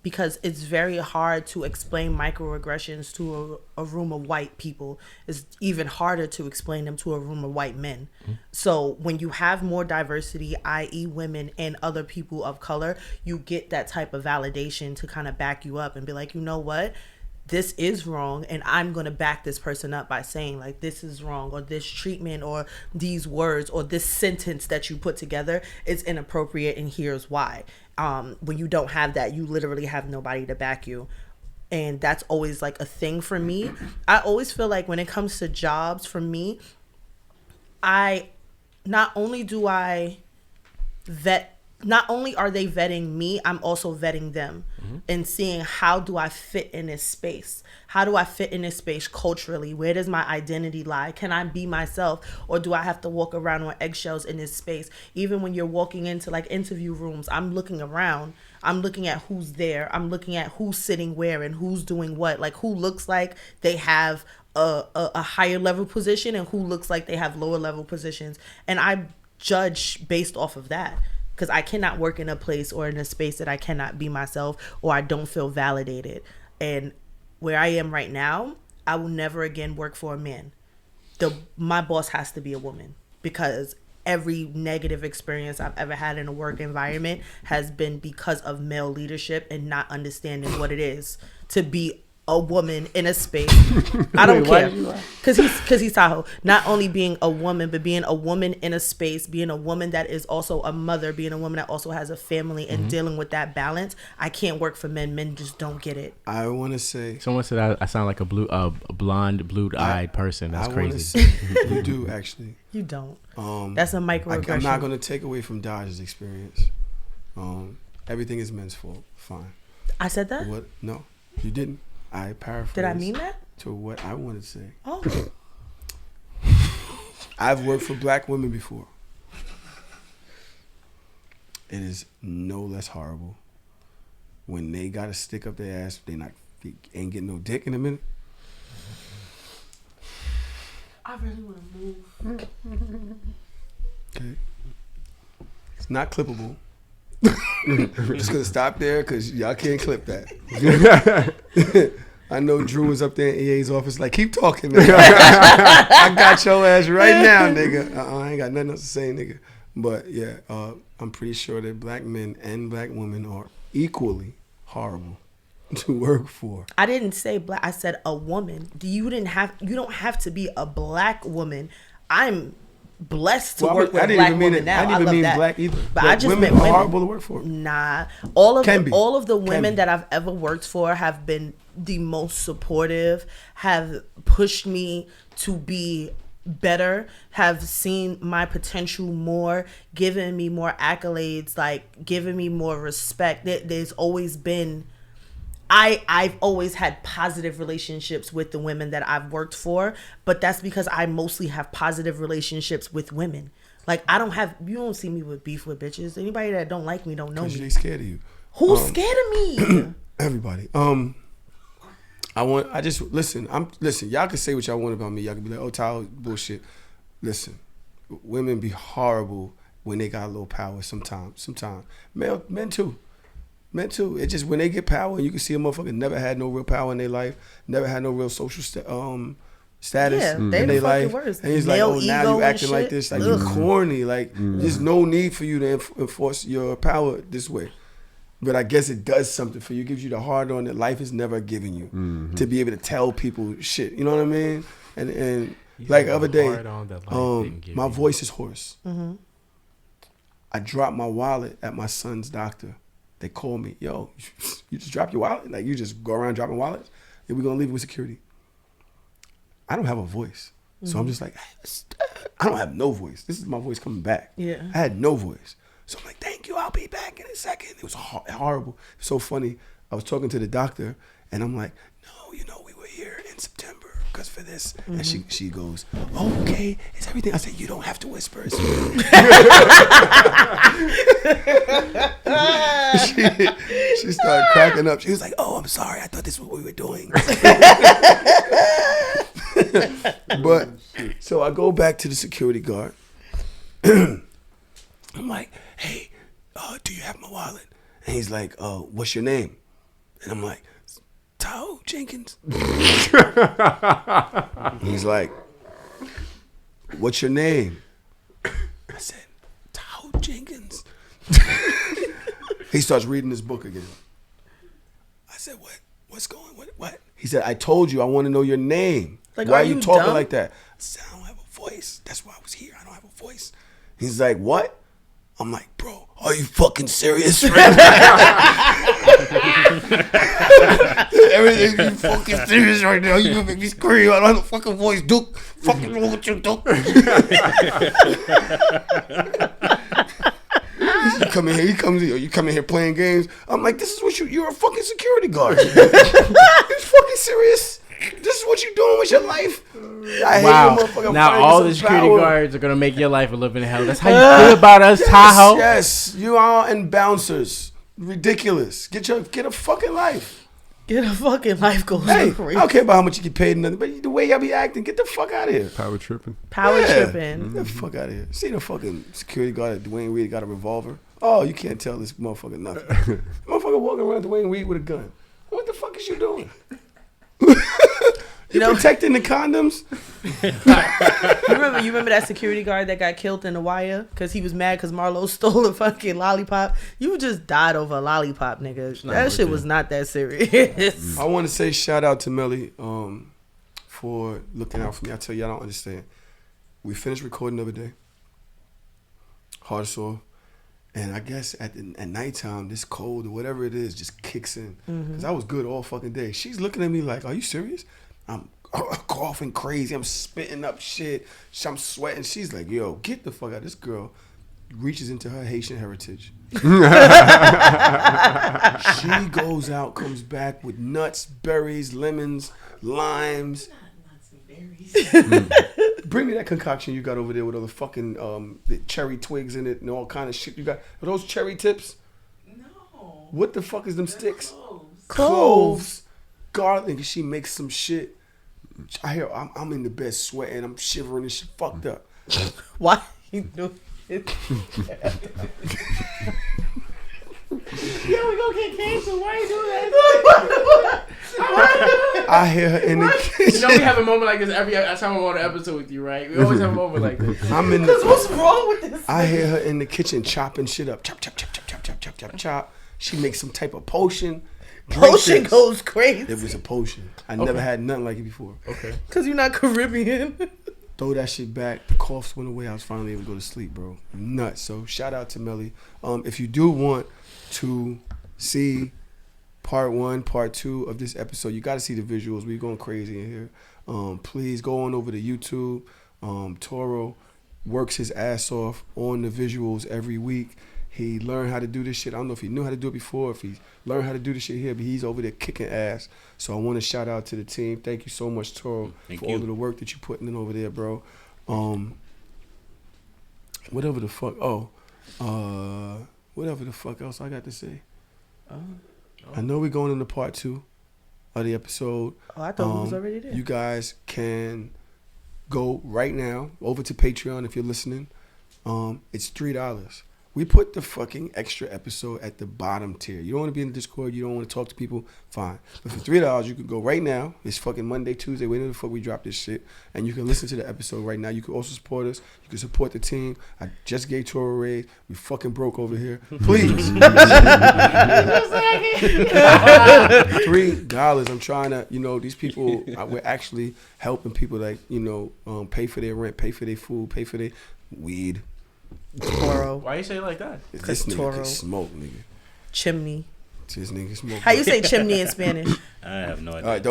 [SPEAKER 4] because it's very hard to explain microaggressions to a room of white people. It's even harder to explain them to a room of white men. So when you have more diversity, i.e. women and other people of color, you get that type of validation to kind of back you up and be like, you know what? This is wrong, and I'm going to back this person up by saying like this is wrong, or this treatment or these words or this sentence that you put together is inappropriate, and here's why. When you don't have that, you literally have nobody to back you. And that's always like a thing for me. I always feel like when it comes to jobs, for me, not only are they vetting me, I'm also vetting them and seeing how do I fit in this space? How do I fit in this space culturally? Where does my identity lie? Can I be myself, or do I have to walk around on eggshells in this space? Even when you're walking into like interview rooms, I'm looking around. I'm looking at who's there. I'm looking at who's sitting where and who's doing what. Like who looks like they have a higher level position and who looks like they have lower level positions. And I judge based off of that. Because I cannot work in a place or in a space that I cannot be myself or I don't feel validated. And where I am right now, I will never again work for a man. My boss has to be a woman, because every negative experience I've ever had in a work environment has been because of male leadership and not understanding what it is to be a woman in a space. I don't care, because he's Tahoe. Not only being a woman, but being a woman in a space, being a woman that is also a mother, being a woman that also has a family, and dealing with that balance. I can't work for men. Men just don't get it.
[SPEAKER 2] I want to say
[SPEAKER 5] someone said I sound like a blonde, blue-eyed person. That's crazy.
[SPEAKER 2] Say, you do actually.
[SPEAKER 4] You don't. That's a microaggression.
[SPEAKER 2] I'm not going to take away from Dodge's experience. Everything is men's fault. Fine.
[SPEAKER 4] I said that?
[SPEAKER 2] What? No, you didn't. I paraphrased.
[SPEAKER 4] Did I mean that?
[SPEAKER 2] To what I wanted to say.
[SPEAKER 4] Oh.
[SPEAKER 2] I've worked for black women before. It is no less horrible when they got to stick up their ass. They're not You ain't getting no dick in a minute.
[SPEAKER 4] I really want to move.
[SPEAKER 2] Okay. It's not clippable. I'm just gonna stop there because y'all can't clip that. I know Drew was up there in EA's office like, keep talking, man. I got your ass right now, nigga. I ain't got nothing else to say, nigga. But yeah, I'm pretty sure that black men and black women are equally horrible to work for.
[SPEAKER 4] I didn't say black. I said a woman. You don't have to be a black woman. I'm blessed to work with a black woman now. I didn't even mean black either. But I just
[SPEAKER 2] women
[SPEAKER 4] meant
[SPEAKER 2] are
[SPEAKER 4] women.
[SPEAKER 2] horrible to work for.
[SPEAKER 4] Nah, all of the women that I've ever worked for have been the most supportive, have pushed me to be better, have seen my potential more, given me more accolades, like giving me more respect. There's always been, I've always had positive relationships with the women that I've worked for, but that's because I mostly have positive relationships with women. Like you don't see me with beef with bitches. Anybody that don't like me don't know me.
[SPEAKER 2] Because they scared of you.
[SPEAKER 4] Who's scared of me?
[SPEAKER 2] Everybody. Listen, y'all can say what y'all want about me. Y'all can be like, oh, Tahoe, bullshit. Listen, women be horrible when they got a little power sometimes. Men too. It's just when they get power, you can see a motherfucker never had no real power in their life, never had no real social status in their life. Worst. And he's like, oh, now you acting like this. Like, you corny. Like, there's no need for you to enforce your power this way. But I guess it does something for you. It gives you the hard on that life is never giving you to be able to tell people shit. You know what I mean? And like the other day, my voice is hoarse. Mm-hmm. I dropped my wallet at my son's doctor. They called me, yo, you just dropped your wallet? Like, you just go around dropping wallets? Yeah, we're going to leave it with security. I don't have a voice. So I'm just like, I don't have no voice. This is my voice coming back. Yeah. I had no voice. So I'm like, thank you, I'll be back in a second. It was horrible. So funny. I was talking to the doctor, and I'm like, no, we were here in September because for this. Mm-hmm. And she goes, oh, okay, it's everything. I said, you don't have to whisper. She started cracking up. She was like, oh, I'm sorry. I thought this was what we were doing. But, so I go back to the security guard. I'm like, hey, do you have my wallet? And he's like, what's your name? And I'm like, Tahoe Jenkins. He's like, what's your name? I said, Tahoe Jenkins. He starts reading his book again. I said, what? What's going on? What? He said, I told you I want to know your name. Like, why are you talking dumb? Like that? I said, I don't have a voice. That's why I was here. I don't have a voice. He's like, what? I'm like, bro, are you fucking serious? Everything you fucking serious right now. You gonna make me scream. I don't have a fucking voice, Duke. Fucking wrong with you, Duke. You come in here, you come in here playing games. I'm like, this is what you're a fucking security guard. You fucking serious? This is what you're doing with your life? I hate you, motherfucker.
[SPEAKER 5] Now all the security guards are gonna make your life a living hell. That's how you feel about us, Tahoe.
[SPEAKER 2] Yes, you are, and bouncers. Ridiculous. Get a fucking life.
[SPEAKER 4] Get a fucking life goal.
[SPEAKER 2] Hey, I don't care about how much you get paid and nothing, but the way y'all be acting, get the fuck out of here.
[SPEAKER 3] Power tripping.
[SPEAKER 4] Tripping.
[SPEAKER 2] Get the fuck out of here. See the fucking security guard at Dwayne Reed got a revolver. Oh, you can't tell this motherfucker nothing. Motherfucker walking around Dwayne Reed with a gun. What the fuck is you doing? You protecting the condoms?
[SPEAKER 4] You remember that security guard that got killed in the wire because he was mad because Marlo stole a fucking lollipop? You just died over a lollipop, nigga. That shit was not that serious.
[SPEAKER 2] I want to say shout out to Melly for looking out for me. I tell you, I don't understand. We finished recording the other day. Hard sore. And I guess at nighttime, this cold or whatever it is just kicks in. Because I was good all fucking day. She's looking at me like, are you serious? I'm coughing crazy. I'm spitting up shit. I'm sweating. She's like, yo, get the fuck out. This girl reaches into her Haitian heritage. She goes out, comes back with nuts, berries, lemons, limes.
[SPEAKER 6] Nuts and berries.
[SPEAKER 2] Bring me that concoction you got over there with all the fucking the cherry twigs in it and all kind of shit you got. Are those cherry tips?
[SPEAKER 6] No.
[SPEAKER 2] What the fuck is them sticks?
[SPEAKER 4] Cloves.
[SPEAKER 2] garlic, and she makes some shit. I hear I'm in the bed sweating, I'm shivering and shit, fucked up.
[SPEAKER 4] Why you doing it?
[SPEAKER 5] Yo, we gonna get canceled. Why you doing that?
[SPEAKER 2] I hear her in the kitchen.
[SPEAKER 5] You know we have a moment like this every time I'm on an episode with you, right? We always have a moment like this.
[SPEAKER 4] What's wrong with this?
[SPEAKER 2] I hear her in the kitchen chopping shit up. Chop, chop, chop, chop, chop, chop, chop, chop, chop. She makes some type of potion.
[SPEAKER 4] Potion goes crazy.
[SPEAKER 2] It was a potion. I never had nothing like it before.
[SPEAKER 5] Okay.
[SPEAKER 4] Because you're not Caribbean.
[SPEAKER 2] Throw that shit back. The coughs went away. I was finally able to go to sleep, bro. Nuts. So shout out to Melly. If you do want to see part 1, part 2 of this episode, you got to see the visuals. We're going crazy in here. Please go on over to YouTube. Toro works his ass off on the visuals every week. He learned how to do this shit. I don't know if he knew how to do it before, if he learned how to do this shit here, but he's over there kicking ass. So I want to shout out to the team. Thank you so much, Toro, for all of the work that you're putting in over there, bro. Whatever the fuck. Whatever the fuck else I got to say. I know we're going into part 2 of the episode.
[SPEAKER 4] Oh, I thought we was already there.
[SPEAKER 2] You guys can go right now over to Patreon if you're listening. It's $3. We put the fucking extra episode at the bottom tier. You don't want to be in the Discord. You don't want to talk to people. Fine. But for $3, you can go right now. It's fucking Monday, Tuesday, whenever the fuck we drop this shit. And you can listen to the episode right now. You can also support us. You can support the team. I just gave Toro a raise. We fucking broke over here. Please. $3. I'm trying to, these people, we're actually helping people like, pay for their rent, pay for their food, pay for their weed.
[SPEAKER 4] Toro.
[SPEAKER 5] Why you say it like that?
[SPEAKER 2] This nigga
[SPEAKER 4] Toro.
[SPEAKER 2] can smoke, nigga.
[SPEAKER 4] Chimney.
[SPEAKER 2] This nigga smoke.
[SPEAKER 4] How you say chimney in Spanish?
[SPEAKER 9] I have no idea.
[SPEAKER 2] All right,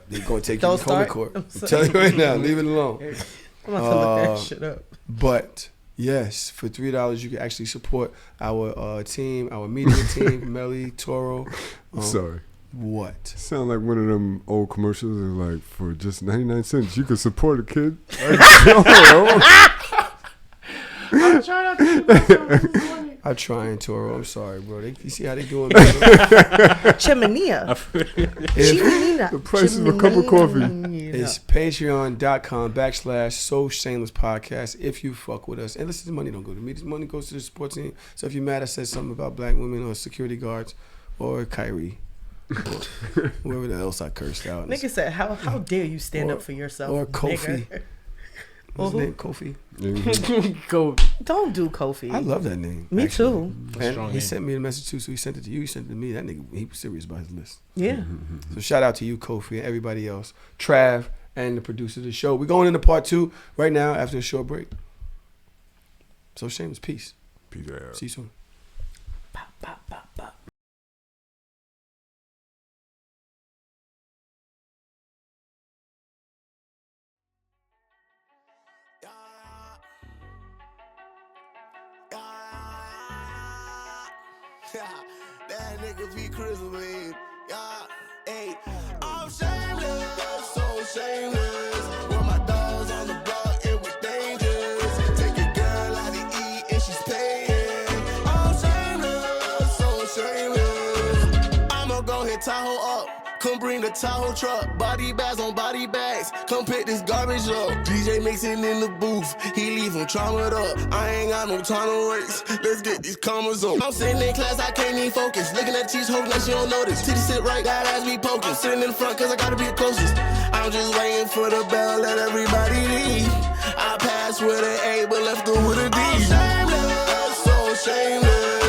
[SPEAKER 2] they're going to take
[SPEAKER 4] Don't
[SPEAKER 2] you to
[SPEAKER 4] start.
[SPEAKER 2] court. I'm telling you right now, leave it alone.
[SPEAKER 4] I'm about to look that shit up.
[SPEAKER 2] But, yes, for $3, you can actually support our team, our media team, Melly, Toro.
[SPEAKER 3] Sorry.
[SPEAKER 2] What?
[SPEAKER 3] Sound like one of them old commercials and like for just 99 cents you can support a kid.
[SPEAKER 5] I'm trying not to do that.
[SPEAKER 2] I'm trying, Toro. I'm sorry, bro. You see how they doing?
[SPEAKER 4] Chimenea.
[SPEAKER 3] The price of a cup of coffee.
[SPEAKER 2] It's patreon.com/So Shameless Podcast if you fuck with us. And listen, this money don't go to me. This money goes to the sports team. So if you're mad I said something about black women or security guards or Kyrie or whoever else I cursed out.
[SPEAKER 4] Nigga said, how dare you stand up for yourself?
[SPEAKER 2] Or Kofi.
[SPEAKER 4] Nigga.
[SPEAKER 2] What's his name? Kofi?
[SPEAKER 5] Go.
[SPEAKER 4] Don't do Kofi.
[SPEAKER 2] I love that name.
[SPEAKER 4] Me
[SPEAKER 2] actually.
[SPEAKER 4] too.
[SPEAKER 2] And he sent me a message too, so he sent it to you. He sent it to me. That nigga, he was serious about his list.
[SPEAKER 4] Yeah.
[SPEAKER 2] So shout out to you, Kofi, and everybody else. Trav and the producer of the show. We're going into part 2 right now after a short break. So Shameless, peace.
[SPEAKER 3] Peace out.
[SPEAKER 2] See you soon.
[SPEAKER 4] Pop, pop, pop, pop.
[SPEAKER 1] That nigga be crispy. Yeah, hey, I'm shameless, so shameless. With my dogs on the block, it was dangerous. Take a girl out to eat and she's paying. I'm shameless, so shameless. I'ma go hit Tahoe up. Come bring the Tahoe truck, body bags on body bags. Come pick this garbage up. DJ mixing in the booth, he leave him traumatized up. I ain't got no time to waste. Let's get these commas up. I'm sitting in class, I can't even focus. Looking at these hoes like she don't notice. Titty sit right, got ass be poking. Sitting in front cause I gotta be the closest. I'm just waiting for the bell, let everybody leave. I passed with an A, but left her with a D. I'm shameless, so shameless.